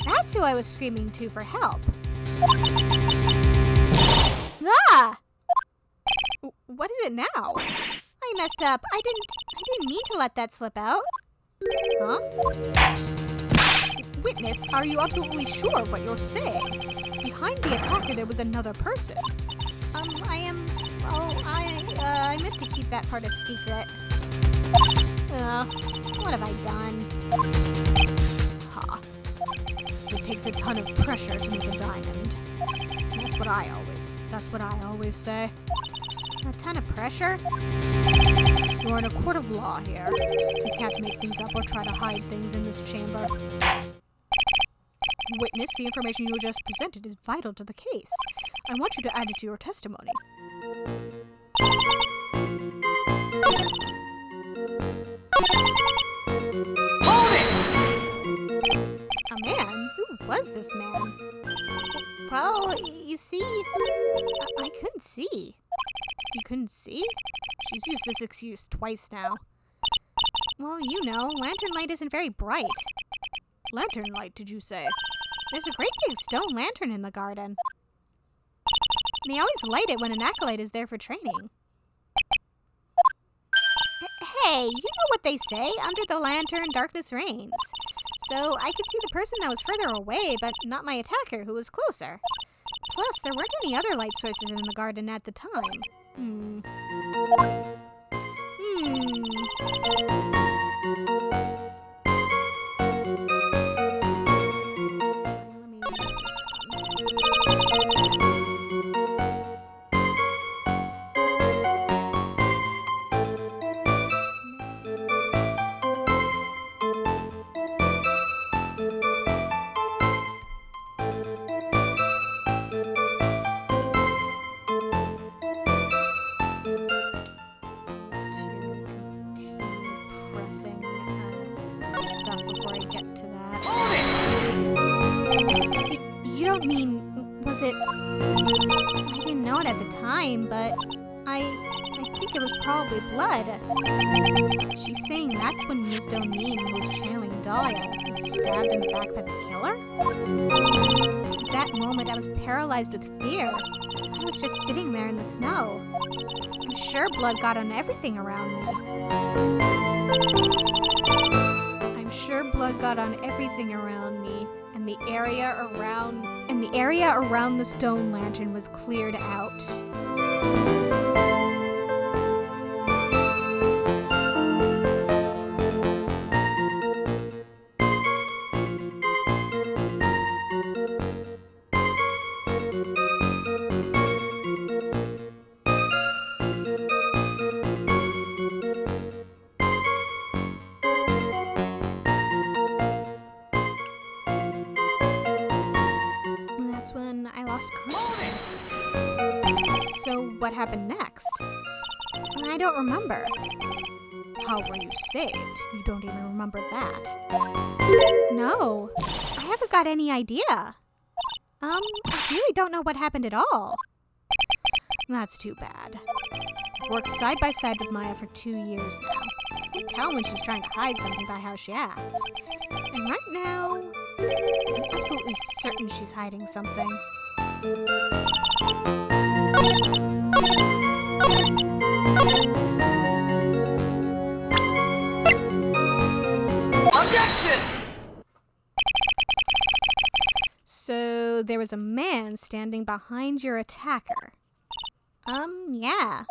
S1: That's who I was screaming to for help. Ah! What is it now? I messed up. I didn't mean to let that slip out. Huh? Witness, are you absolutely sure of what you're saying? Behind the attacker, there was another person. I meant to keep that part a secret. What have I done? Ha. It takes a ton of pressure to make a diamond. That's what I always say. A ton of pressure? You're in a court of law here. You can't make things up or try to hide things in this chamber. Witness, the information you just presented is vital to the case. I want you to add it to your testimony.
S2: Hold it!
S1: A man? Who was this man? Well, you see, I couldn't see. You couldn't see? She's used this excuse twice now. Well, you know, lantern light isn't very bright. Lantern light, did you say? There's a great big stone lantern in the garden. They always light it when an acolyte is there for training. Hey, you know what they say, under the lantern, darkness reigns. So I could see the person that was further away, but not my attacker, who was closer. Plus, there weren't any other light sources in the garden at the time. Before I get to that. You don't mean, was it... I didn't know it at the time, but I think it was probably blood. She's saying that's when Ms. O'Neill, who was channeling Dahlia, was stabbed in the back by the killer? At that moment, I was paralyzed with fear. I was just sitting there in the snow. I'm sure blood got on everything around me. Blood got on everything around me, and the area around the stone lantern was cleared out. lost consciousness. So what happened next? I don't remember. How were you saved? You don't even remember that. No, I haven't got any idea. I really don't know what happened at all. That's too bad. I've worked side by side with Maya for 2 years now. I can tell when she's trying to hide something by how she acts. And right now, I'm absolutely certain she's hiding something.
S2: Objection!
S1: So there was a man standing behind your attacker. Yeah.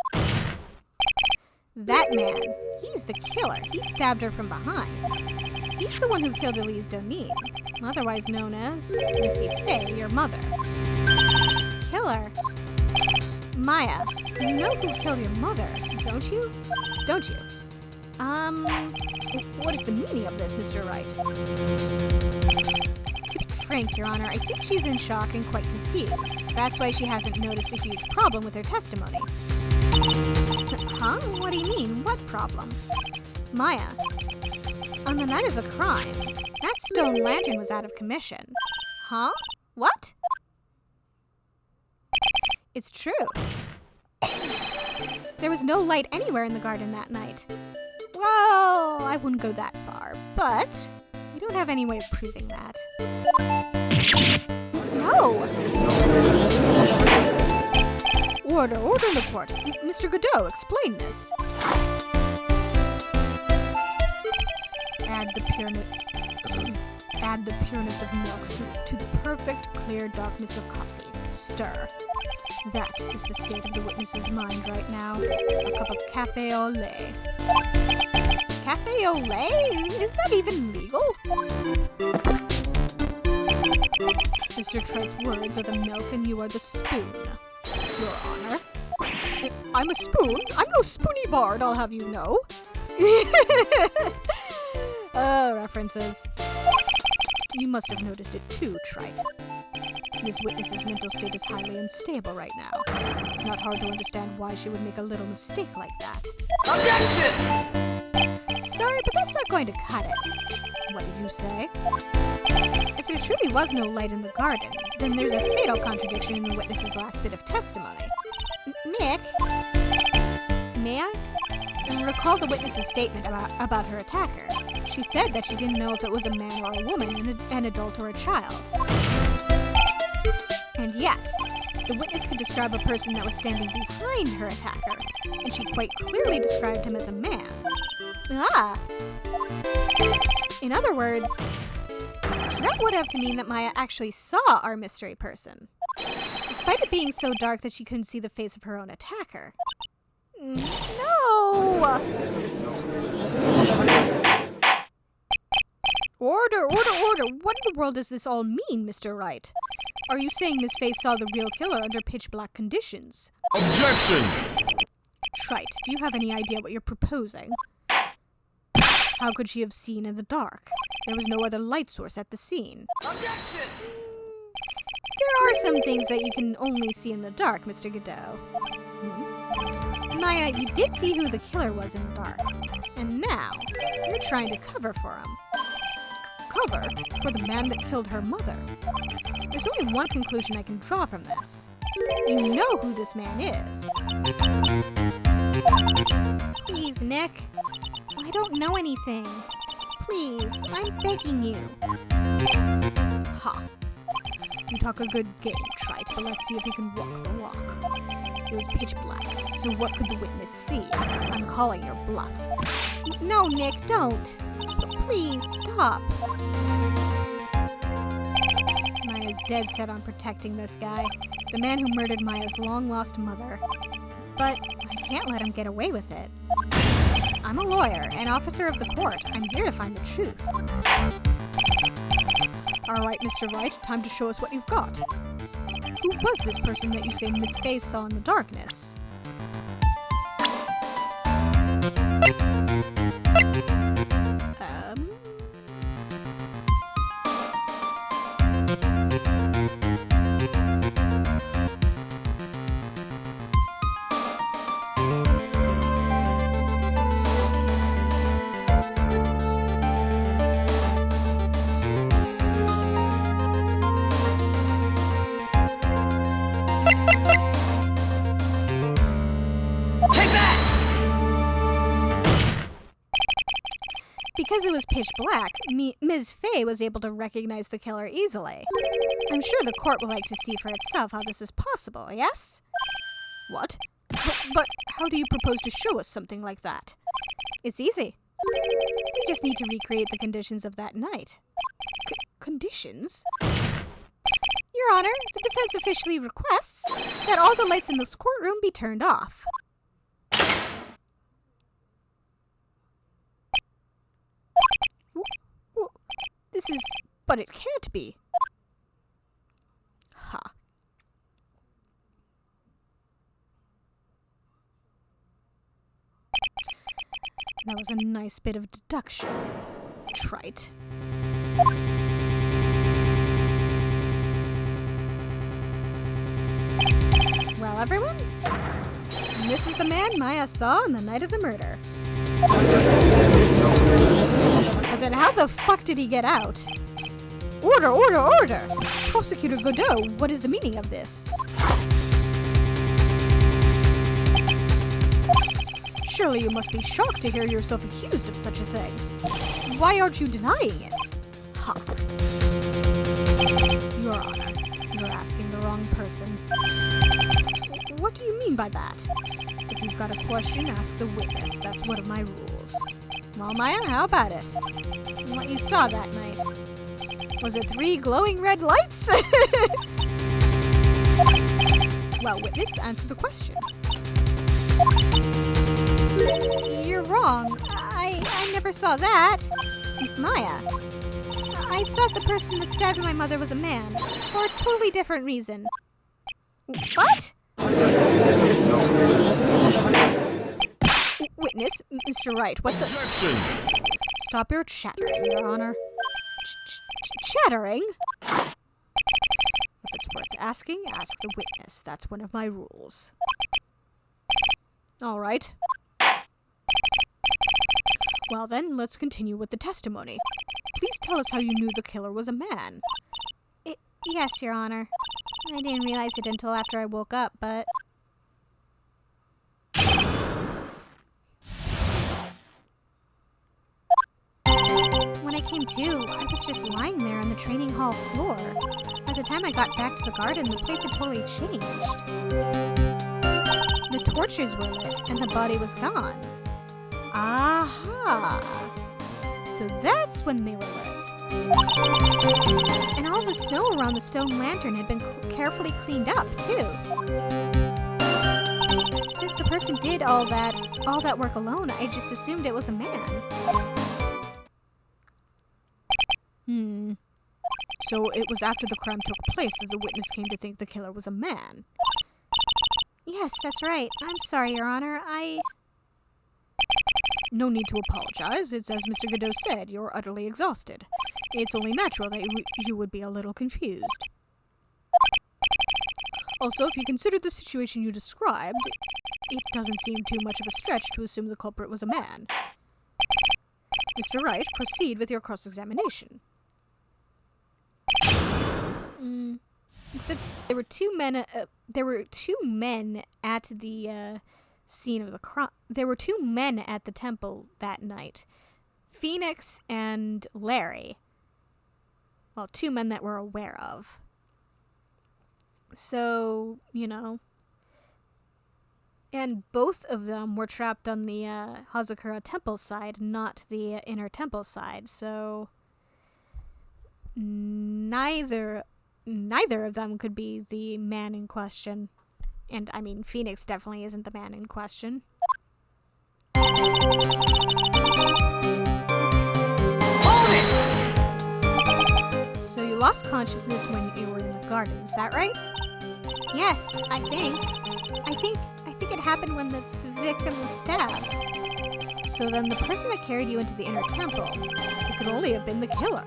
S1: That man, he's the killer. He stabbed her from behind. He's the one who killed Elise Donine, otherwise known as Missy Faye, your mother. Killer? Maya, you know who killed your mother, don't you? Don't you? What is the meaning of this, Mr. Wright? To be frank, Your Honor, I think she's in shock and quite confused. That's why she hasn't noticed the huge problem with her testimony. Huh? What do you mean? What problem? Maya, on the night of the crime, that stone lantern was out of commission. Huh? What? It's true. There was no light anywhere in the garden that night. Well, I wouldn't go that far, but we don't have any way of proving that. No! Order in the court. Mr. Godot, explain this. Add the pureness of milk to the perfect, clear darkness of coffee. Stir. That is the state of the witness's mind right now. A cup of café au lait. Café au lait? Is that even legal? Mr. Tright's words are the milk and you are the spoon. Your Honor. I'm a spoon? I'm no spoony bard, I'll have you know. Oh, references. You must have noticed it too, Trite. This witness's mental state is highly unstable right now. It's not hard to understand why she would make a little mistake like that.
S2: Objection!
S1: Sorry, but that's not going to cut it. What did you say? If there truly was no light in the garden, then there's a fatal contradiction in the witness's last bit of testimony. Nick? May I? Recall the witness's statement about her attacker. She said that she didn't know if it was a man or a woman, an adult or a child. And yet, the witness could describe a person that was standing behind her attacker, and she quite clearly described him as a man. Ah! In other words, that would have to mean that Maya actually saw our mystery person, despite it being so dark that she couldn't see the face of her own attacker. No! Order! What in the world does this all mean, Mr. Wright? Are you saying Miss Faye saw the real killer under pitch-black conditions?
S3: Objection!
S1: Trite, do you have any idea what you're proposing? How could she have seen in the dark? There was no other light source at the scene.
S2: Objection!
S1: There are some things that you can only see in the dark, Mr. Godot. Maya, you did see who the killer was in the dark. And now, you're trying to cover for him. Cover for the man that killed her mother. There's only one conclusion I can draw from this. You know who this man is. Please, Nick. I don't know anything. Please, I'm begging you. Ha. You talk a good game, Trite, but let's see if you can walk the walk. It was pitch black, so what could the witness see? I'm calling your bluff. No, Nick, don't. Please, stop. Maya's dead set on protecting this guy, the man who murdered Maya's long-lost mother. But I can't let him get away with it. I'm a lawyer, an officer of the court. I'm here to find the truth. All right, Mr. Wright, time to show us what you've got. Who was this person that you say Miss Faye saw in the darkness? was pitch black, Ms. Fay was able to recognize the killer easily. I'm sure the court would like to see for itself how this is possible, yes? What? But how do you propose to show us something like that? It's easy. We just need to recreate the conditions of that night. Conditions? Your Honor, the defense officially requests that all the lights in this courtroom be turned off. But it can't be. Ha. That was a nice bit of deduction. Trite. Well, everyone, this is the man Maya saw on the night of the murder. But then how the fuck did he get out? Order, order, order! Prosecutor Godot, what is the meaning of this? Surely you must be shocked to hear yourself accused of such a thing. Why aren't you denying it? Ha. Your Honor, you're asking the wrong person. What do you mean by that? If you've got a question, ask the witness. That's one of my rules. Well, Maya, how about it? What you saw that night? Was it 3 glowing red lights? Well, witness, answer the question. You're wrong. I never saw that. Maya, I thought the person that stabbed my mother was a man, for a totally different reason. What? Witness, Mr. Wright, what the—
S2: Objection!
S1: Stop your chattering, Your Honor. Chattering? If it's worth asking, ask the witness. That's one of my rules. All right. Well then, let's continue with the testimony. Please tell us how you knew the killer was a man. Yes, Your Honor. I didn't realize it until after I woke up, but... When I came to, I was just lying there on the training hall floor. By the time I got back to the garden, the place had totally changed. The torches were lit, and the body was gone. Aha! So that's when they were lit. And all the snow around the stone lantern had been carefully cleaned up, too. Since the person did all that work alone, I just assumed it was a man. So it was after the crime took place that the witness came to think the killer was a man. Yes, that's right. I'm sorry, Your Honor. No need to apologize. It's as Mr. Godot said, you're utterly exhausted. It's only natural that you would be a little confused. Also, if you consider the situation you described, it doesn't seem too much of a stretch to assume the culprit was a man. Mr. Wright, proceed with your cross-examination. Except there were two men at the scene of the crime. There were 2 men at the temple that night. Phoenix and Larry. Well, 2 men that we're aware of. So, you know. And both of them were trapped on the Hazakura temple side, not the inner temple side. So neither of them could be the man in question. And I mean, Phoenix definitely isn't the man in question. So you lost consciousness when you were in the garden, is that right? Yes, I think it happened when the victim was stabbed. So then the person that carried you into the inner temple, it could only have been the killer.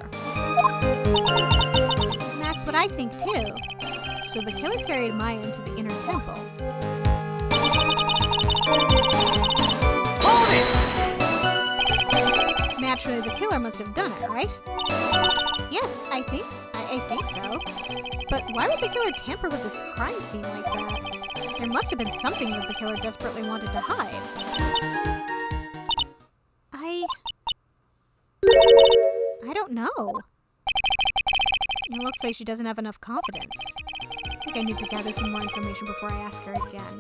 S1: And that's what I think too. So the killer carried Maya into the inner temple.
S2: Hold it!
S1: Naturally, the killer must have done it, right? Yes, I think so. But why would the killer tamper with this crime scene like that? There must have been something that the killer desperately wanted to hide. know. It looks like she doesn't have enough confidence. I think I need to gather some more information before I ask her again.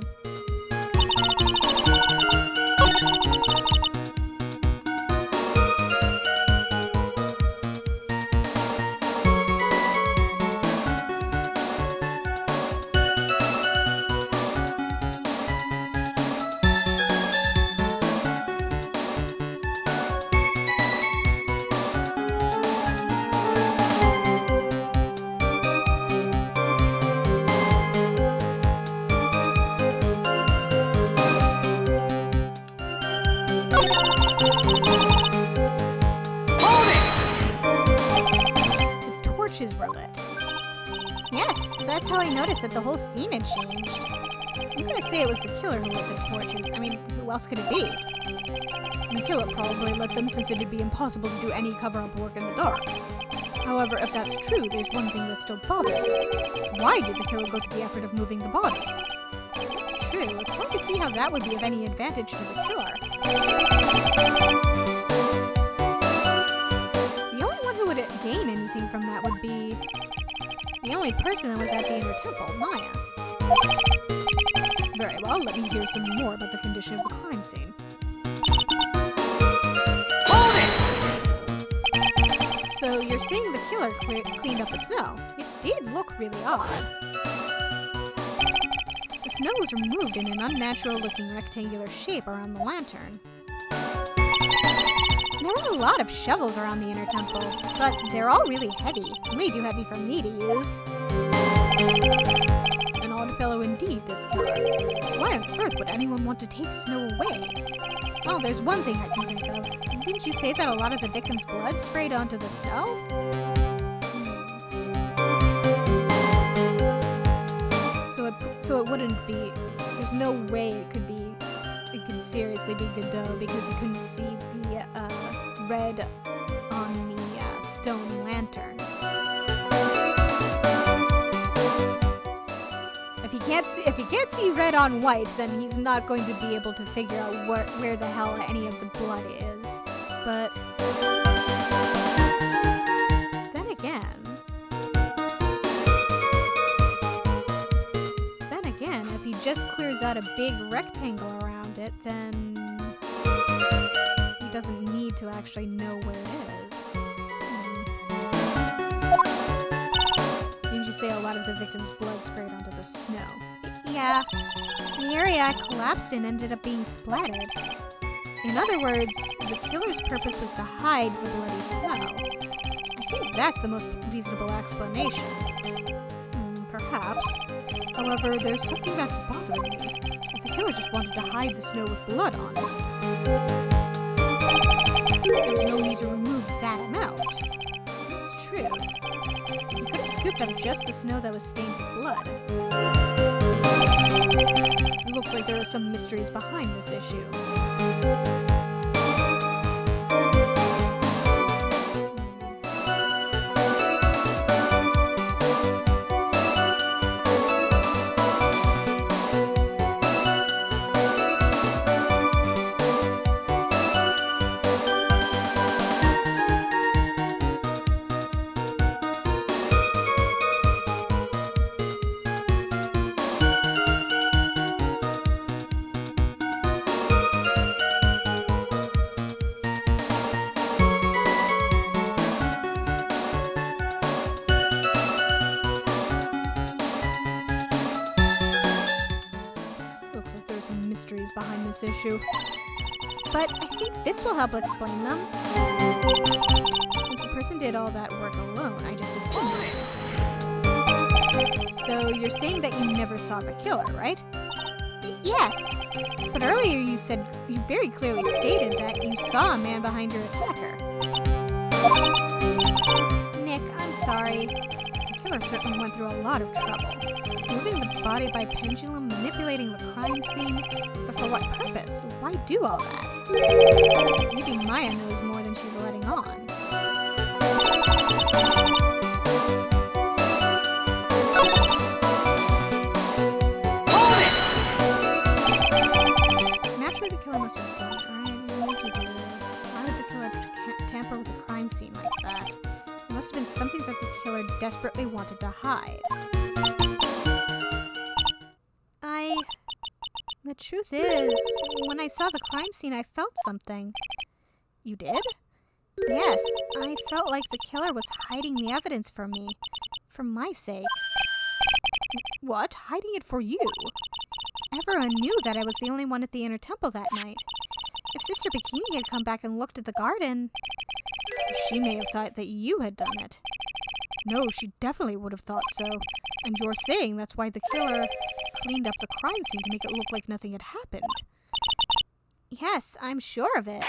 S1: Were lit. Yes, that's how I noticed that the whole scene had changed. I'm gonna say it was the killer who lit the torches. I mean, who else could it be? The killer probably lit them since it'd be impossible to do any cover-up work in the dark. However, if that's true, there's one thing that still bothers me. Why did the killer go to the effort of moving the body? It's true, it's hard to see how that would be of any advantage to the killer. Gain anything from that would be the only person that was at the inner temple, Maya. Very well, let me hear some more about the condition of the crime scene.
S2: Hold it!
S1: So you're saying the killer cleaned up the snow? It did look really odd. The snow was removed in an unnatural-looking rectangular shape around the lantern. There were a lot of shovels around the inner temple, but they're all really heavy. Way too heavy for me to use. An odd fellow indeed, this killer. Why on earth would anyone want to take snow away? Well, there's one thing I can think of. Didn't you say that a lot of the victim's blood sprayed onto the snow? So it wouldn't be... There's no way it could seriously be Godot because he couldn't see the red on the stone lantern. If he can't see red on white, then he's not going to be able to figure out where the hell any of the blood is. But then again, if he just clears out a big rectangle around it, then he doesn't need to actually know where it is. Didn't you say a lot of the victim's blood sprayed onto the snow? Yeah. The area I collapsed in ended up being splattered. In other words, the killer's purpose was to hide the bloody snow. I think that's the most reasonable explanation. Perhaps. However, there's something that's bothering me. If the killer just wanted to hide the snow with blood on it, there's no need to remove that amount. That's true. You could have scooped up just the snow that was stained with blood. It looks like there are some mysteries behind this issue. Behind this issue. But I think this will help explain them. Since the person did all that work alone, I just assumed it. So you're saying that you never saw the killer, right? Yes. But earlier you very clearly stated that you saw a man behind your attacker. Nick, I'm sorry. The killer certainly went through a lot of trouble. Moving the body by pendulum, manipulating the crime scene. But for what purpose? Why do all that? Maybe Maya knows more than she's letting on.
S2: Hold it!
S1: Naturally, the killer must have done it, right? Why would the killer tamper with the crime scene like that? must have been something that the killer desperately wanted to hide. The truth is, when I saw the crime scene, I felt something. You did? Yes, I felt like the killer was hiding the evidence from me. For my sake. What? Hiding it for you? Everyone knew that I was the only one at the inner temple that night. If Sister Bikini had come back and looked at the garden, she may have thought that you had done it. No, she definitely would have thought so. And you're saying that's why the killer cleaned up the crime scene to make it look like nothing had happened. Yes, I'm sure of it.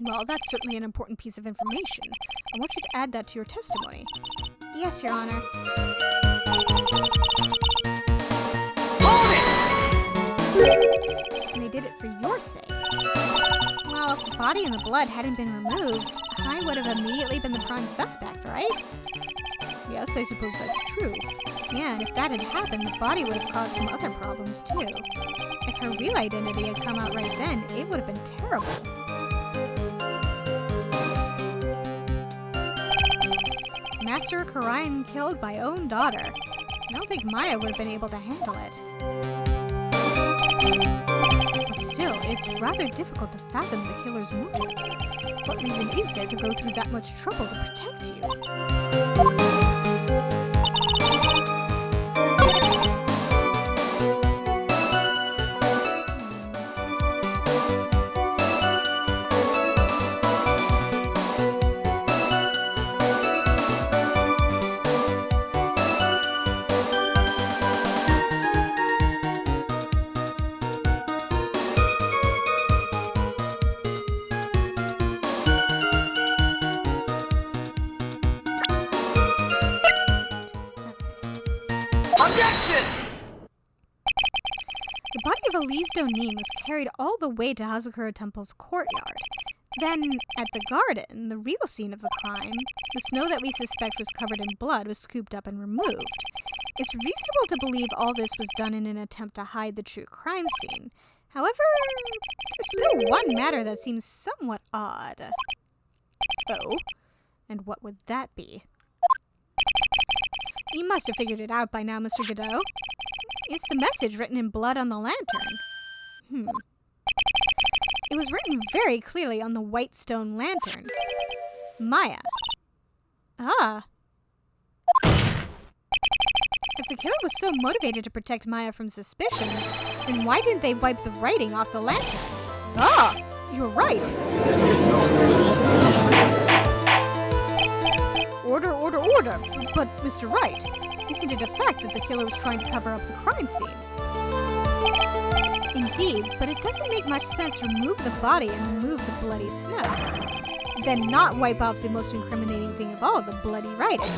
S1: Well, that's certainly an important piece of information. I want you to add that to your testimony. Yes, Your Honor.
S2: Hold it!
S1: And they did it for your sake. Well, if the body and the blood hadn't been removed, I would have immediately been the prime suspect, right? Yes, I suppose that's true. Yeah, and if that had happened, the body would have caused some other problems, too. If her real identity had come out right then, it would have been terrible. Master of crime killed by own daughter. I don't think Maya would have been able to handle it. But still, it's rather difficult to fathom the killer's motives. What reason is there to go through that much trouble to protect you?
S2: Objection!
S1: The body of Elise Donin was carried all the way to Hazakura Temple's courtyard. Then, at the garden, the real scene of the crime, the snow that we suspect was covered in blood was scooped up and removed. It's reasonable to believe all this was done in an attempt to hide the true crime scene. However, there's still one matter that seems somewhat odd. Oh? And what would that be? You must have figured it out by now, Mr. Godot. It's the message written in blood on the lantern. It was written very clearly on the white stone lantern. Maya. Ah. If the killer was so motivated to protect Maya from suspicion, then why didn't they wipe the writing off the lantern? Ah, you're right. Order, order, order. But, Mr. Wright, isn't it a fact that the killer was trying to cover up the crime scene? Indeed, but it doesn't make much sense to remove the body and remove the bloody snow. Then not wipe off the most incriminating thing of all, the bloody writing.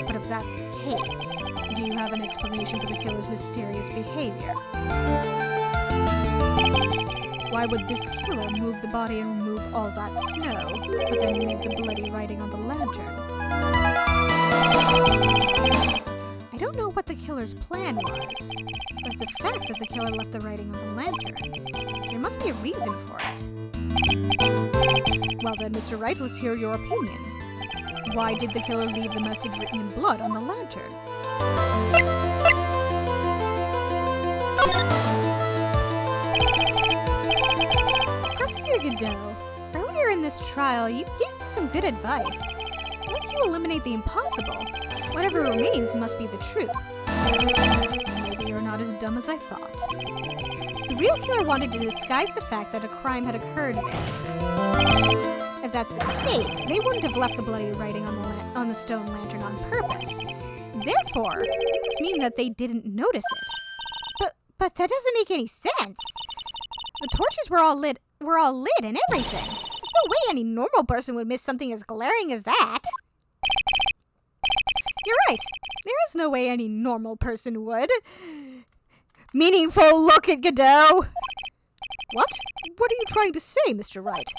S1: But if that's the case, do you have an explanation for the killer's mysterious behavior? Why would this killer move the body and remove all that snow, but then remove the bloody writing on the lantern? I don't know what the killer's plan was, but it's a fact that the killer left the writing on the lantern. There must be a reason for it. Well then, Mr. Wright, let's hear your opinion. Why did the killer leave the message written in blood on the lantern? Prosecutor Godot, earlier in this trial, you gave me some good advice. Once you eliminate the impossible, whatever remains must be the truth. Maybe you're not as dumb as I thought. The real killer wanted to disguise the fact that a crime had occurred there. If that's the case, they wouldn't have left the bloody writing on the stone lantern on purpose. Therefore, it must mean that they didn't notice it. But that doesn't make any sense. The torches were all lit and everything. There's no way any normal person would miss something as glaring as that. You're right. There is no way any normal person would. Meaningful look at Godot. What? What are you trying to say, Mr. Wright?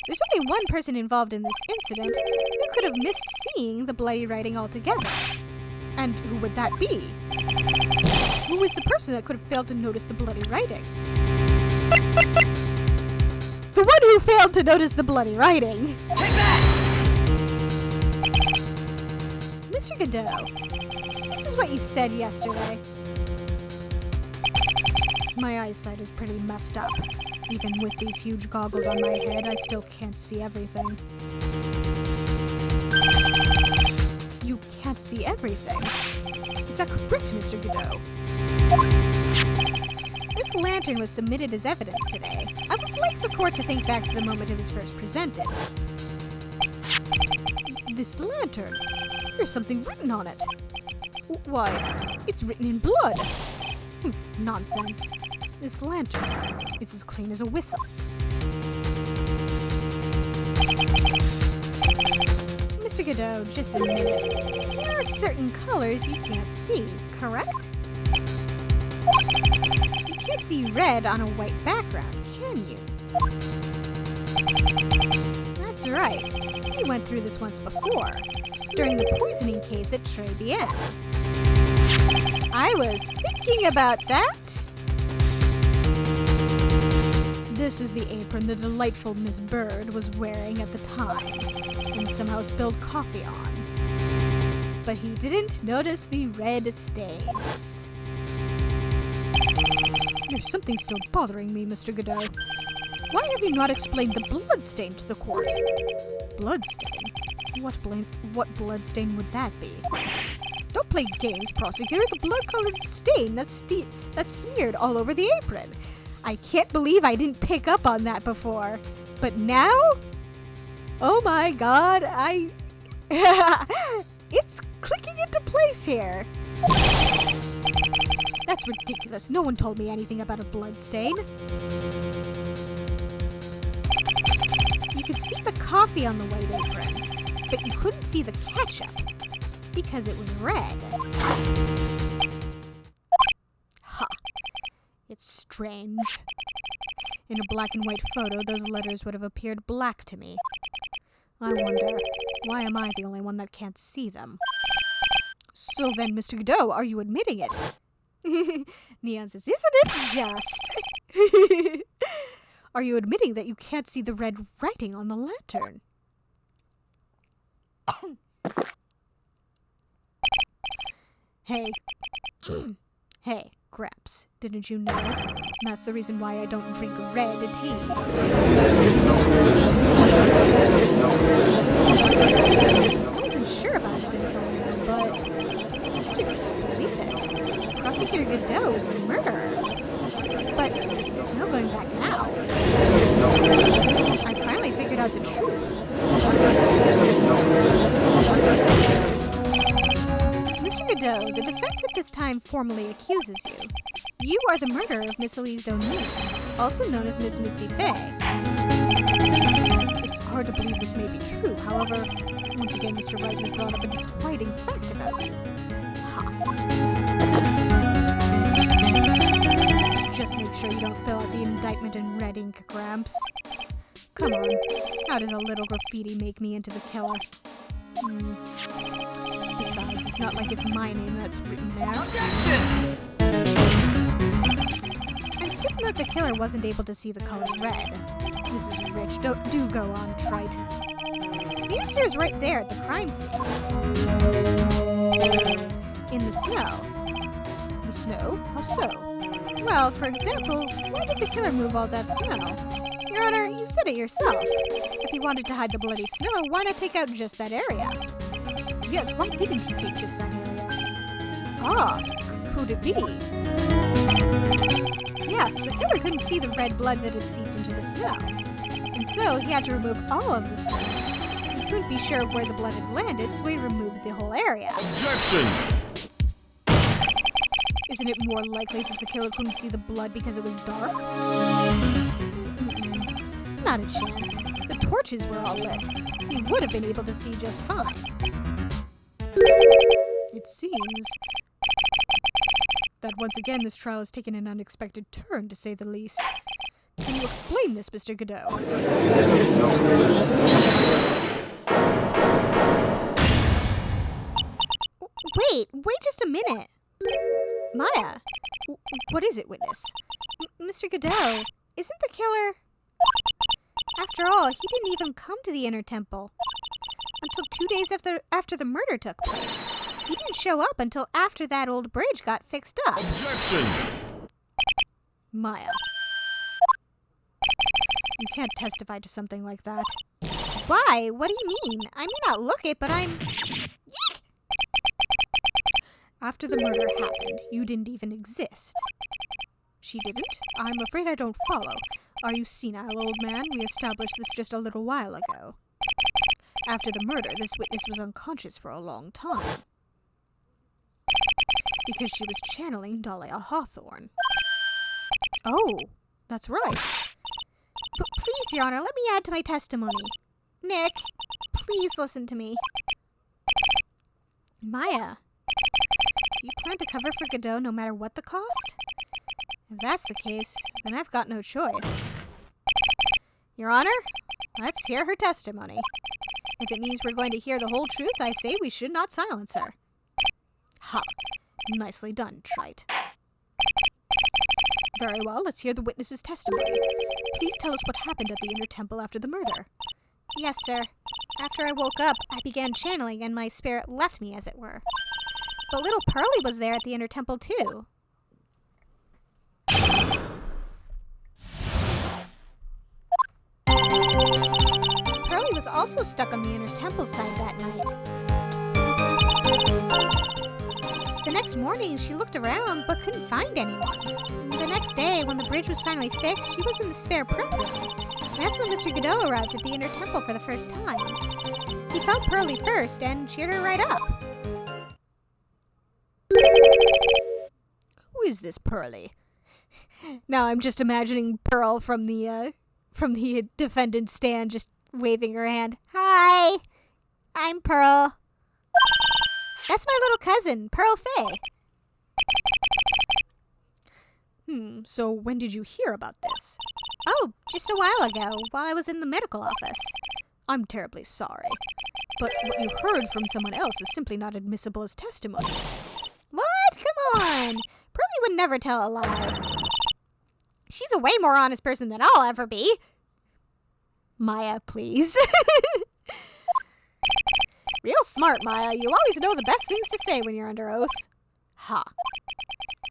S1: There's only one person involved in this incident who could have missed seeing the bloody writing altogether. And who would that be? Who is the person that could have failed to notice the bloody writing? The one who failed to notice the bloody writing.
S2: Take that!
S1: Mr. Godot, this is what you said yesterday. My eyesight is pretty messed up. Even with these huge goggles on my head, I still can't see everything. You can't see everything? Is that correct, Mr. Godot? This lantern was submitted as evidence today. I would like the court to think back to the moment it was first presented. This lantern? There's something written on it. Why, it's written in blood. Nonsense. This lantern, it's as clean as a whistle. Mr. Godot, just a minute. There are certain colors you can't see, correct? You can't see red on a white background, can you? That's right. We went through this once before, during the poisoning case at Tribulations. I was thinking about that. This is the apron the delightful Miss Bird was wearing at the time, and somehow spilled coffee on. But he didn't notice the red stains. There's something still bothering me, Mr. Godot. Why have you not explained the blood stain to the court? Blood stain? What blood stain would that be? Don't play games, prosecutor. The blood-colored stain that's smeared all over the apron. I can't believe I didn't pick up on that before. But now? Oh my god, it's clicking into place here. That's ridiculous. No one told me anything about a blood stain. You could see the coffee on the white apron, but you couldn't see the ketchup because it was red. Ha. It's strange. In a black and white photo, those letters would have appeared black to me. I wonder, why am I the only one that can't see them? So then, Mr. Godot, are you admitting it? Neon says, isn't it just? Are you admitting that you can't see the red writing on the lantern? Hey. Hey, Gramps, didn't you know? That's the reason why I don't drink red tea. I wasn't sure about it until now, but I just can't believe it. Prosecutor Godot is the murderer. But there's no going back now. I finally figured out the truth. Mr. Godot, the defense at this time formally accuses you. You are the murderer of Miss Elise O'Neill, also known as Miss Misty Fay. It's hard to believe this may be true, however, once again Mr. Wright has brought up a disquieting fact about you. Ha. Just make sure you don't fill out the indictment in red ink, Gramps. Come on, how does a little graffiti make me into the killer? Besides, it's not like it's my name that's written there.
S2: Objection!
S1: I'm certain that the killer wasn't able to see the color red. Mrs. Rich, do go on, Trite. The answer is right there at the crime scene. In the snow. The snow? How so? Well, for example, why did the killer move all that snow? Your Honor, you said it yourself. If he wanted to hide the bloody snow, why not take out just that area? Yes, why didn't he take just that area? Ah, could it be? Yes, the killer couldn't see the red blood that had seeped into the snow. And so he had to remove all of the snow. He couldn't be sure of where the blood had landed, so he removed the whole area.
S2: Objection!
S1: Isn't it more likely that the killer couldn't see the blood because it was dark? Not a chance. The torches were all lit. He would have been able to see just fine. It seems that once again this trial has taken an unexpected turn, to say the least. Can you explain this, Mr. Godot? Wait just a minute. Maya, what is it, witness? Mr. Godot, isn't the killer... After all, he didn't even come to the inner temple until 2 days after the murder took place. He didn't show up until after that old bridge got fixed up.
S2: Objection!
S1: Maya. You can't testify to something like that. Why? What do you mean? I may not look it, but I'm... Yeek! After the murder happened, you didn't even exist. She didn't? I'm afraid I don't follow. Are you senile, old man? We established this just a little while ago. After the murder, this witness was unconscious for a long time. Because she was channeling Dahlia Hawthorne. Oh, that's right. But please, Your Honor, let me add to my testimony. Nick, please listen to me. Maya, do you plan to cover for Godot no matter what the cost? If that's the case, then I've got no choice. Your Honor, let's hear her testimony. If it means we're going to hear the whole truth, I say we should not silence her. Ha! Nicely done, Trite. Very well, let's hear the witness's testimony. Please tell us what happened at the inner temple after the murder. Yes, sir. After I woke up, I began channeling and my spirit left me, as it were. But little Pearlie was there at the inner temple, too. Pearlie was also stuck on the inner temple side that night. The next morning, she looked around but couldn't find anyone. The next day, when the bridge was finally fixed, she was in the spare prep room. That's when Mr. Godot arrived at the inner temple for the first time. He found Pearlie first and cheered her right up. Who is this Pearlie? Now I'm just imagining Pearl from the defendant's stand just waving her hand. Hi, I'm Pearl. That's my little cousin, Pearl Faye. So when did you hear about this? Oh, just a while ago, while I was in the medical office. I'm terribly sorry, but what you heard from someone else is simply not admissible as testimony. What? Come on! Pearlie would never tell a lie. She's a way more honest person than I'll ever be. Maya, please. Real smart, Maya. You always know the best things to say when you're under oath. Ha.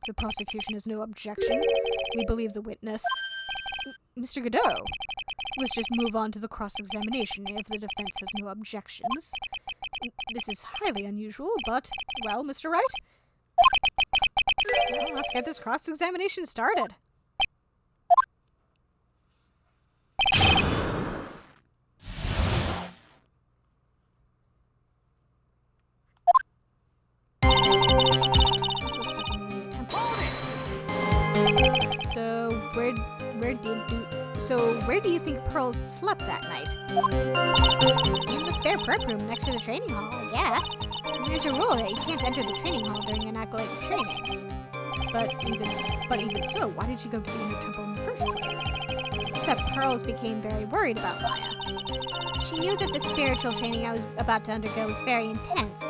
S1: The prosecution has no objection. We believe the witness. Mr. Godot, let's just move on to the cross-examination if the defense has no objections. This is highly unusual, but, well, Mr. Wright? Well, let's get this cross-examination started. So where do you think Pearls slept that night? In the spare prep room next to the training hall, I guess. There's a rule that you can't enter the training hall during an acolyte's training. But even so, why did she go to the inner temple in the first place? It seems that Pearls became very worried about Maya. She knew that the spiritual training I was about to undergo was very intense.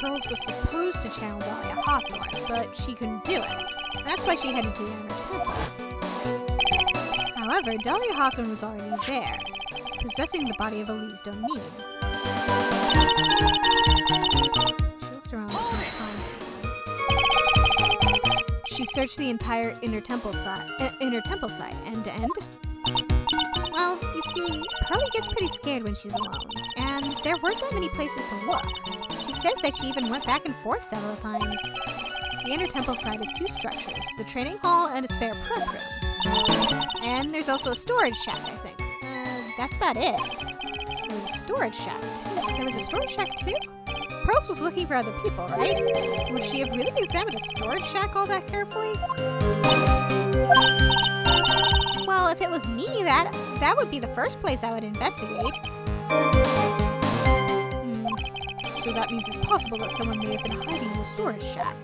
S1: Pearls was supposed to channel Dahlia Hawthorne, but she couldn't do it. That's why she headed to the inner temple. However, Dahlia Hawthorne was already there, possessing the body of Elise Doneen. She looked around and couldn't find her. She searched the entire inner temple side, end to end. Well, you see, Pearlie gets pretty scared when she's alone, and there weren't that many places to look. She says that she even went back and forth several times. The inner temple side is 2 structures, the training hall and a spare prep room. And there's also a storage shack, I think. That's about it. There was a storage shack too? Pearls was looking for other people, right? Would she have really examined a storage shack all that carefully? Well, if it was me, that would be the first place I would investigate. So that means it's possible that someone may have been hiding in the storage shack.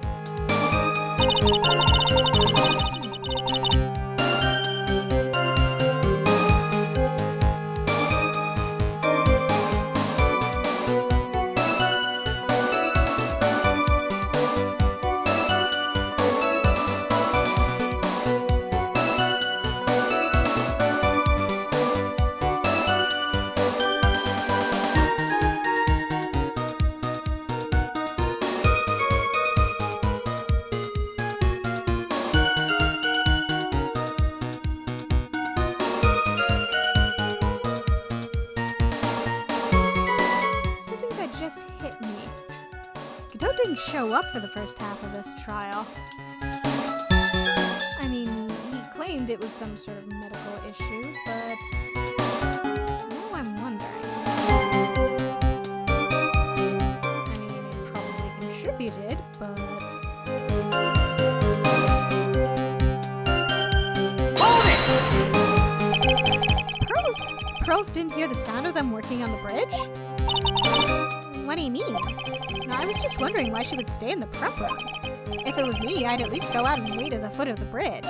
S1: didn't show up for the first half of this trial. I mean, he claimed it was some sort of medical issue, but now I'm wondering. I mean, it probably contributed, but... Pearls didn't hear the sound of them working on the bridge? What do you mean? No, I was just wondering why she would stay in the prep room. If it was me, I'd at least go out and wait at the foot of the bridge.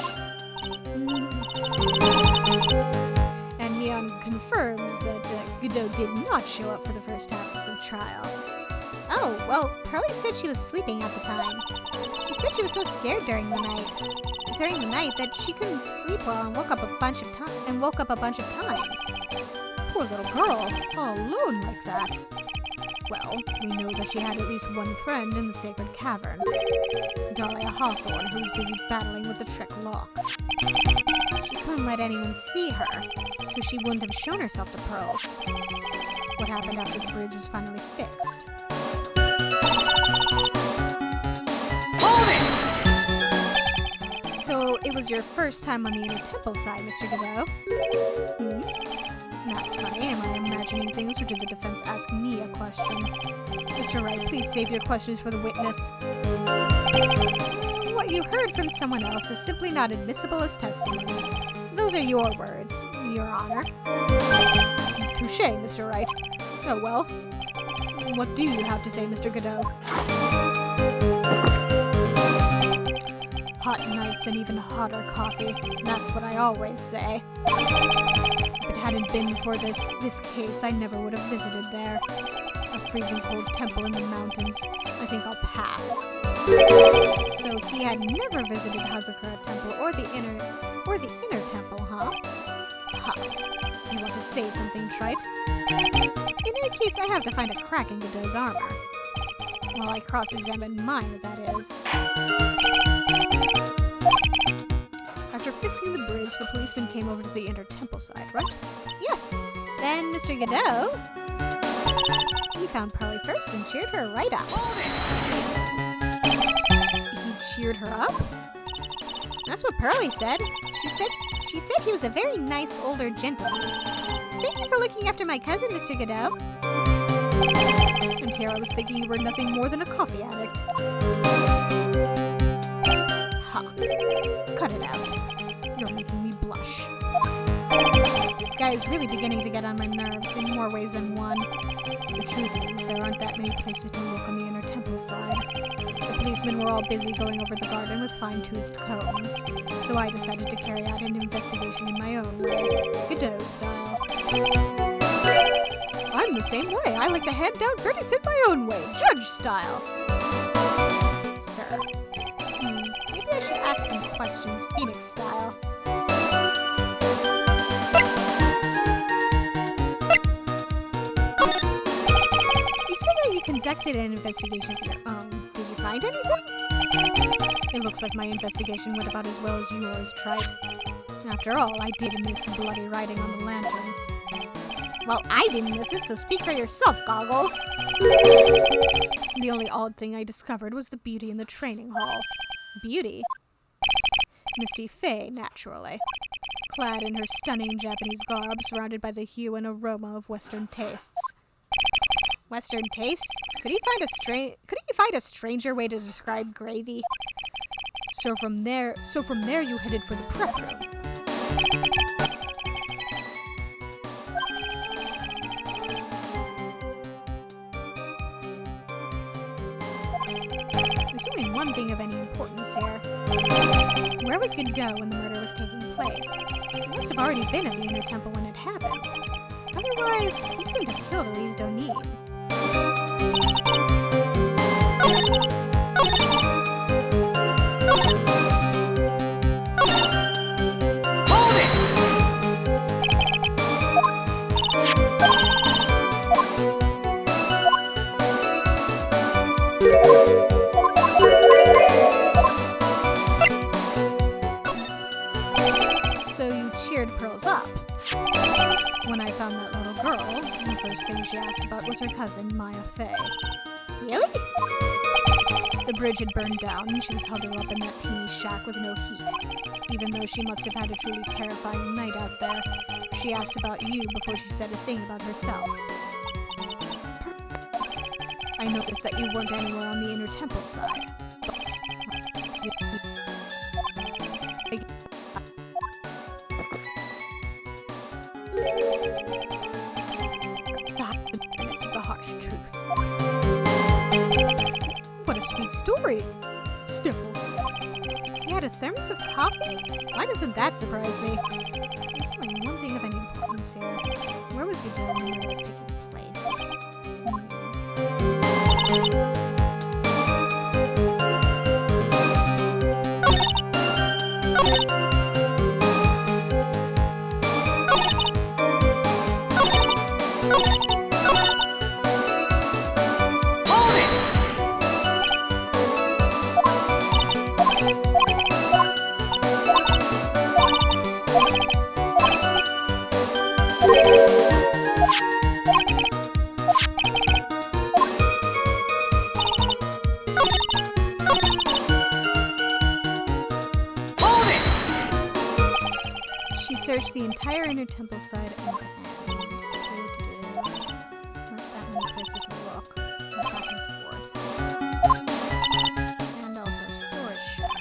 S1: And Neon confirms that Godot did not show up for the first half of the trial. Oh, well, Pearlie said she was sleeping at the time. She said she was so scared during the night that she couldn't sleep well and woke up a bunch of times. Poor little girl, all alone like that. Well, we know that she had at least one friend in the sacred cavern, Dahlia Hawthorne, who was busy battling with the trick lock. She couldn't let anyone see her, so she wouldn't have shown herself to Pearls. What happened after the bridge was finally fixed? So, it was your first time on the Inner Temple side, Mr. Godot? That's funny. Am I imagining things, or did the defense ask me a question? Mr. Wright, please save your questions for the witness. What you heard from someone else is simply not admissible as testimony. Those are your words, Your Honor. Touché, Mr. Wright. Oh well. What do you have to say, Mr. Godot? Hot nights and even hotter coffee. That's what I always say. If it hadn't been for this case, I never would have visited there. A freezing cold temple in the mountains. I think I'll pass. So he had never visited Hazakura Temple or the inner temple, huh? Ha. You want to say something, Trite? In any case, I have to find a crack in Godot's armor. While I cross-examine mine, that is. After fixing the bridge, the policeman came over to the inner temple side, right? Yes. Then Mr. Godot, he found Pearlie first and cheered her right up. He cheered her up? That's what Pearlie said. She said he was a very nice older gentleman. Thank you for looking after my cousin, Mr. Godot. And here I was thinking you were nothing more than a coffee addict. Ha. Cut it out. You're making me blush. This guy is really beginning to get on my nerves in more ways than one. The truth is, there aren't that many places to look on the inner temple side. The policemen were all busy going over the garden with fine-toothed combs, so I decided to carry out an investigation in my own way, Godot style. I'm the same way. I like to hand down verdicts in my own way, judge style. Sir. Maybe I should ask some questions, Phoenix style. You said that you conducted an investigation of your own. Did you find anything? It looks like my investigation went about as well as yours, Trite. After all, I did miss the bloody writing on the lantern. Well, I didn't miss it, so speak for yourself, Goggles. The only odd thing I discovered was the beauty in the training hall. Beauty? Misty Fey, naturally. Clad in her stunning Japanese garb, surrounded by the hue and aroma of Western tastes. Western tastes? Could he find a stranger way to describe gravy? So from there you headed for the prep room. There's only one thing of any importance here. Where was Godot when the murder was taking place? He must have already been at the inner temple when it happened. Otherwise, he couldn't have killed Elise Donin. So you cheered Pearls up. When I found that little girl, the first thing she asked about was her cousin, Maya Fey. Really? The bridge had burned down, and she was huddled up in that teeny shack with no heat. Even though she must have had a truly terrifying night out there, she asked about you before she said a thing about herself. I noticed that you weren't anywhere on the inner temple side. That's the bitterness of the harsh truth. What a sweet story. Sniffle. He had a thermos of coffee? Why doesn't that surprise me? There's only one thing of any importance here. Where was Godot when it was taking place? She searched the entire inner temple side end to end. Not that many places to look. Back and forth. And also a storage shack.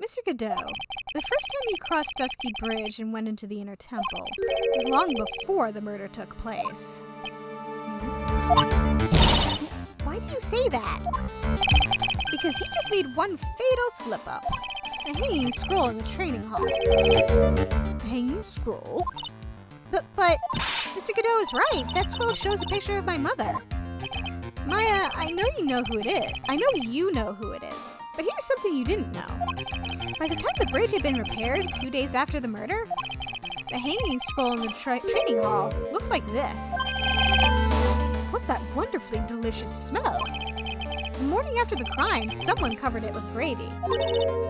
S1: Mr. Godot, the first time you crossed Dusky Bridge and went into the inner temple was long before the murder took place. Why do you say that? Because he just made one fatal slip-up. A hanging scroll in the training hall. A hanging scroll? But, Mr. Godot is right. That scroll shows a picture of my mother. Maya, I know you know who it is. I know you know who it is. But here's something you didn't know. By the time the bridge had been repaired, 2 days after the murder, the hanging scroll in the training hall looked like this. What's that wonderfully delicious smell? The morning after the crime, someone covered it with gravy.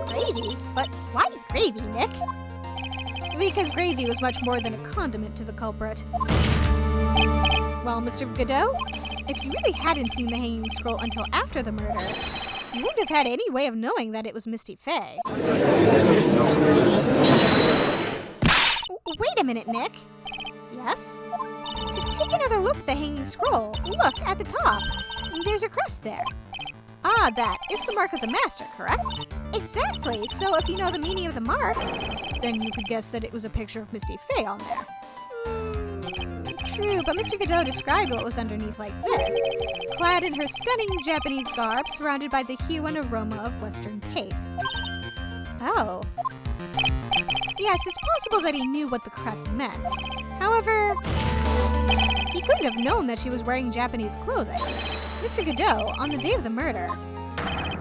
S1: Gravy? But why gravy, Nick? Because gravy was much more than a condiment to the culprit. Well, Mr. Godot, if you really hadn't seen the hanging scroll until after the murder, you wouldn't have had any way of knowing that it was Misty Faye. Wait a minute, Nick. Yes? Take another look at the hanging scroll. Look, at the top. There's a crest there. Ah, that is the mark of the master, correct? Exactly. So if you know the meaning of the mark, then you could guess that it was a picture of Misty Faye on there. True, but Mr. Godot described what was underneath like this. Clad in her stunning Japanese garb, surrounded by the hue and aroma of Western tastes. Oh. Yes, it's possible that he knew what the crest meant. However, he couldn't have known that she was wearing Japanese clothing. Mr. Godot, on the day of the murder,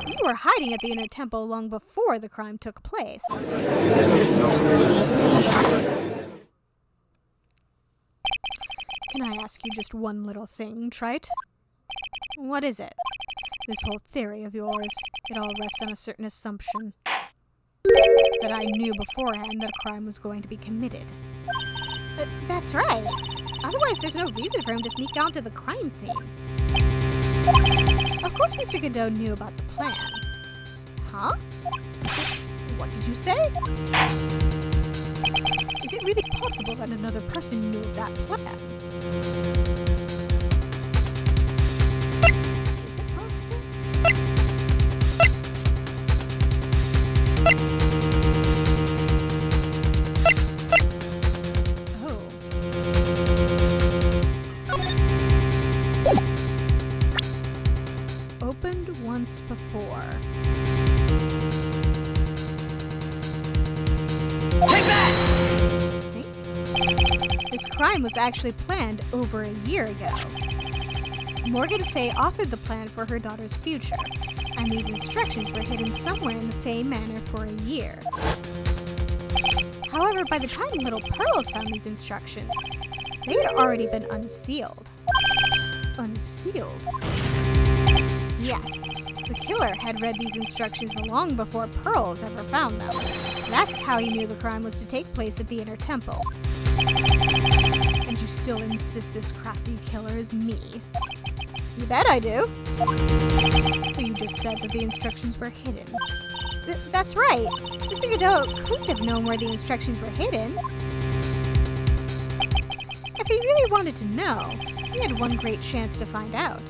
S1: you were hiding at the inner temple long before the crime took place. Can I ask you just one little thing, Trite? What is it? This whole theory of yours, it all rests on a certain assumption. That I knew beforehand that a crime was going to be committed. That's right. Otherwise, there's no reason for him to sneak onto the crime scene. Of course Mr. Godot knew about the plan. Huh? What did you say? Is it really possible that another person knew of that plan? Is it possible? Oh. this crime was actually planned over a year ago. Morgan Fay authored the plan for her daughter's future, and these instructions were hidden somewhere in the Fay Manor for a year. However, by the time little Pearls found these instructions, they had already been unsealed. Unsealed? Yes, the killer had read these instructions long before Pearls ever found them. That's how he knew the crime was to take place at the Inner Temple. And you still insist this crafty killer is me? You bet I do. But you just said that the instructions were hidden. That's right. Mr. Godot couldn't have known where the instructions were hidden. If he really wanted to know, he had one great chance to find out.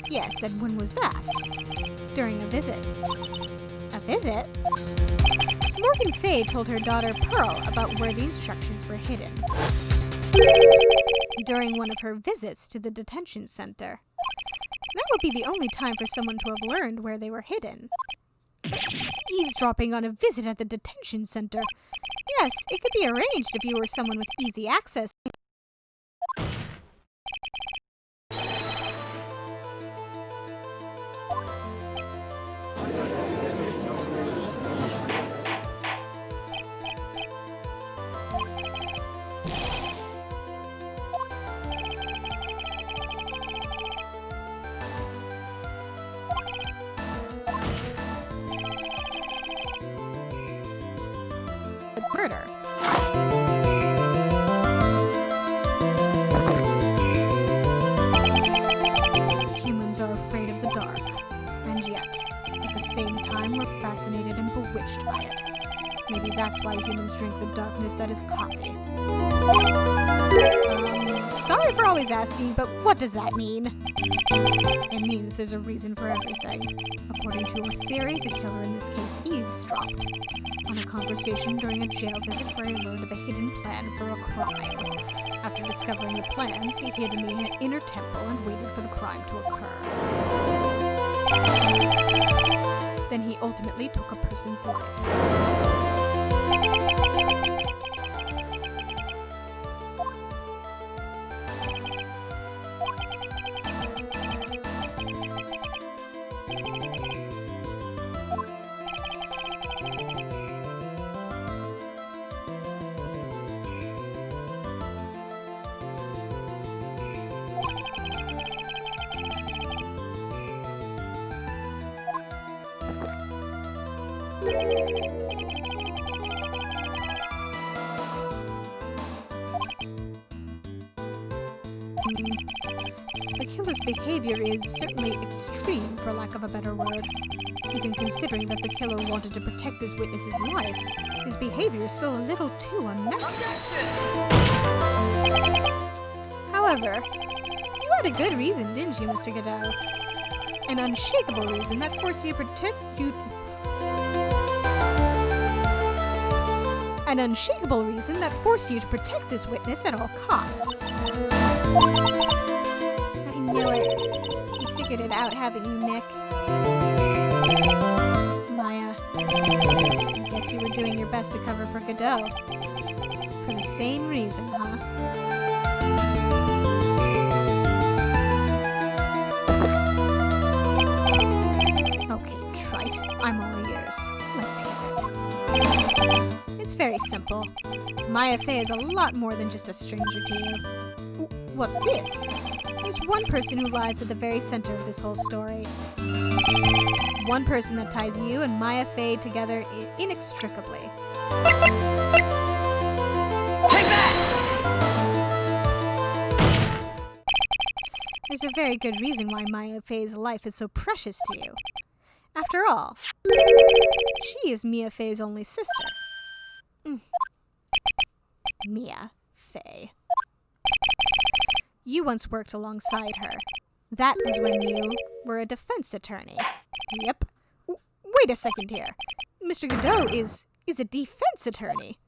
S1: Yes, and when was that? During a visit. A visit? Morgan Fay told her daughter Pearl about where the instructions were hidden. During one of her visits to the detention center. That would be the only time for someone to have learned where they were hidden. Eavesdropping on a visit at the detention center. Yes, it could be arranged if you were someone with easy access. Murder. Humans are afraid of the dark, and yet, at the same time, we're fascinated and bewitched by it. Maybe that's why humans drink the darkness that is coffee. Sorry for always asking, but what does that mean? It means there's a reason for everything. According to your theory, the killer in this case eavesdropped on a conversation during a jail visit where he learned of a hidden plan for a crime. After discovering the plans, he hid in the inner temple and waited for the crime to occur. Then he ultimately took a person's life. The killer's behavior is certainly extreme, for lack of a better word. Even considering that the killer wanted to protect this witness's life, his behavior is still a little too unnatural. However, you had a good reason, didn't you, Mr. Godot? An unshakable reason that forced you to protect An unshakable reason that forced you to protect this witness at all costs. I knew it. You figured it out, haven't you, Nick? Maya, I guess you were doing your best to cover for Godot. For the same reason, huh? Okay, Trite, I'm all ears. Let's hear it. It's very simple. Maya Fay is a lot more than just a stranger to you. What's this? There's one person who lies at the very center of this whole story. One person that ties you and Maya Fay together inextricably.
S2: Take that!
S1: There's a very good reason why Maya Fay's life is so precious to you. After all, she is Mia Fay's only sister. Mia Fay. You once worked alongside her. That was when you were a defense attorney. Yep. Wait a second here. Mr. Godot is a defense attorney.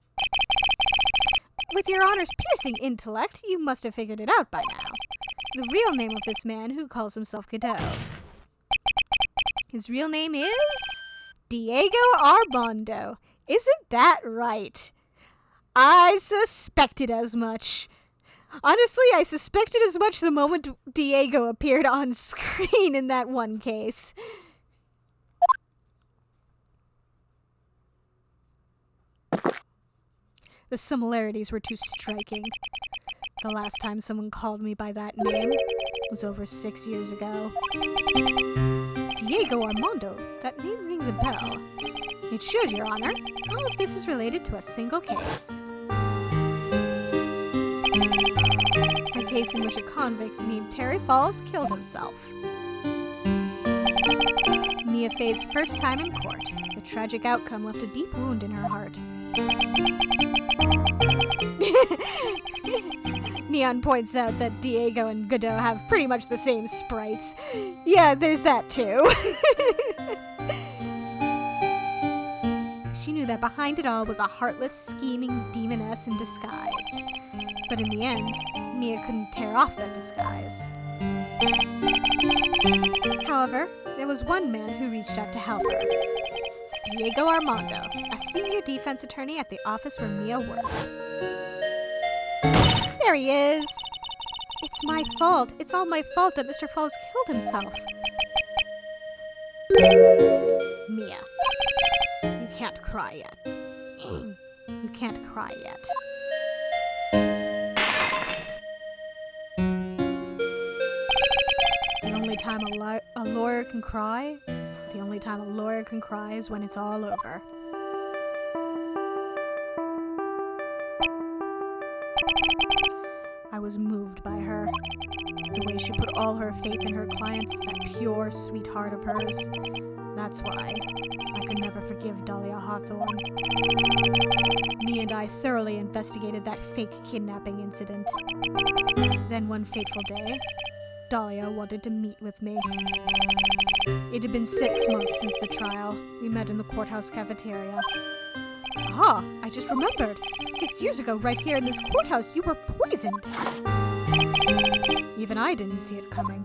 S1: With your honor's piercing intellect, you must have figured it out by now. The real name of this man who calls himself Godot. His real name is Diego Armando. Isn't that right? I suspected as much. Honestly, I suspected as much the moment Diego appeared on screen in that one case. The similarities were too striking. The last time someone called me by that name was over 6 years ago. Diego Armando. That name rings a bell. It should, Your Honor. All of this is related to a single case. A case in which a convict named Terry Falls killed himself. Mia Fey's first time in court. The tragic outcome left a deep wound in her heart. Neon points out that Diego and Godot have pretty much the same sprites. Yeah, there's that too. She knew that behind it all was a heartless, scheming demoness in disguise. But in the end, Mia couldn't tear off that disguise. However, there was one man who reached out to help her. Diego Armando, a senior defense attorney at the office where Mia worked. There he is! It's my fault. It's all my fault that Mr. Falls killed himself. Mia, you can't cry yet. You can't cry yet. The only time a lawyer can cry, is when it's all over. I was moved by her. The way she put all her faith in her clients, that pure, sweet heart of hers. That's why I could never forgive Dahlia Hawthorne. Me and I thoroughly investigated that fake kidnapping incident. Then one fateful day, Dahlia wanted to meet with me. It had been 6 months since the trial. We met in the courthouse cafeteria. Ah, I just remembered. 6 years ago, right here in this courthouse, you were poisoned. Even I didn't see it coming.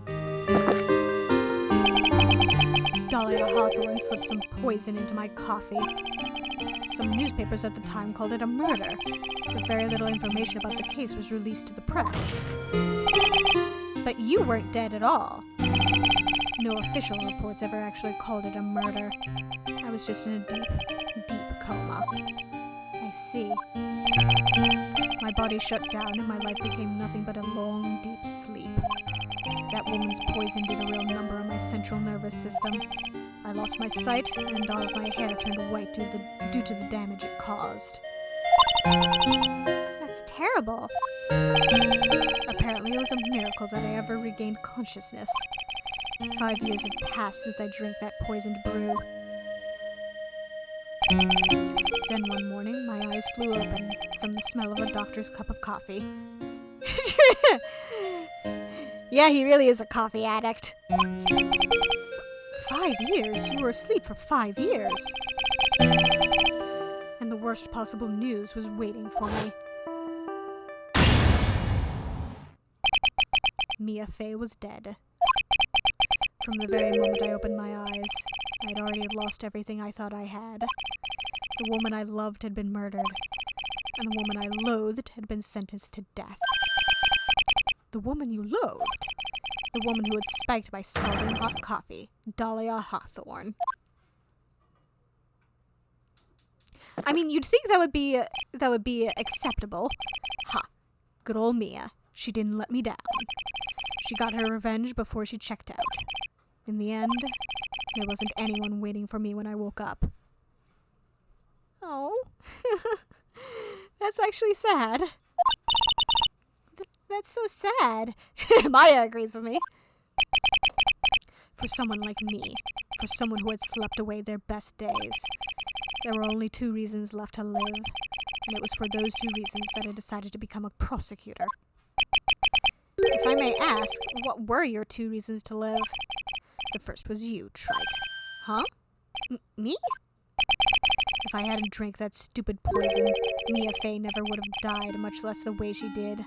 S1: Dahlia Hawthorne slipped some poison into my coffee. Some newspapers at the time called it a murder, but very little information about the case was released to the press. But you weren't dead at all. No official reports ever actually called it a murder. I was just in a deep, deep coma. I see. My body shut down and my life became nothing but a long, deep sleep. That woman's poison did a real number on my central nervous system. I lost my sight, and all of my hair turned white due to the damage it caused. That's terrible. Apparently it was a miracle that I ever regained consciousness. 5 years had passed since I drank that poisoned brew. Then one morning, my eyes flew open from the smell of a doctor's cup of coffee. Yeah, he really is a coffee addict. 5 years? You were asleep for 5 years. And the worst possible news was waiting for me. Mia Fey was dead. From the very moment I opened my eyes, I'd already lost everything I thought I had. The woman I loved had been murdered, and the woman I loathed had been sentenced to death. The woman you loathed? The woman who had spiked my scalding hot coffee, Dahlia Hawthorne. I mean, you'd think that would be acceptable. Ha! Good old Mia. She didn't let me down. She got her revenge before she checked out. In the end, there wasn't anyone waiting for me when I woke up. Oh. That's actually sad. That's so sad. Maya agrees with me. For someone like me, for someone who had slept away their best days, there were only 2 reasons left to live, and it was for those 2 reasons that I decided to become a prosecutor. If I may ask, what were your 2 reasons to live? The first was you, Trite. Huh? Me? If I hadn't drank that stupid poison, Mia Fey never would have died, much less the way she did.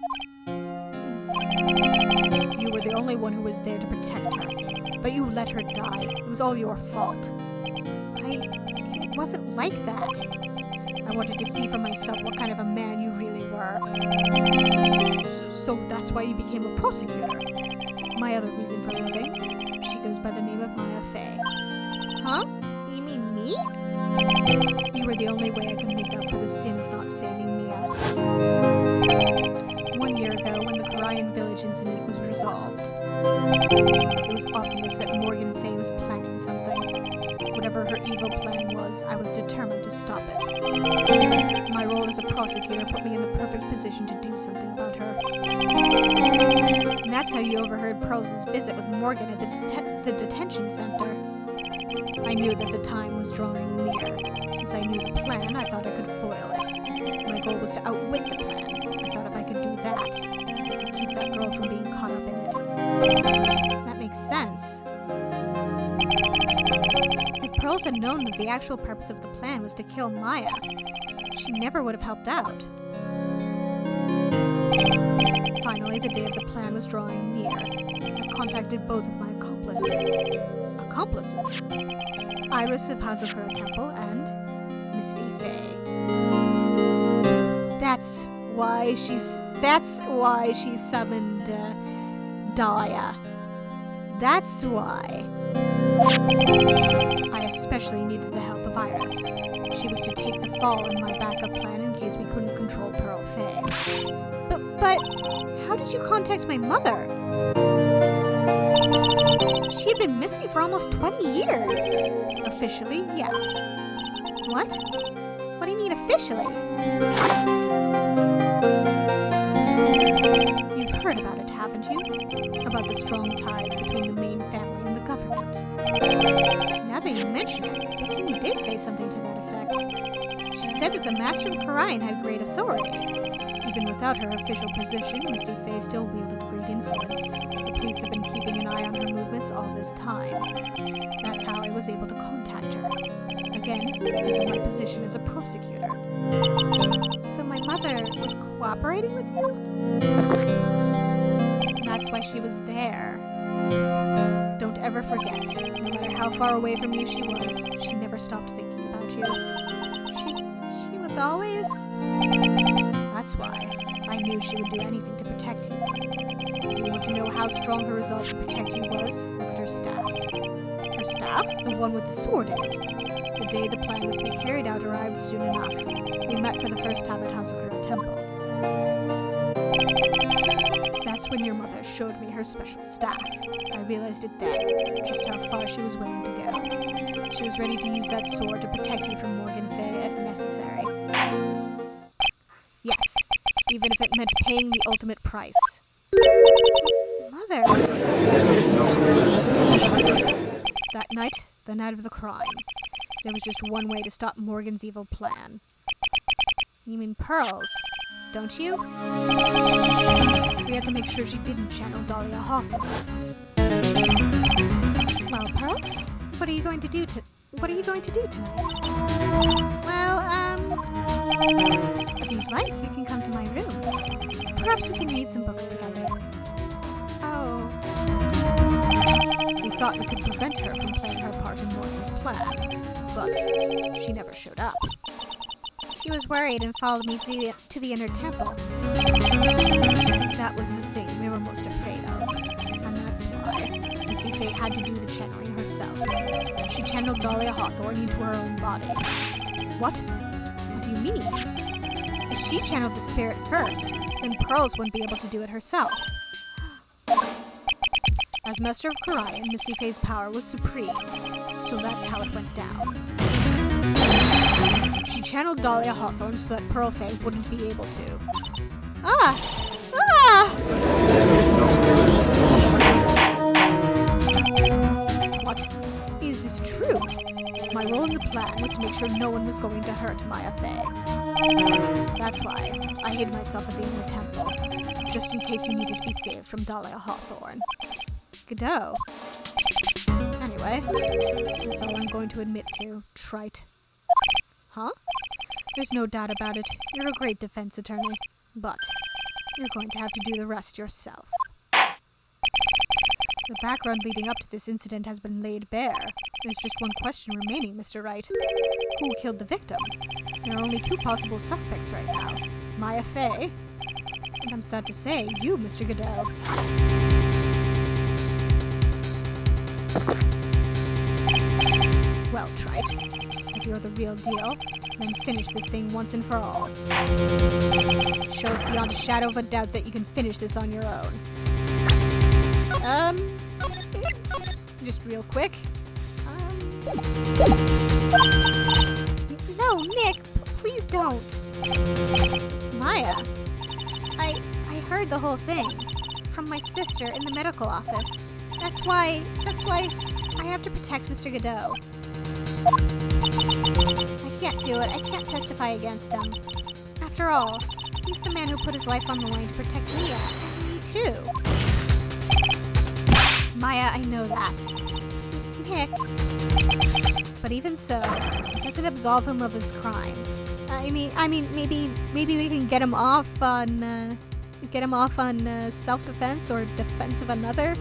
S1: You were the only one who was there to protect her, but you let her die. It was all your fault. It wasn't like that. I wanted to see for myself what kind of a man you really were. So that's why you became a prosecutor. My other reason for living, she goes by the name of Maya Fey.
S2: Huh? You mean me?
S1: You were the only way I could make up for the sin of not saving Mia. 1 year ago, when the Korean village incident was resolved, it was obvious that Morgan Fey was planning something. Whatever her evil plan was, I was determined to stop it. My role as a prosecutor put me in the perfect position to do something about her. And that's how you overheard Pearls' visit with Morgan at the detention center. I knew that the time was drawing near. Since I knew the plan, I thought I could foil it. My goal was to outwit the plan. I thought if I could do that, I could keep that girl from being caught up in it.
S2: That makes sense.
S1: If Pearls had known that the actual purpose of the plan was to kill Maya, she never would have helped out. Finally, the day of the plan was drawing near. I contacted both of my accomplices. Accomplices? Iris of Hazakura Temple and Misty Fey. That's why she summoned Dahlia. That's why. I especially needed the help of Iris. She was to take the fall in my backup plan in case we couldn't control Pearl Fey.
S2: But how did you contact my mother? She had been missing for almost 20 years.
S1: Officially, yes.
S2: What? What do you mean officially?
S1: You've heard about it, haven't you? About the strong ties between the main family and the government.
S2: Now that you mention it, Bikini did say something to that effect. She said that the Master of Korean had great authority.
S1: Even without her official position, Misty Fey still wielded great influence. The police have been keeping an eye on her movements all this time. That's how I was able to contact her. Again, because of my position as a prosecutor.
S2: So my mother was cooperating with you?
S1: That's why she was there. Don't ever forget, no matter how far away from you she was, she never stopped thinking about you.
S2: She was always...
S1: That's why I knew she would do anything to protect you. If you want to know how strong her resolve to protect you was, look at her staff. Her staff? The one with the sword in it. The day the plan was to be carried out arrived soon enough. We met for the first time at Hazakura Temple. That's when your mother showed me her special staff. I realized it then, just how far she was willing to go. She was ready to use that sword to protect you from Morgan Fey if necessary. Yes, even if it meant paying the ultimate price.
S2: Mother!
S1: That night, the night of the crime, there was just one way to stop Morgan's evil plan.
S2: You mean Pearls, don't you?
S1: We had to make sure she didn't channel Dahlia Hawthorne.
S2: Well, Pearl, what are you going to do tonight? Well, if you'd like, you can come to my room.
S1: Perhaps we can read some books together.
S2: Oh.
S1: We thought we could prevent her from playing her part in Morgan's plan, but she never showed up.
S2: She was worried and followed me to the inner temple.
S1: That was the thing we were most afraid of, and that's why Misty Fey had to do the channeling herself. She channeled Dahlia Hawthorne into her own body. What? What do you mean?
S2: If she channeled the spirit first, then Pearls wouldn't be able to do it herself.
S1: As Master of Korean, Misty Fey's power was supreme, so that's how it went down. She channeled Dahlia Hawthorne so that Pearl Fey wouldn't be able to.
S2: Ah!
S1: What? Is this true? My role in the plan was to make sure no one was going to hurt Maya Fey. That's why I hid myself at the inner temple, just in case you needed to be saved from Dahlia Hawthorne.
S2: Godot.
S1: Anyway, that's all I'm going to admit to, Trite.
S2: Huh?
S1: There's no doubt about it. You're a great defense attorney. But you're going to have to do the rest yourself.
S2: The background leading up to this incident has been laid bare. There's just one question remaining, Mr. Wright. Who killed the victim? There are only two possible suspects right now. Maya Fey, and I'm sad to say, you, Mr. Godot. Well, Trite, if you're the real deal, then finish this thing once and for all. Show us beyond a shadow of a doubt that you can finish this on your own. Just real quick. No, Nick, please don't. Maya, I heard the whole thing from my sister in the medical office. That's why I have to protect Mr. Godot. I can't do it. I can't testify against him. After all, he's the man who put his life on the line to protect Mia, and me too. Maya, I know that. Nick. But even so, it doesn't absolve him of his crime. I mean, maybe we can get him off on self-defense or defense of another.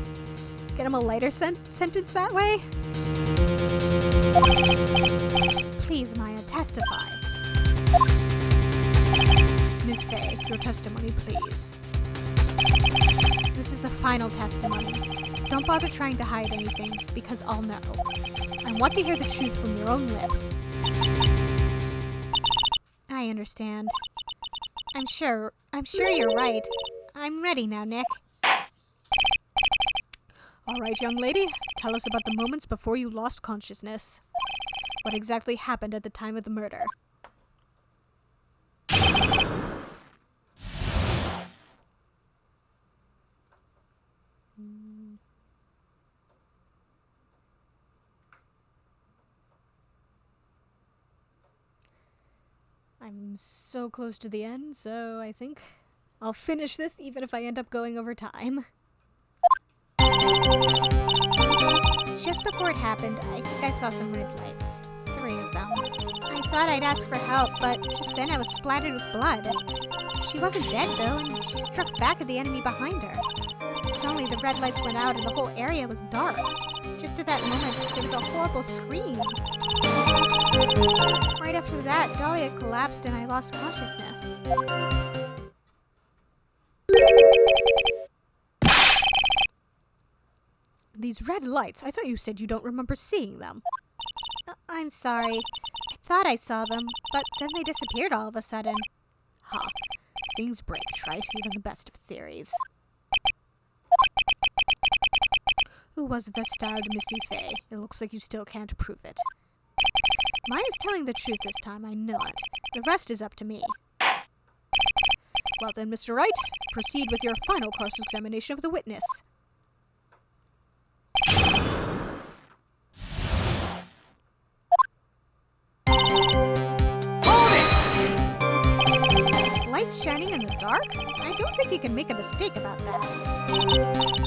S2: Get him a lighter sentence that way. Please, Maya, testify. Ms. Fey, your testimony, please. This is the final testimony. Don't bother trying to hide anything, because I'll know. I want to hear the truth from your own lips. I understand. I'm sure you're right. I'm ready now, Nick.
S1: All right, young lady, tell us about the moments before you lost consciousness. What exactly happened at the time of the murder? I'm so close to the end, so I think I'll finish this even if I end up going over time.
S2: Just before it happened, I think I saw some red lights. 3 of them. I thought I'd ask for help, but just then I was splattered with blood. She wasn't dead, though, and she struck back at the enemy behind her. Suddenly, the red lights went out and the whole area was dark. Just at that moment, there was a horrible scream. Right after that, Dahlia collapsed and I lost consciousness.
S1: These red lights, I thought you said you don't remember seeing them.
S2: I'm sorry. I thought I saw them, but then they disappeared all of a sudden.
S1: Huh. Things break, Trite, even the best of theories. Who was it that stabbed Misty Fey? It looks like you still can't prove it.
S2: Maya's telling the truth this time, I know it. The rest is up to me.
S1: Well then, Mr. Wright, proceed with your final cross-examination of the witness.
S2: Lights shining in the dark? I don't think you can make a mistake about that.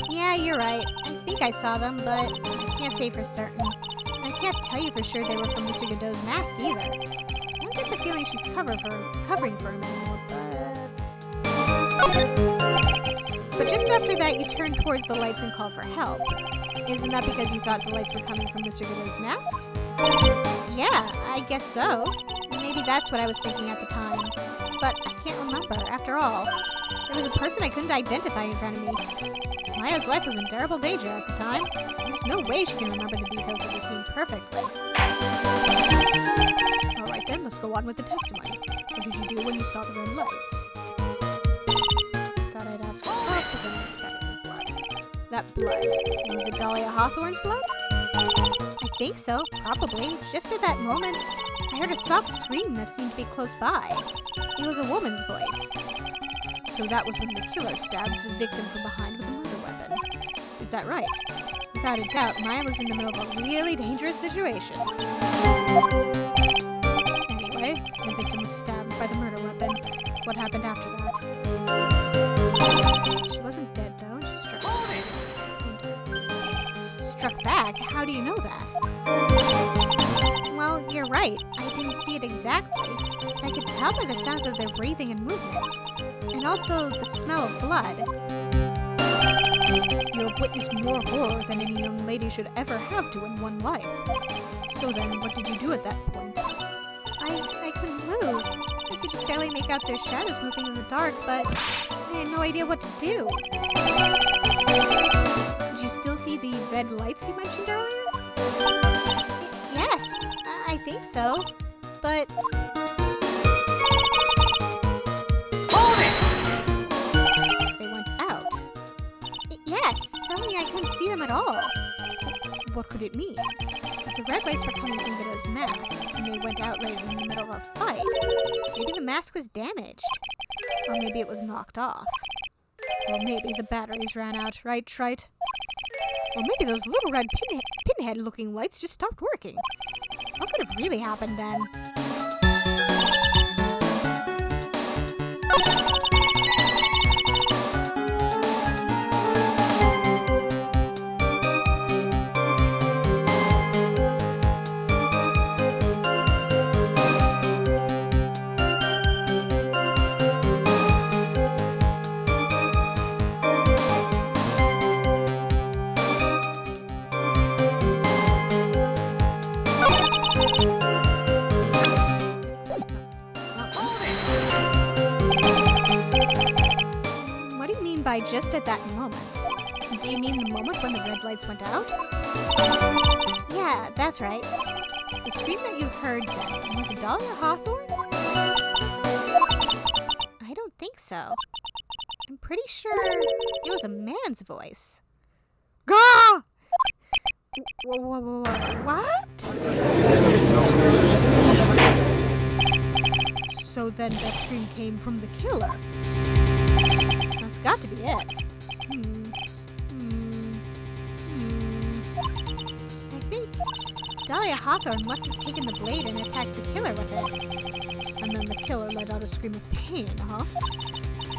S2: Yeah, you're right. I think I saw them, but I can't say for certain. I can't tell you for sure they were from Mr. Godot's mask either. I don't get the feeling she's covering for him anymore, But just after that, you turned towards the lights and called for help. Isn't that because you thought the lights were coming from Mr. Godot's mask? Yeah, I guess so. Maybe that's what I was thinking at the time. But I can't remember, after all. There was a person I couldn't identify in front of me. Maya's life was in terrible danger at the time. There's no way she can remember the details of the scene perfectly.
S1: Alright then, let's go on with the testimony. What did you do when you saw the red lights?
S2: Thought I'd ask for help, but then I spattered with blood. That blood, was it Dahlia Hawthorne's blood? I think so, probably. Just at that moment, I heard a soft scream that seemed to be close by. It was a woman's voice.
S1: So that was when the killer stabbed the victim from behind with a murder weapon. Is that right?
S2: Without a doubt, Maya was in the middle of a really dangerous situation.
S1: Anyway, the victim was stabbed by the murder weapon. What happened after that?
S2: She wasn't dead, though, and she struck back? How do you know that? Well, you're right. I didn't see it exactly. I could tell by the sounds of their breathing and movement. And also the smell of blood.
S1: You have witnessed more horror than any young lady should ever have to in one life. So then, what did you do at that point?
S2: I couldn't move. I could just barely make out their shadows moving in the dark, but I had no idea what to do.
S1: Could you still see the red lights you mentioned earlier?
S2: Yes, I think so. But
S1: They went out.
S2: yes, suddenly I couldn't see them at all.
S1: What could it mean?
S2: If the red lights were coming from Godot's mask, and they went out right in the middle of a fight, maybe the mask was damaged.
S1: Or maybe it was knocked off. Or maybe the batteries ran out, right, Trite? Or maybe those little red pinhead-looking lights just stopped working. What could have really happened then? What do you mean by just at that moment? Do you mean the moment when the red lights went out?
S2: Yeah, that's right.
S1: The scream that you heard then, was it Dahlia Hawthorne?
S2: I don't think so. I'm pretty sure it was a man's voice.
S1: Gah! What? So then that scream came from the killer. That's got to be it.
S2: I think Dahlia Hawthorne must have taken the blade and attacked the killer with it.
S1: And then the killer let out a scream of pain, huh?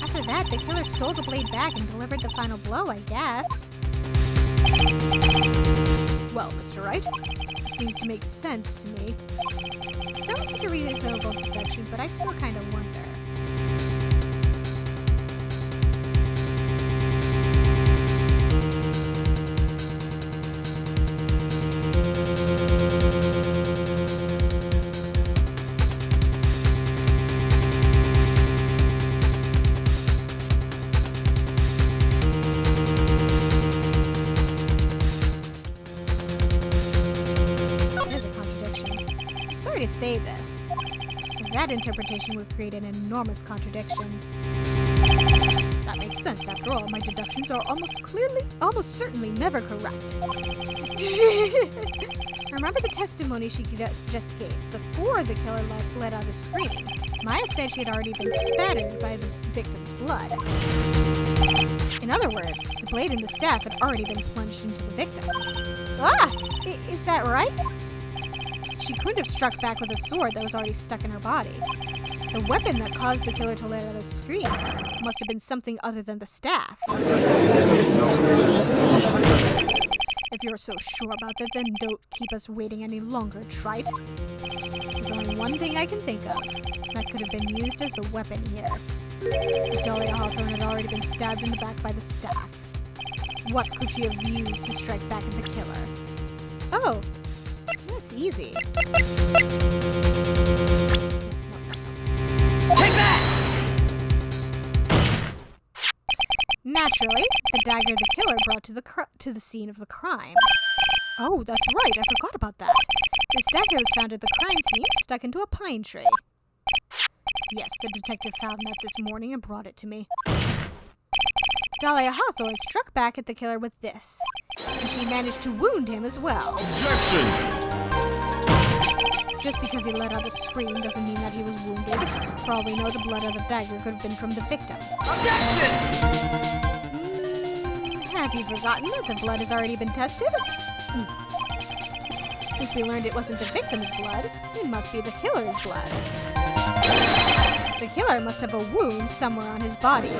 S2: After that, the killer stole the blade back and delivered the final blow, I guess.
S1: Well, Mr. Wright, it seems to make sense to me.
S2: It sounds like a reasonable deduction, but I still kind of wonder.
S1: There's a contradiction. Sorry to say this, but that interpretation would create an enormous contradiction. That makes sense. After all, my deductions are almost certainly never correct. Remember the testimony she just gave? Before the killer let out a scream, Maya said she had already been spattered by the victim's blood. In other words, the blade and the staff had already been plunged into the victim.
S2: Ah! Is that right?
S1: She couldn't have struck back with a sword that was already stuck in her body. The weapon that caused the killer to let out a scream must have been something other than the staff. If you're so sure about that, then don't keep us waiting any longer, Trite. There's only one thing I can think of that could have been used as the weapon here. If Dahlia Hawthorne had already been stabbed in the back by the staff, what could she have used to strike back at the killer? Oh, that's easy.
S3: Take that!
S1: Naturally, the dagger the killer brought to the scene of the crime. Oh, that's right, I forgot about that. This dagger was found at the crime scene, stuck into a pine tree. Yes, the detective found that this morning and brought it to me. Dahlia Hawthorne struck back at the killer with this, and she managed to wound him as well.
S3: Objection!
S1: Just because he let out a scream doesn't mean that he was wounded. For all we know, the blood of the dagger could have been from the victim.
S3: Objection!
S1: Have you forgotten that the blood has already been tested? Since we learned it wasn't the victim's blood, it must be the killer's blood. The killer must have a wound somewhere on his body.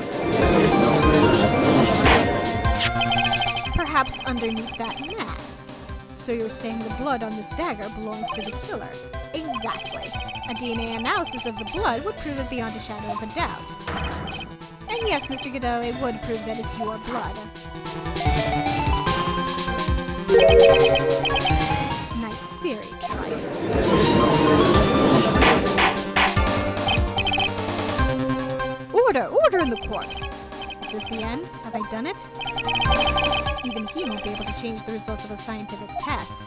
S1: Perhaps underneath that mask. So you're saying the blood on this dagger belongs to the killer? Exactly. A DNA analysis of the blood would prove it beyond a shadow of a doubt.
S2: And yes, Mr. Godot, it would prove that it's your blood. Nice theory, Trite.
S1: Order in the court.
S2: Is this the end? Have I done it? Even he won't be able to change the results of a scientific test.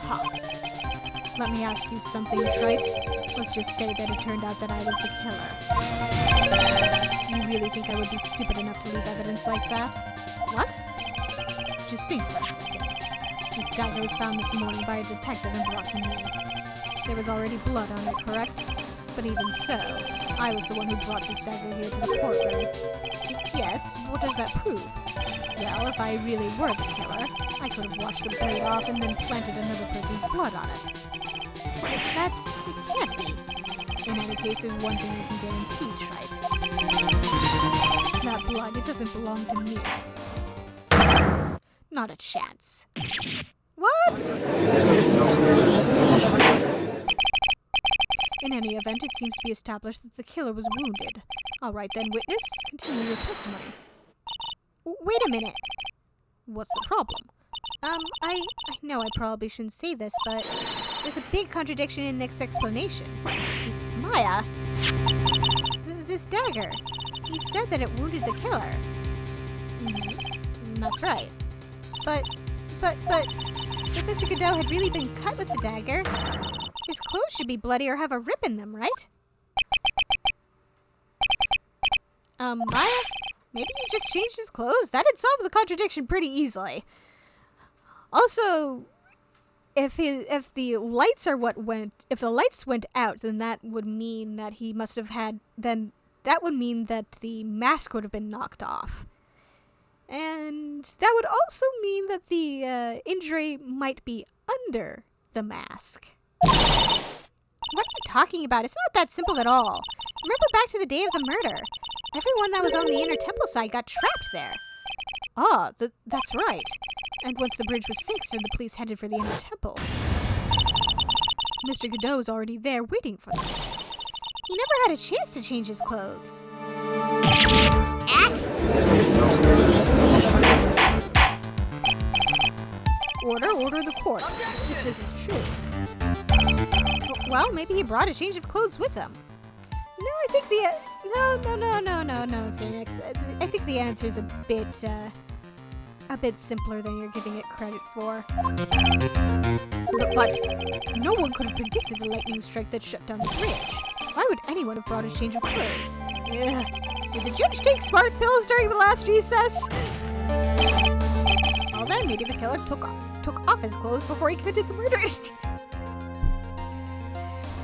S1: Ha. Let me ask you something, Trite. Let's just say that it turned out that I was the killer. Do you really think I would be stupid enough to leave evidence like that?
S2: What?
S1: Just think for a second. This dagger was found this morning by a detective and brought to me. There was already blood on it, correct? But even so, I was the one who brought this dagger here to the courtroom.
S2: Yes, what does that prove?
S1: Well, if I really were the killer, I could have washed the blade off and then planted another person's blood on it.
S2: It can't be.
S1: In any case, there's one thing you can guarantee, Trite. That blood, it doesn't belong to me. Not a chance.
S2: What?
S1: In any event, it seems to be established that the killer was wounded. All right then, witness, continue your testimony.
S2: Wait a minute.
S1: What's the problem?
S2: I know I probably shouldn't say this, but there's a big contradiction in Nick's explanation. Maya? This dagger. He said that it wounded the killer.
S1: That's right.
S2: But if Mr. Godot had really been cut with the dagger, his clothes should be bloody or have a rip in them, right?
S1: Maya? Maybe he just changed his clothes? That'd solve the contradiction pretty easily. Also, if the lights went out, then that would mean that he must have had, then that would mean that the mask would have been knocked off. And that would also mean that the injury might be under the mask.
S2: What are you talking about? It's not that simple at all. Remember back to the day of the murder. Everyone that was on the inner temple side got trapped there.
S1: Ah, that's right. And once the bridge was fixed and the police headed for the inner temple, Mr. Godot's already there waiting for them.
S2: He never had a chance to change his clothes.
S1: Order in the court. This is true.
S2: Well, maybe he brought a change of clothes with him.
S1: No, I think no, Phoenix. I think the answer's a bit simpler than you're giving it credit for. But no one could have predicted the lightning strike that shut down the bridge. Why would anyone have brought a change of clothes? Ugh. Did the judge take smart pills during the last recess?
S2: Well then, maybe the killer took off his clothes before he committed the murder.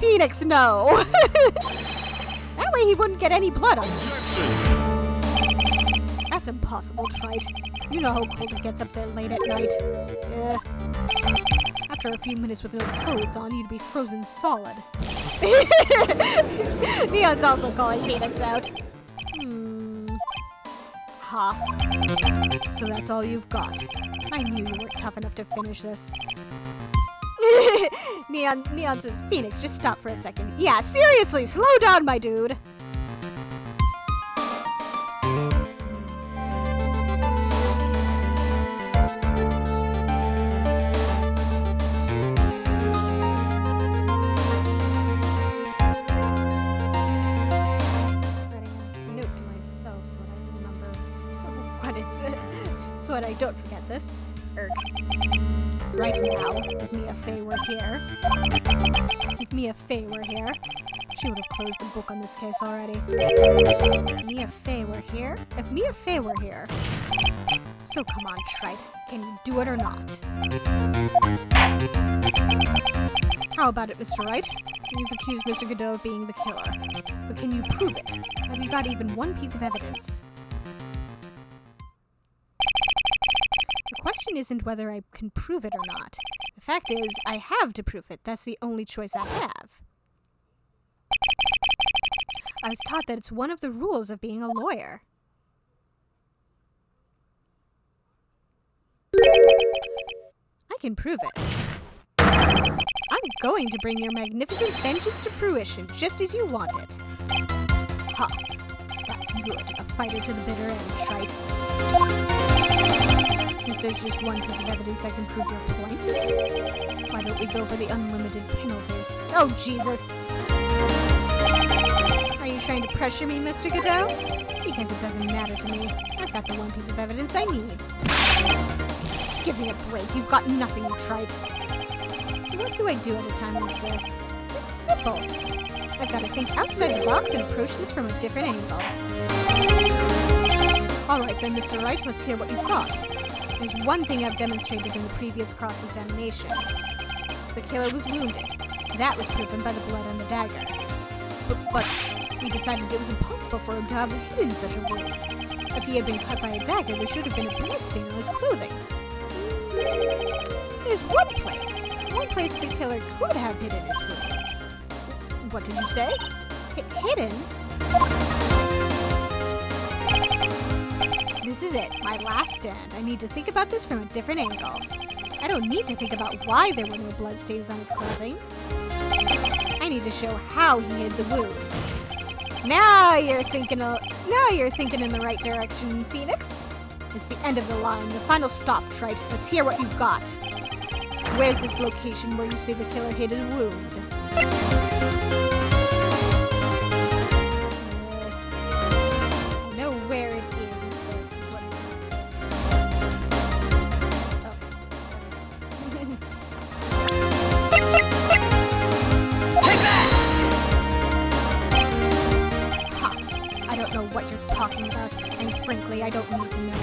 S1: Phoenix, no! That way he wouldn't get any blood on him. That's impossible, Trite. You know how cold it gets up there late at night. After a few minutes with no clothes on, you'd be frozen solid. Neon's also calling Phoenix out. Ha. So that's all you've got. I knew you weren't tough enough to finish this. Neon says, Phoenix, just stop for a second. Yeah, seriously, slow down, my dude. So that I don't forget this. Right now, if Mia Fey were here, she would have closed the book on this case already. If Mia Fey were here? So come on, Trite. Can you do it or not? How about it, Mr. Wright? You've accused Mr. Godot of being the killer. But can you prove it? Have you got even one piece of evidence? The question isn't whether I can prove it or not. The fact is, I have to prove it. That's the only choice I have. I was taught that it's one of the rules of being a lawyer. I can prove it. I'm I'm going to bring your magnificent vengeance to fruition, just as you want it. Ha! That's good. A fighter to the bitter end, Wright. Since there's just one piece of evidence that can prove your point, why don't we go for the unlimited penalty? Oh, Jesus! Are you trying to pressure me, Mr. Godot? Because it doesn't matter to me. I've got the one piece of evidence I need. Give me a break. You've got nothing, Wright. So what do I do at a time like this? It's simple. I've got to think outside the box and approach this from a different angle. Alright then, Mr. Wright, let's hear what you've got. There's one thing I've demonstrated in the previous cross-examination. The killer was wounded. That was proven by the blood on the dagger. But we decided it was impossible for him to have hidden such a wound. If he had been cut by a dagger, there should have been a blood stain on his clothing. There's one place the killer could have hidden his wound. What did you say? Hidden? This is it, my last stand. I need to think about this from a different angle. I don't need to think about why there were no bloodstains on his clothing. I need to show how he hid the wound. Now you're thinking in the right direction, Phoenix. It's the end of the line, the final stop, Wright. Let's hear what you've got. Where's this location where you say the killer hid his wound? I know where it is, but what
S3: Take that!
S1: Ha! I don't know what you're talking about, and frankly, I don't need to know.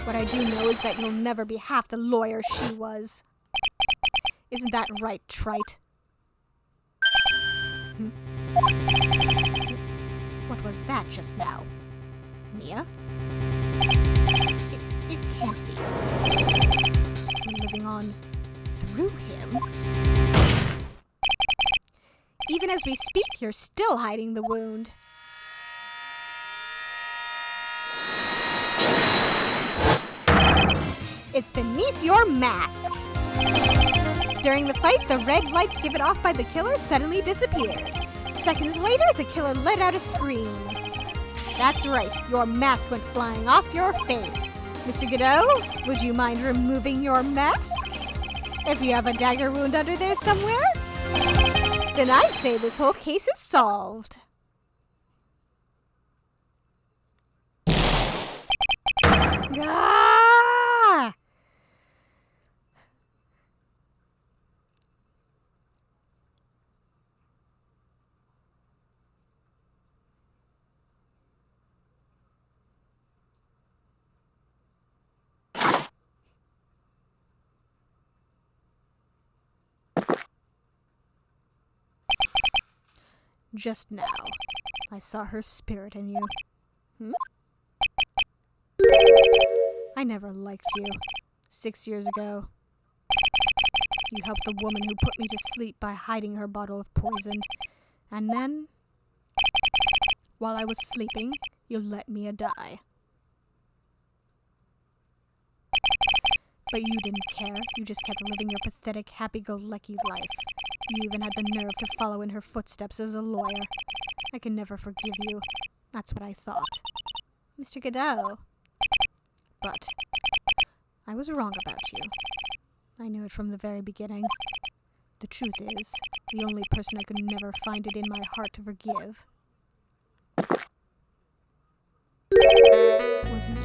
S1: What I do know is that you'll never be half the lawyer she was. Isn't that right, Wright? What was that just now? Mia? It can't be. We're living on through him. Even as we speak, you're still hiding the wound. It's beneath your mask. During the fight, the red lights given off by the killer suddenly disappeared. Seconds later, the killer let out a scream. That's right, your mask went flying off your face. Mr. Godot, would you mind removing your mask? If you have a dagger wound under there somewhere, then I'd say this whole case is solved. Ah! Just now, I saw her spirit in you. I never liked you. 6 years ago. You helped the woman who put me to sleep by hiding her bottle of poison. And then, while I was sleeping, you let Mia die. But you didn't care. You just kept living your pathetic, happy-go-lucky life. You even had the nerve to follow in her footsteps as a lawyer. I can never forgive you. That's what I thought. Mr. Godot. But I was wrong about you. I knew it from the very beginning. The truth is, the only person I could never find it in my heart to forgive was me.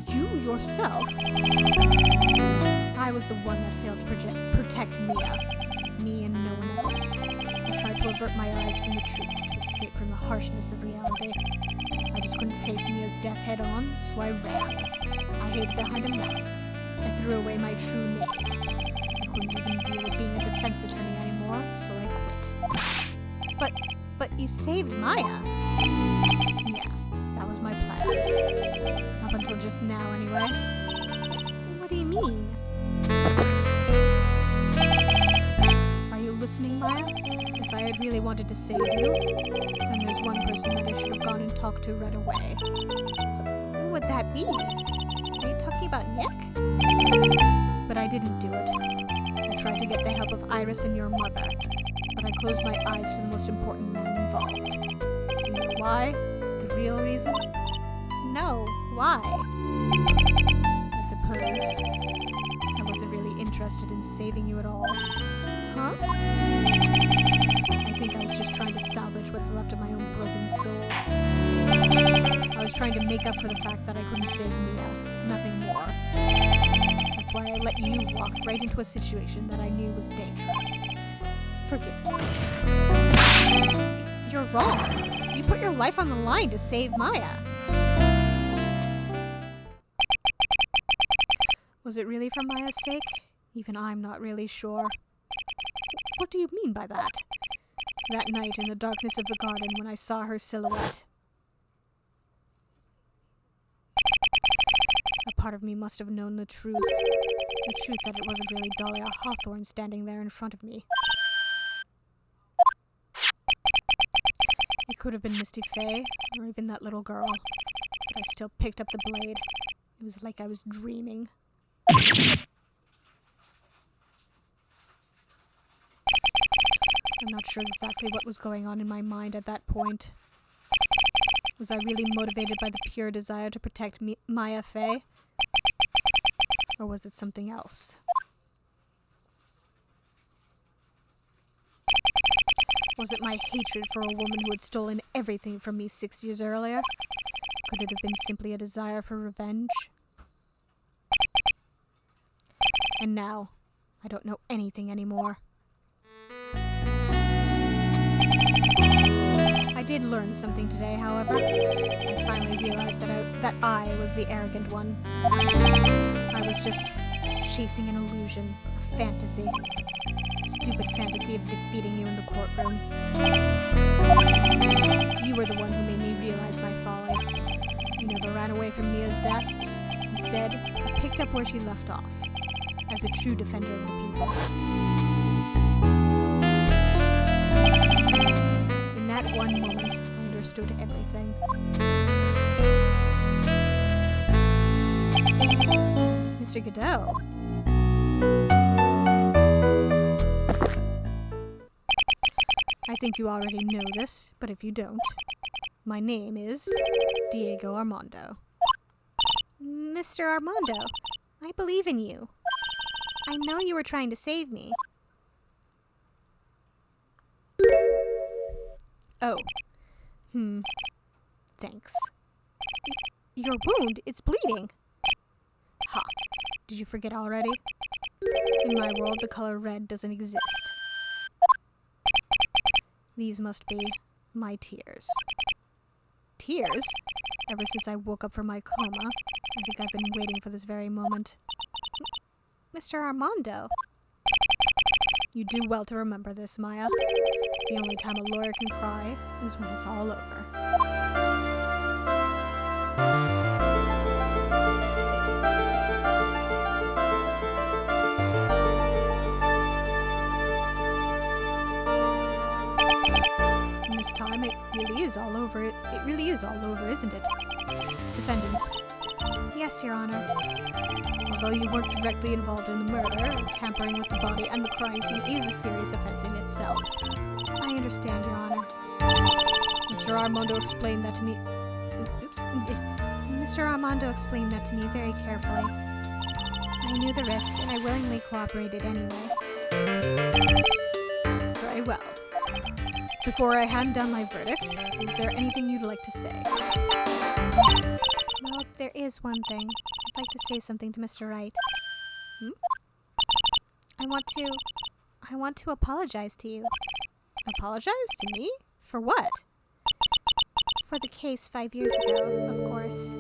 S1: You yourself? I was the one that failed to protect Mia. Me and no one else. I tried to avert my eyes from the truth, to escape from the harshness of reality. I just couldn't face Mia's death head on, so I ran. I hid behind a mask. I threw away my true name. I couldn't even deal with being a defense attorney anymore, so I quit. But you saved Maya. Yeah, that was my plan. Up until just now, anyway. What do you mean? Are you listening, Maya? If I had really wanted to save you, then there's one person that I should have gone and talked to right away. Who would that be? Are you talking about Nick? But I didn't do it. I tried to get the help of Iris and your mother, but I closed my eyes to the most important man involved. Do you know why? The real reason?
S2: No, why?
S1: I suppose I wasn't really interested in saving you at all.
S2: Huh?
S1: I think I was just trying to salvage what's left of my own broken soul. I was trying to make up for the fact that I couldn't save Mia. Nothing more. That's why I let you walk right into a situation that I knew was dangerous. Forgive me.
S2: You're wrong. You put your life on the line to save Maya.
S1: Was it really for Maya's sake? Even I'm not really sure. What do you mean by that? That night in the darkness of the garden when I saw her silhouette. A part of me must have known the truth. The truth that it wasn't really Dahlia Hawthorne standing there in front of me. It could have been Misty Faye, or even that little girl. But I still picked up the blade. It was like I was dreaming. I'm not sure exactly what was going on in my mind at that point. Was I really motivated by the pure desire to protect Maya Faye? Or was it something else? Was it my hatred for a woman who had stolen everything from me 6 years earlier? Could it have been simply a desire for revenge? And now, I don't know anything anymore. I did learn something today, however. I finally realized that I was the arrogant one. I was just chasing an illusion, a fantasy. A stupid fantasy of defeating you in the courtroom. You were the one who made me realize my folly. You never ran away from Mia's death. Instead, I picked up where she left off, as a true defender of the people. In that one moment, I understood everything. Mr. Godot. I think you already know this, but if you don't, my name is Diego Armando.
S2: Mr. Armando, I believe in you. I know you were trying to save me.
S1: Oh. Thanks.
S2: Your wound, it's bleeding.
S1: Ha. Did you forget already? In my world, the color red doesn't exist. These must be my tears. Tears? Ever since I woke up from my coma, I think I've been waiting for this very moment.
S2: Mr. Armando.
S1: You do well to remember this, Maya. The only time a lawyer can cry is when it's all over. And this time, it really is all over. It really is all over, isn't it? Defendant.
S2: Yes, Your Honor.
S1: Although you weren't directly involved in the murder, tampering with the body and the crime scene is a serious offense in itself.
S2: I understand, Your Honor.
S1: Mr. Armando explained that to me. Oops.
S2: Mr. Armando explained that to me very carefully. I knew the risk, and I willingly cooperated anyway.
S1: Very well. Before I hand down my verdict, is there anything you'd like to say?
S2: Well, there is one thing. I'd like to say something to Mr. Wright. I want to apologize to you.
S1: Apologize to me? For what?
S2: For the case 5 years ago, of course.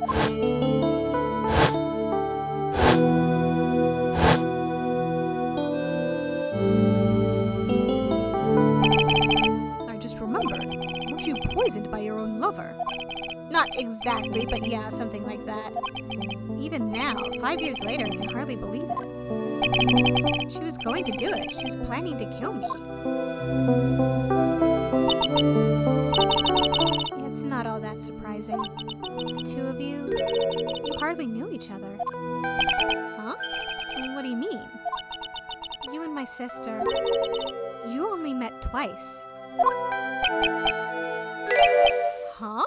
S1: I just remembered. Weren't you poisoned by your own lover?
S2: Not exactly, but yeah, something like that. Even now, 5 years later, I can hardly believe it. She was going to do it. She was planning to kill me. It's not all that surprising. The two of you hardly knew each other.
S1: Huh?
S2: What do you mean? You and my sister. You only met twice.
S1: Huh?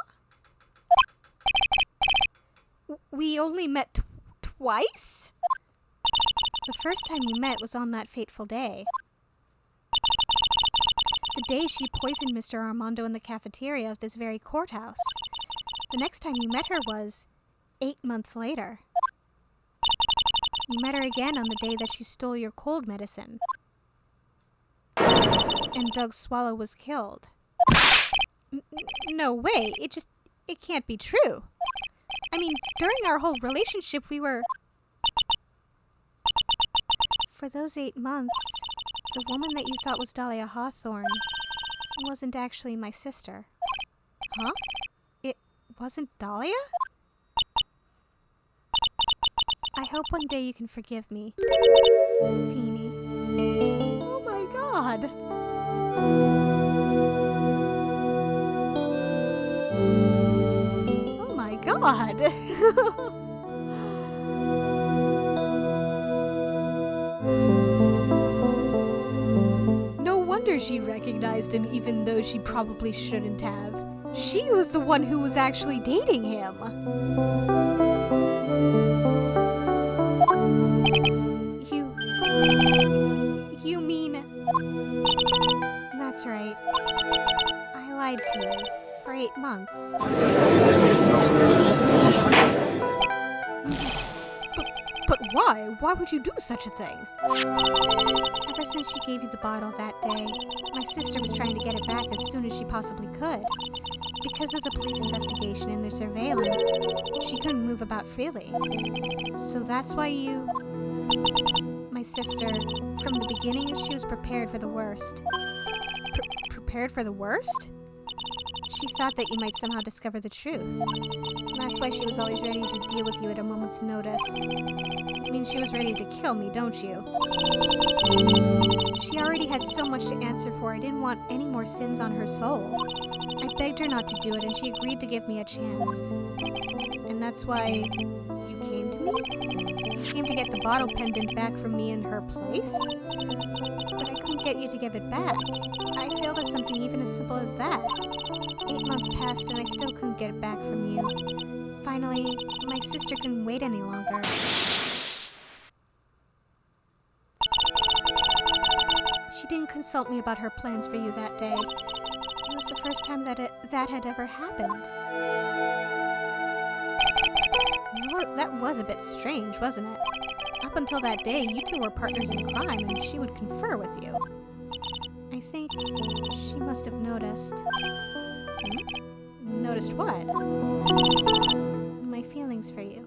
S1: We only met twice?
S2: The first time you met was on that fateful day. The day she poisoned Mr. Armando in the cafeteria of this very courthouse. The next time you met her was 8 months later. You met her again on the day that she stole your cold medicine. And Doug Swallow was killed.
S1: No way, it can't be true. I mean, during our whole relationship, we were...
S2: For those 8 months, the woman that you thought was Dahlia Hawthorne wasn't actually my sister.
S1: Huh? It wasn't Dahlia?
S2: I hope one day you can forgive me, Feeny.
S1: Oh my god. Oh my god. No wonder she recognized him even though she probably shouldn't have. She was the one who was actually dating him.
S2: You mean... That's right. I lied to you for 8 months.
S1: But why? Why would you do such a thing?
S2: Ever since she gave you the bottle that day, my sister was trying to get it back as soon as she possibly could. Because of the police investigation and their surveillance, she couldn't move about freely. So that's why you... My sister, from the beginning, she was prepared for the worst.
S1: Prepared for the worst?
S2: She thought that you might somehow discover the truth. That's why she was always ready to deal with you at a moment's notice. You mean she was ready to kill me, don't you? She already had so much to answer for, I didn't want any more sins on her soul. I begged her not to do it, and she agreed to give me a chance. And that's why you came to me? You came to get the bottle pendant back from me in her place? But I couldn't get you to give it back. I failed at something even as simple as that. 8 months passed and I still couldn't get it back from you. Finally, my sister couldn't wait any longer. She didn't consult me about her plans for you that day. It was the first time that had ever happened.
S1: Well, that was a bit strange, wasn't it? Up until that day, you two were partners in crime and she would confer with you.
S2: I think she must have noticed.
S1: Noticed what?
S2: My feelings for you.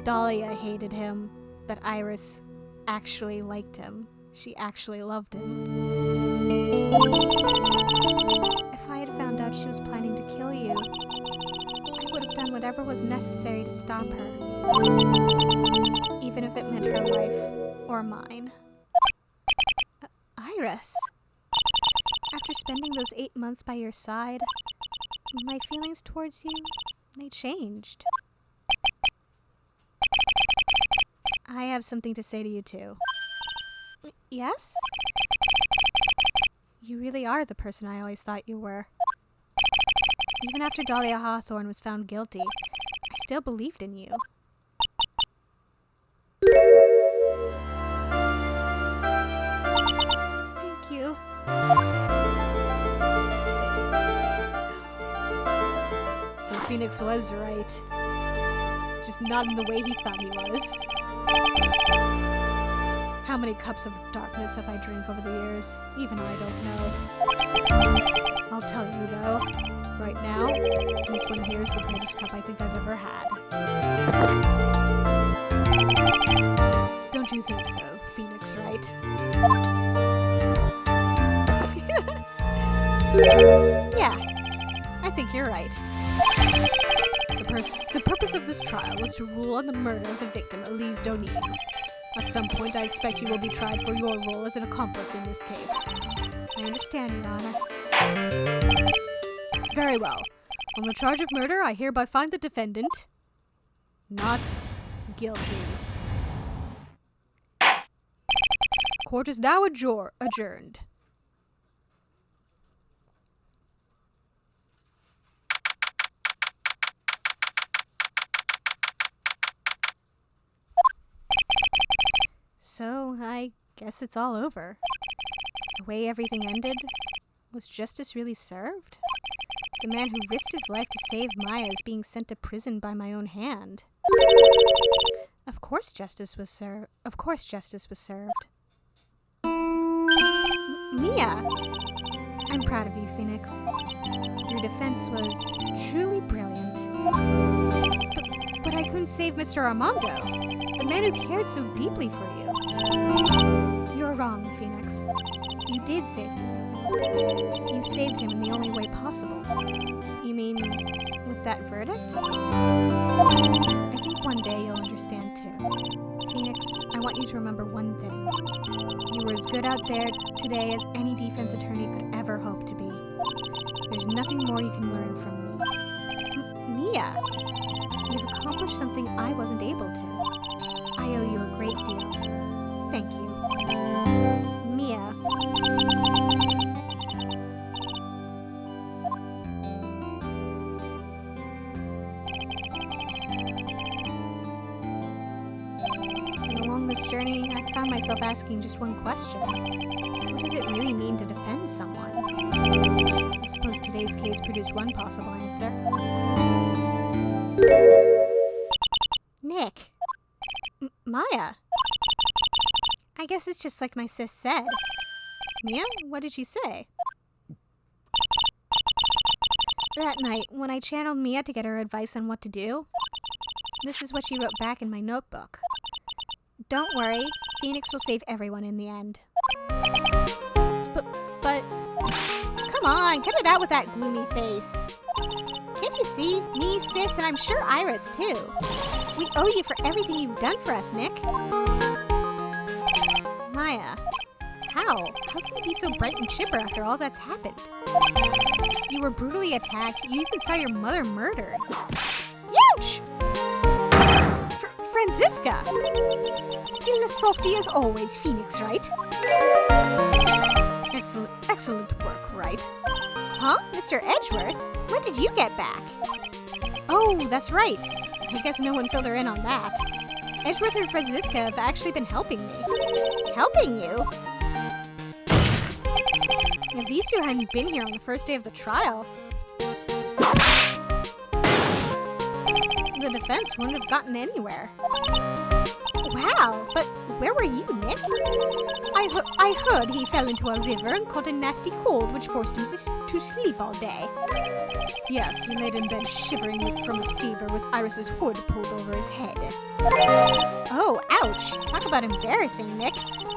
S1: Dahlia hated him, but Iris actually liked him. She actually loved him.
S2: If I had found out she was planning to kill you, I would have done whatever was necessary to stop her. Even if it meant her life or mine.
S1: Iris.
S2: After spending those 8 months by your side, my feelings towards you, they changed.
S1: I have something to say to you too.
S2: Yes?
S1: You really are the person I always thought you were. Even after Dahlia Hawthorne was found guilty, I still believed in you.
S2: Thank you.
S1: So Phoenix was right. Just not in the way he thought he was. How many cups of darkness have I drank over the years? Even I don't know. I'll tell you though, right now, this one here is the greatest cup I think I've ever had. Don't you think so, Phoenix Wright? Yeah, I think you're right. The purpose of this trial was to rule on the murder of the victim, Elise Donine. At some point, I expect you will be tried for your role as an accomplice in this case.
S2: I understand, Your Honor.
S1: Very well. On the charge of murder, I hereby find the defendant not guilty. court is now adjourned.
S2: So, I guess it's all over. The way everything ended, was justice really served? The man who risked his life to save Maya is being sent to prison by my own hand. Of course justice was served. Mia! I'm proud of you, Phoenix. Your defense was truly brilliant. But I couldn't save Mr. Armando, the man who cared so deeply for you. You're wrong, Phoenix. You did save him. You saved him in the only way possible. You mean, with that verdict? I think one day you'll understand too. Phoenix, I want you to remember one thing. You were as good out there today as any defense attorney could ever hope to be. There's nothing more you can learn from me. Mia! You've accomplished something I wasn't able to. I owe you a great deal. Thank you. Mia. And along this journey, I found myself asking just one question. What does it really mean to defend someone? I suppose today's case produced one possible answer. Nick. Maya. I guess it's just like my sis said. Mia, what did she say? That night, when I channeled Mia to get her advice on what to do, this is what she wrote back in my notebook. Don't worry, Phoenix will save everyone in the end. But, come on, cut it out with that gloomy face. Can't you see? Me, sis, and I'm sure Iris, too. We owe you for everything you've done for us, Nick. Maya, how? How can you be so bright and chipper after all that's happened? You were brutally attacked. You even saw your mother murdered. Ouch! Franziska! Still as softy as always, Phoenix, right? Excellent work, Wright. Huh? Mr. Edgeworth? When did you get back? Oh, that's right. I guess no one filled her in on that. Edgeworth and Franziska have actually been helping me. Helping you? If these two hadn't been here on the first day of the trial, the defense wouldn't have gotten anywhere. Wow, but where were you, Nick? I heard he fell into a river and caught a nasty cold which forced him to sleep all day. Yes, he laid in bed shivering from his fever with Iris's hood pulled over his head. Oh, ouch! Talk about embarrassing, Nick.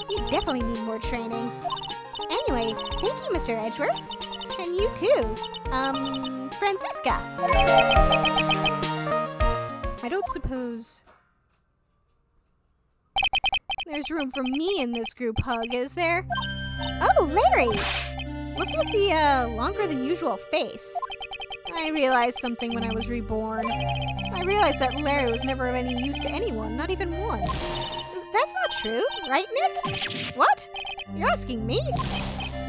S2: You definitely need more training. Anyway, thank you, Mr. Edgeworth. And you too. Franziska. I don't suppose there's room for me in this group hug, is there? Oh, Larry! What's with the, longer than usual face? I realized something when I was reborn. I realized that Larry was never of any use to anyone, not even once. That's not true, right, Nick? What? You're asking me?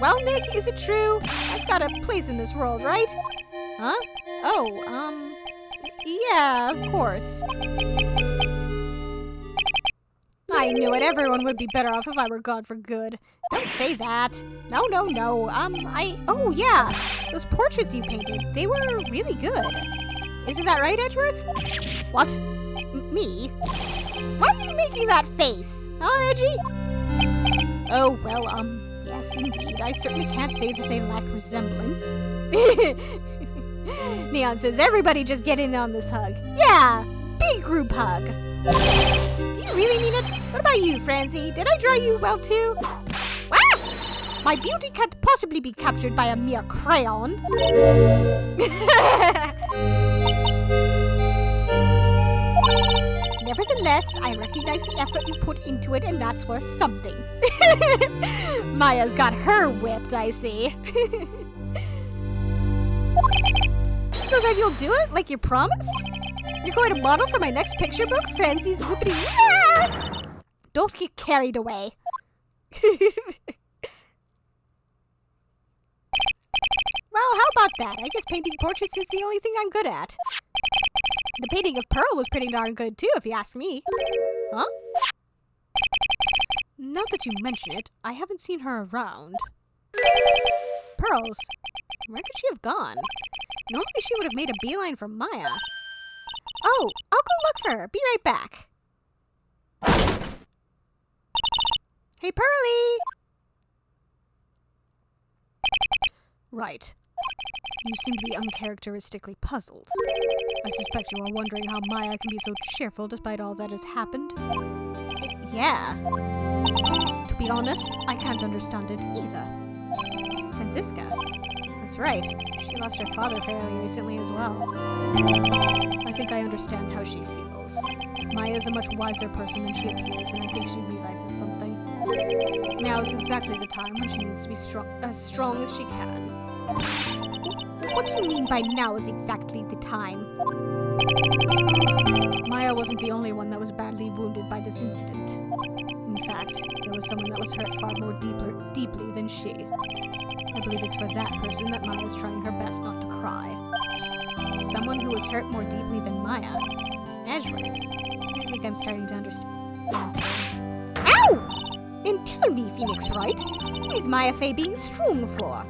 S2: Well, Nick, is it true? I've got a place in this world, right? Huh? Oh, yeah, of course. I knew it. Everyone would be better off if I were gone for good. Don't say that. No. Oh, yeah. Those portraits you painted, they were really good. Isn't that right, Edgeworth? What? Me? Why are you making that face? Huh, Edgy? Oh, well, yes, indeed. I certainly can't say that they lack resemblance. Neon says, everybody just get in on this hug. Yeah, big group hug. Do you really mean it? What about you, Franzi? Did I draw you well, too? Ah! My beauty can't possibly be captured by a mere crayon. Nevertheless, I recognize the effort you put into it, and that's worth something. Maya's got her whipped, I see. So then you'll do it, like you promised? You're going to model for my next picture book, Franzi's Whoopity. Ah! Don't get carried away. Well, how about that? I guess painting portraits is the only thing I'm good at. The painting of Pearl was pretty darn good too, if you ask me. Huh?
S1: Now that you mention it, I haven't seen her around.
S2: Pearls? Where could she have gone? Normally she would have made a beeline for Maya. Oh, I'll go look for her. Be right back. Hey, Pearlie!
S1: Right. You seem to be uncharacteristically puzzled. I suspect you are wondering how Maya can be so cheerful despite all that has happened.
S2: Yeah.
S1: To be honest, I can't understand it either.
S2: Francisca. That's right. She lost her father fairly recently as well.
S1: I think I understand how she feels. Maya is a much wiser person than she appears, and I think she realizes something. Now is exactly the time when she needs to be as strong as she can.
S2: What do you mean by now is exactly the time?
S1: Maya wasn't the only one that was badly wounded by this incident. In fact, there was someone that was hurt far more deeply than she. I believe it's for that person that Maya is trying her best not to cry.
S2: Someone who was hurt more deeply than Maya? Ashworth. I think I'm starting to understand. Ow! Then tell me, Phoenix Wright, who is Maya Fey being strong for?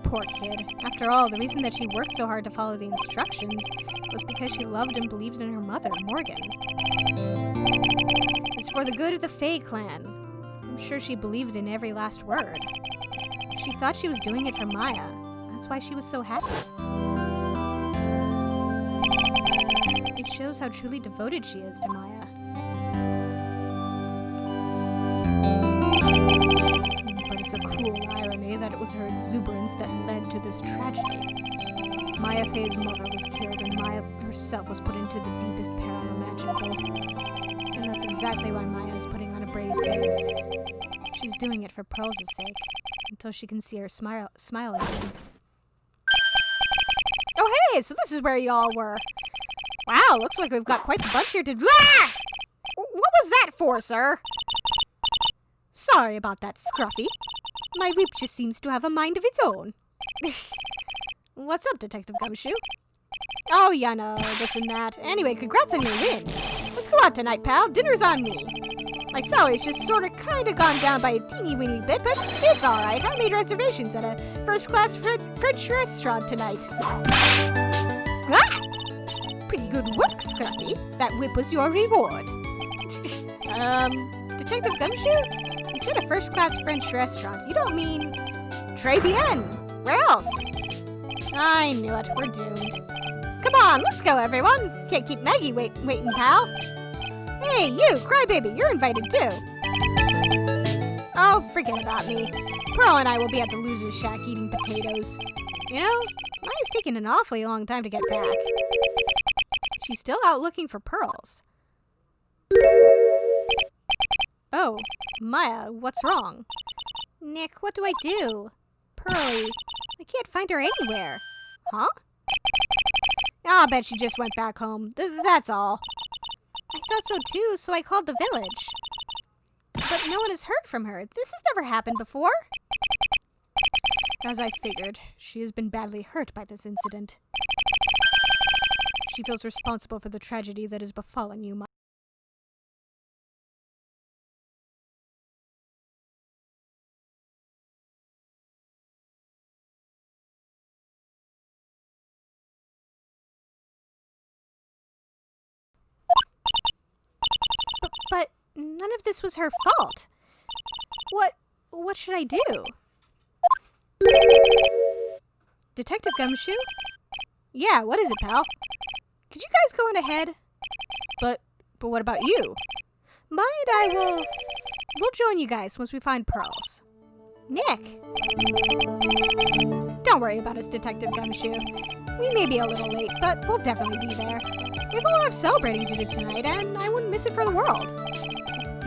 S2: Poor kid. After all, the reason that she worked so hard to follow the instructions was because she loved and believed in her mother, Morgan. It's for the good of the Fae clan. I'm sure she believed in every last word. She thought she was doing it for Maya. That's why she was so happy. It shows how truly devoted she is to Maya.
S1: It's a cruel irony that it was her exuberance that led to this tragedy. Maya Fey's mother was killed, and Maya herself was put into the deepest peril imaginable.
S2: And that's exactly why Maya is putting on a brave face. She's doing it for Pearl's sake, until she can see her smile again.
S1: Oh hey, so this is where y'all were.
S2: Wow, looks like we've got quite the bunch here to... Ah!
S1: What was that for, sir?
S2: Sorry about that, Scruffy. My whip just seems to have a mind of its own.
S1: What's up, Detective Gumshoe?
S2: Oh, you know, this and that. Anyway, congrats on your win. Let's go out tonight, pal. Dinner's on me. My salary's just kinda gone down by a teeny-weeny bit, but it's alright. I made reservations at a first-class French restaurant tonight. Ah! Pretty good work, Scruffy. That whip was your reward. Detective Gumshoe? You said a first-class French restaurant. You don't mean... Très bien! Where else? I knew it. We're doomed. Come on, let's go, everyone. Can't keep Maggie waiting, pal. Hey, you, crybaby, you're invited too. Oh, forget about me. Pearl and I will be at the loser's shack eating potatoes. You know, Maya's taking an awfully long time to get back. She's still out looking for pearls. Oh, Maya, what's wrong? Nick, what do I do? Pearlie, I can't find her anywhere. Huh? I'll bet she just went back home. That's all. I thought so too, so I called the village. But no one has heard from her. This has never happened before.
S1: As I figured, she has been badly hurt by this incident. She feels responsible for the tragedy that has befallen you, Maya.
S2: But none of this was her fault. What should I do?
S1: Detective Gumshoe?
S2: Yeah, what is it, pal?
S1: Could you guys go on ahead? But what about you? We'll join you guys once we find pearls.
S2: Nick!
S1: Don't worry about us, Detective Gumshoe. We may be a little late, but we'll definitely be there.
S2: We have a lot of celebrating to do tonight, and I wouldn't miss it for the world.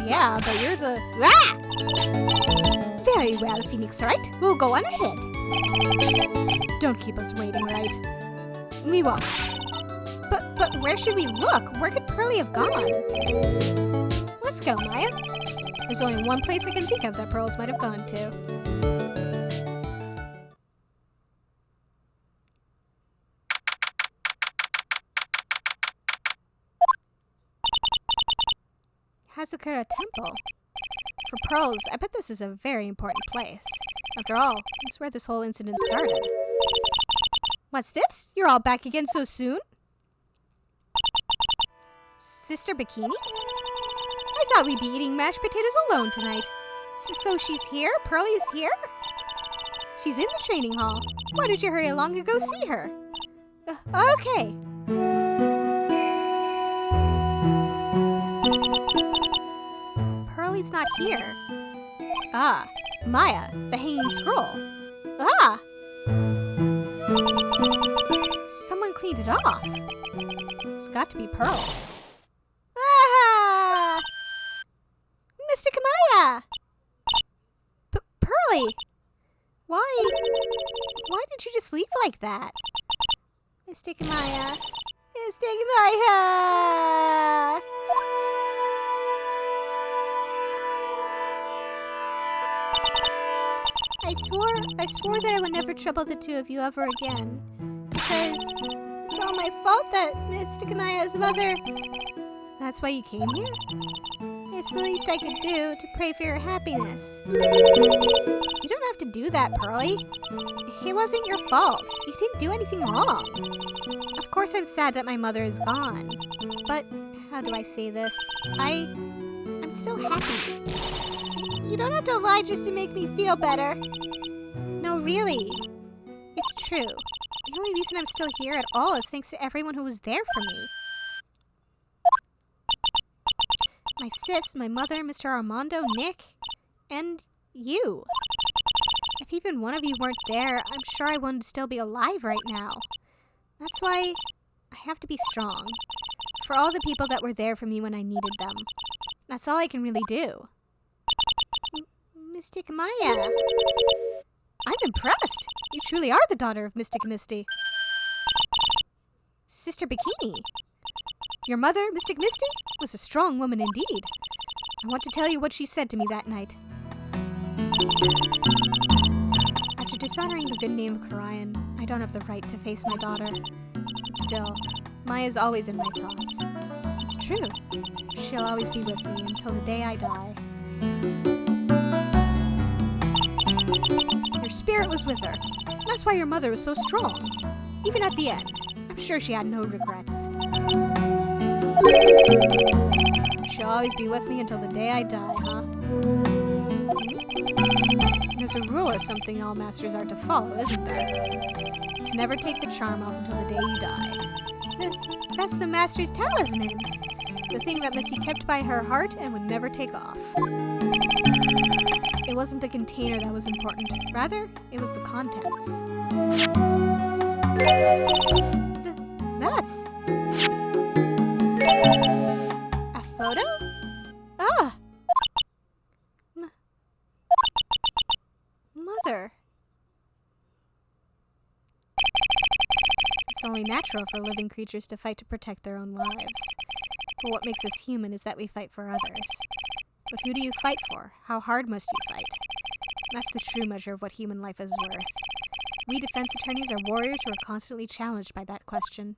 S2: Yeah, but you're the... Ah! Very well, Phoenix Wright. We'll go on ahead. Don't keep us waiting, Wright. We won't. But where should we look? Where could Pearlie have gone? Let's go, Maya. There's only one place I can think of that Pearls might have gone to. Hazakura Temple. For Pearls, I bet this is a very important place. After all, it's where this whole incident started. What's this? You're all back again so soon? Sister Bikini? I thought we'd be eating mashed potatoes alone tonight. So she's here? Pearlie's here? She's in the training hall. Why did you hurry along and go see her? Okay. Pearlie's not here. Ah, Maya, the hanging scroll. Ah! Someone cleaned it off. It's got to be Pearls. Ah! Mystic Maya! Pearlie! Why did you just leave like that? Mystic Maya! Mystic Maya! I swore that I would never trouble the two of you ever again. Because it's all my fault that Mystic Maya's mother... That's why you came here? It's the least I could do to pray for your happiness. You don't have to do that, Pearlie. It wasn't your fault. You didn't do anything wrong. Of course I'm sad that my mother is gone. But, how do I say this? I'm still happy. You don't have to lie just to make me feel better. No, really. It's true. The only reason I'm still here at all is thanks to everyone who was there for me. My sis, my mother, Mr. Armando, Nick, and you. If even one of you weren't there, I'm sure I wouldn't still be alive right now. That's why I have to be strong. For all the people that were there for me when I needed them. That's all I can really do. Mystic Maya. I'm impressed. You truly are the daughter of Mystic Misty. Sister Bikini. Your mother, Mystic Misty, was a strong woman indeed. I want to tell you what she said to me that night. After dishonoring the good name of Karayan, I don't have the right to face my daughter. But still, Maya's always in my thoughts. It's true. She'll always be with me until the day I die. Your spirit was with her. That's why your mother was so strong. Even at the end, I'm sure she had no regrets. She'll always be with me until the day I die, huh? There's a rule or something all masters are to follow, isn't there? To never take the charm off until the day you die. That's the master's talisman. The thing that Missy kept by her heart and would never take off. It wasn't the container that was important. Rather, it was the contents. That's... a photo? Ah! Mother. It's only natural for living creatures to fight to protect their own lives. But what makes us human is that we fight for others. But who do you fight for? How hard must you fight? That's the true measure of what human life is worth. We defense attorneys are warriors who are constantly challenged by that question.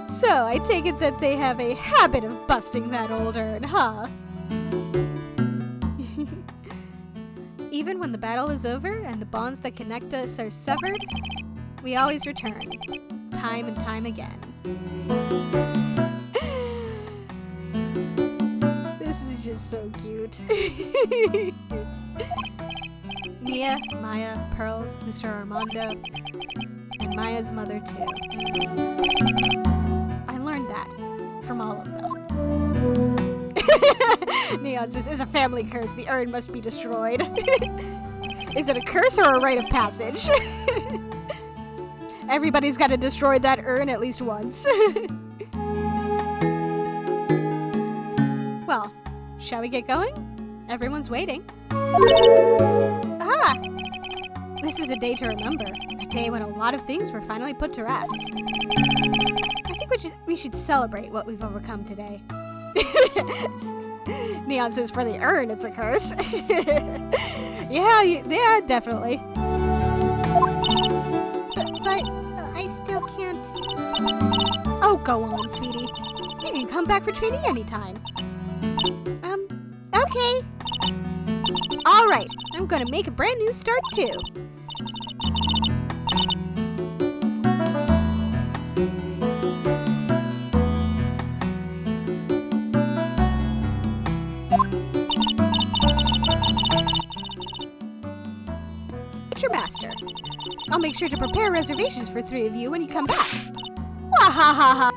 S2: So, I take it that they have a habit of busting that old urn, huh? Even when the battle is over and the bonds that connect us are severed, we always return, time and time again. This is just so cute. Mia, Maya, Pearls, Mr. Armando, and Maya's mother too. I learned that from all of them.
S1: Neon says, is a family curse. The urn must be destroyed. Is it a curse or a rite of passage? Everybody's got to destroy that urn at least once. Well, shall we get going? Everyone's waiting. Ah! This is a day to remember. A day when a lot of things were finally put to rest. I think we should celebrate what we've overcome today. Neon says for the urn, it's a curse. Yeah, definitely.
S2: But I still can't.
S1: Oh, go on, sweetie. You can come back for training anytime.
S2: Okay.
S1: All right, I'm gonna make a brand new start too. Future Master. I'll make sure to prepare reservations for 3 of you when you come back. Wahahaha!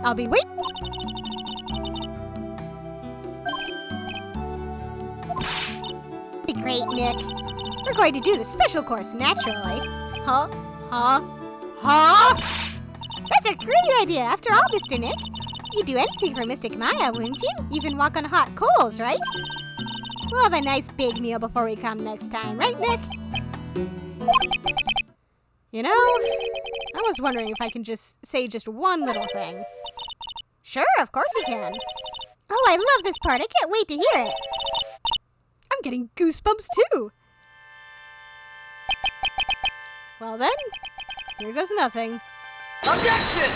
S1: I'll be waiting.
S2: Be great, Nick.
S1: We're going to do the special course naturally. Huh?
S2: That's a great idea. After all, Mr. Nick, you'd do anything for Mystic Maya, wouldn't you? Even walk on hot coals, right? We'll have a nice big meal before we come next time, right, Nick?
S1: You know, I was wondering if I can just say just one little thing.
S2: Sure, of course you can. Oh, I love this part. I can't wait to hear it.
S1: I'm getting goosebumps too. Well then, here goes nothing.
S3: Objection!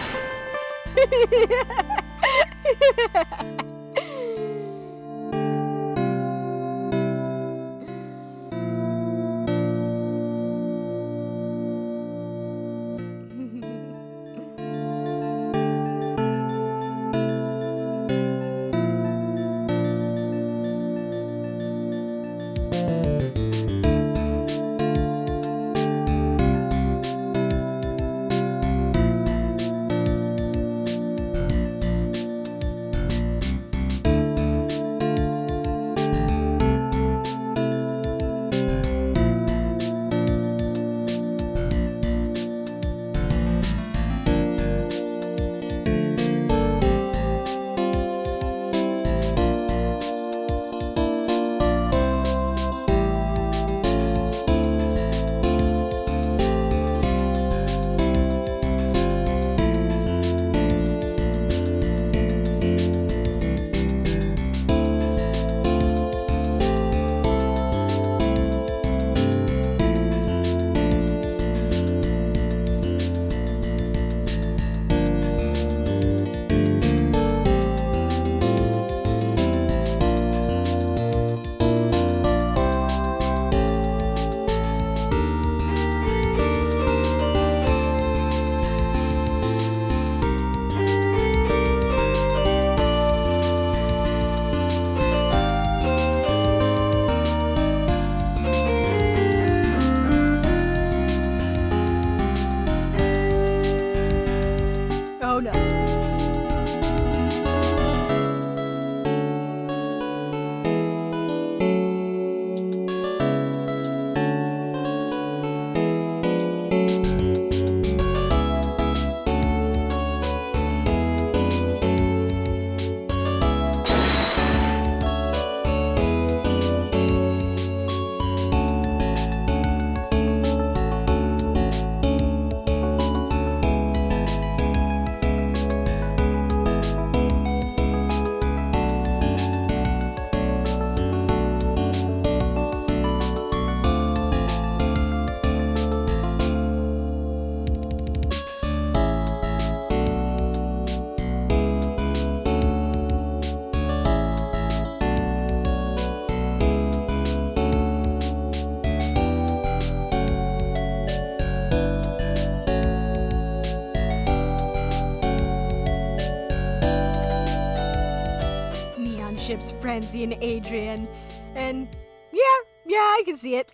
S1: friendships, Francie and Adrian. And yeah, I can see it.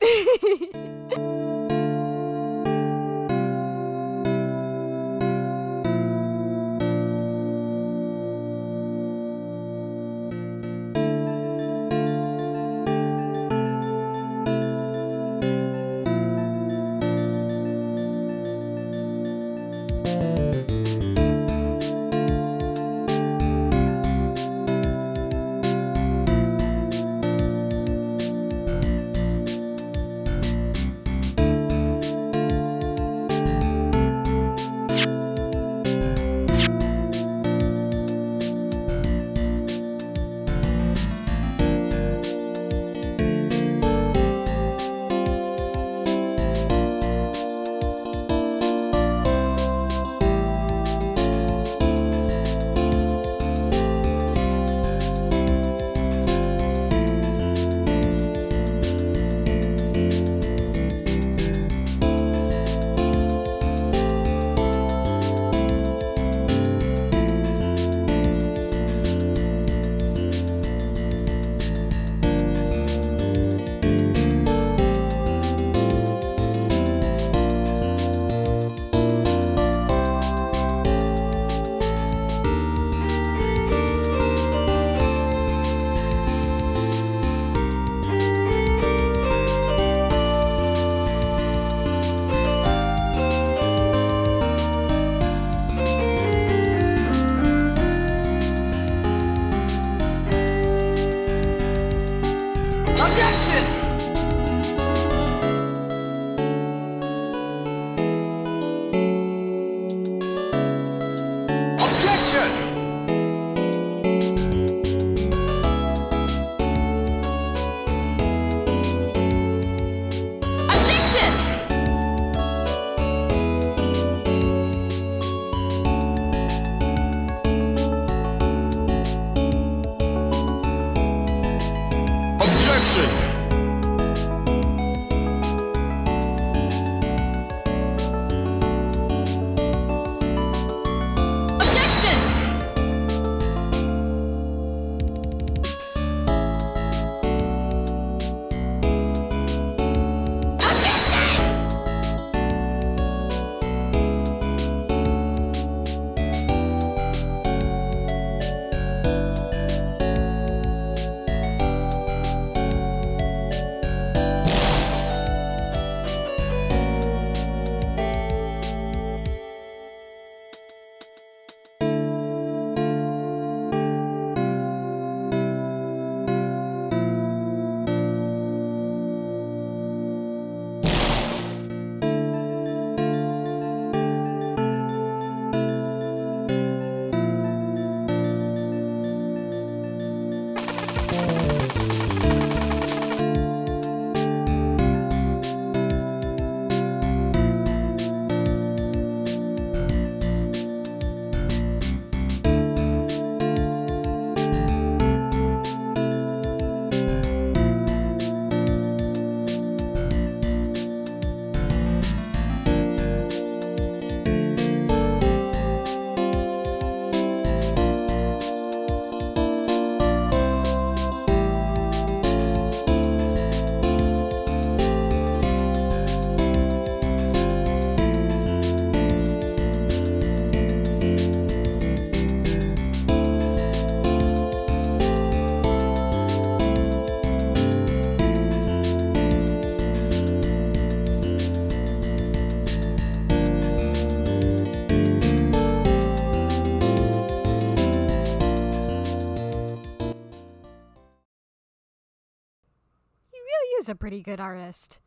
S1: Is a pretty good artist.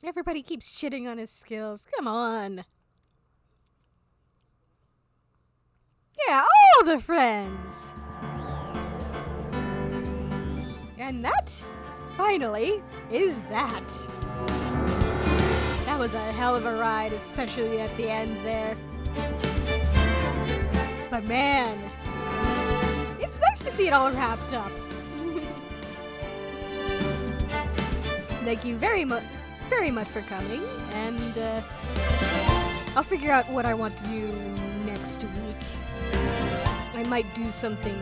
S1: Everybody keeps shitting on his skills. Come on. Yeah, all the friends. And that, finally, is that. That was a hell of a ride, especially at the end there. But man, it's nice to see it all wrapped up. Thank you very much for coming, and I'll figure out what I want to do next week. I might do something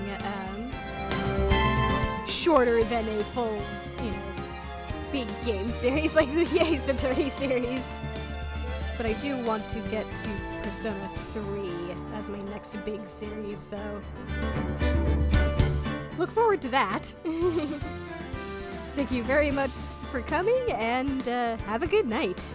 S1: shorter than a full, big game series like the Ace Attorney series. But I do want to get to Persona 3 as my next big series, so look forward to that. Thank you very much for coming, and have a good night.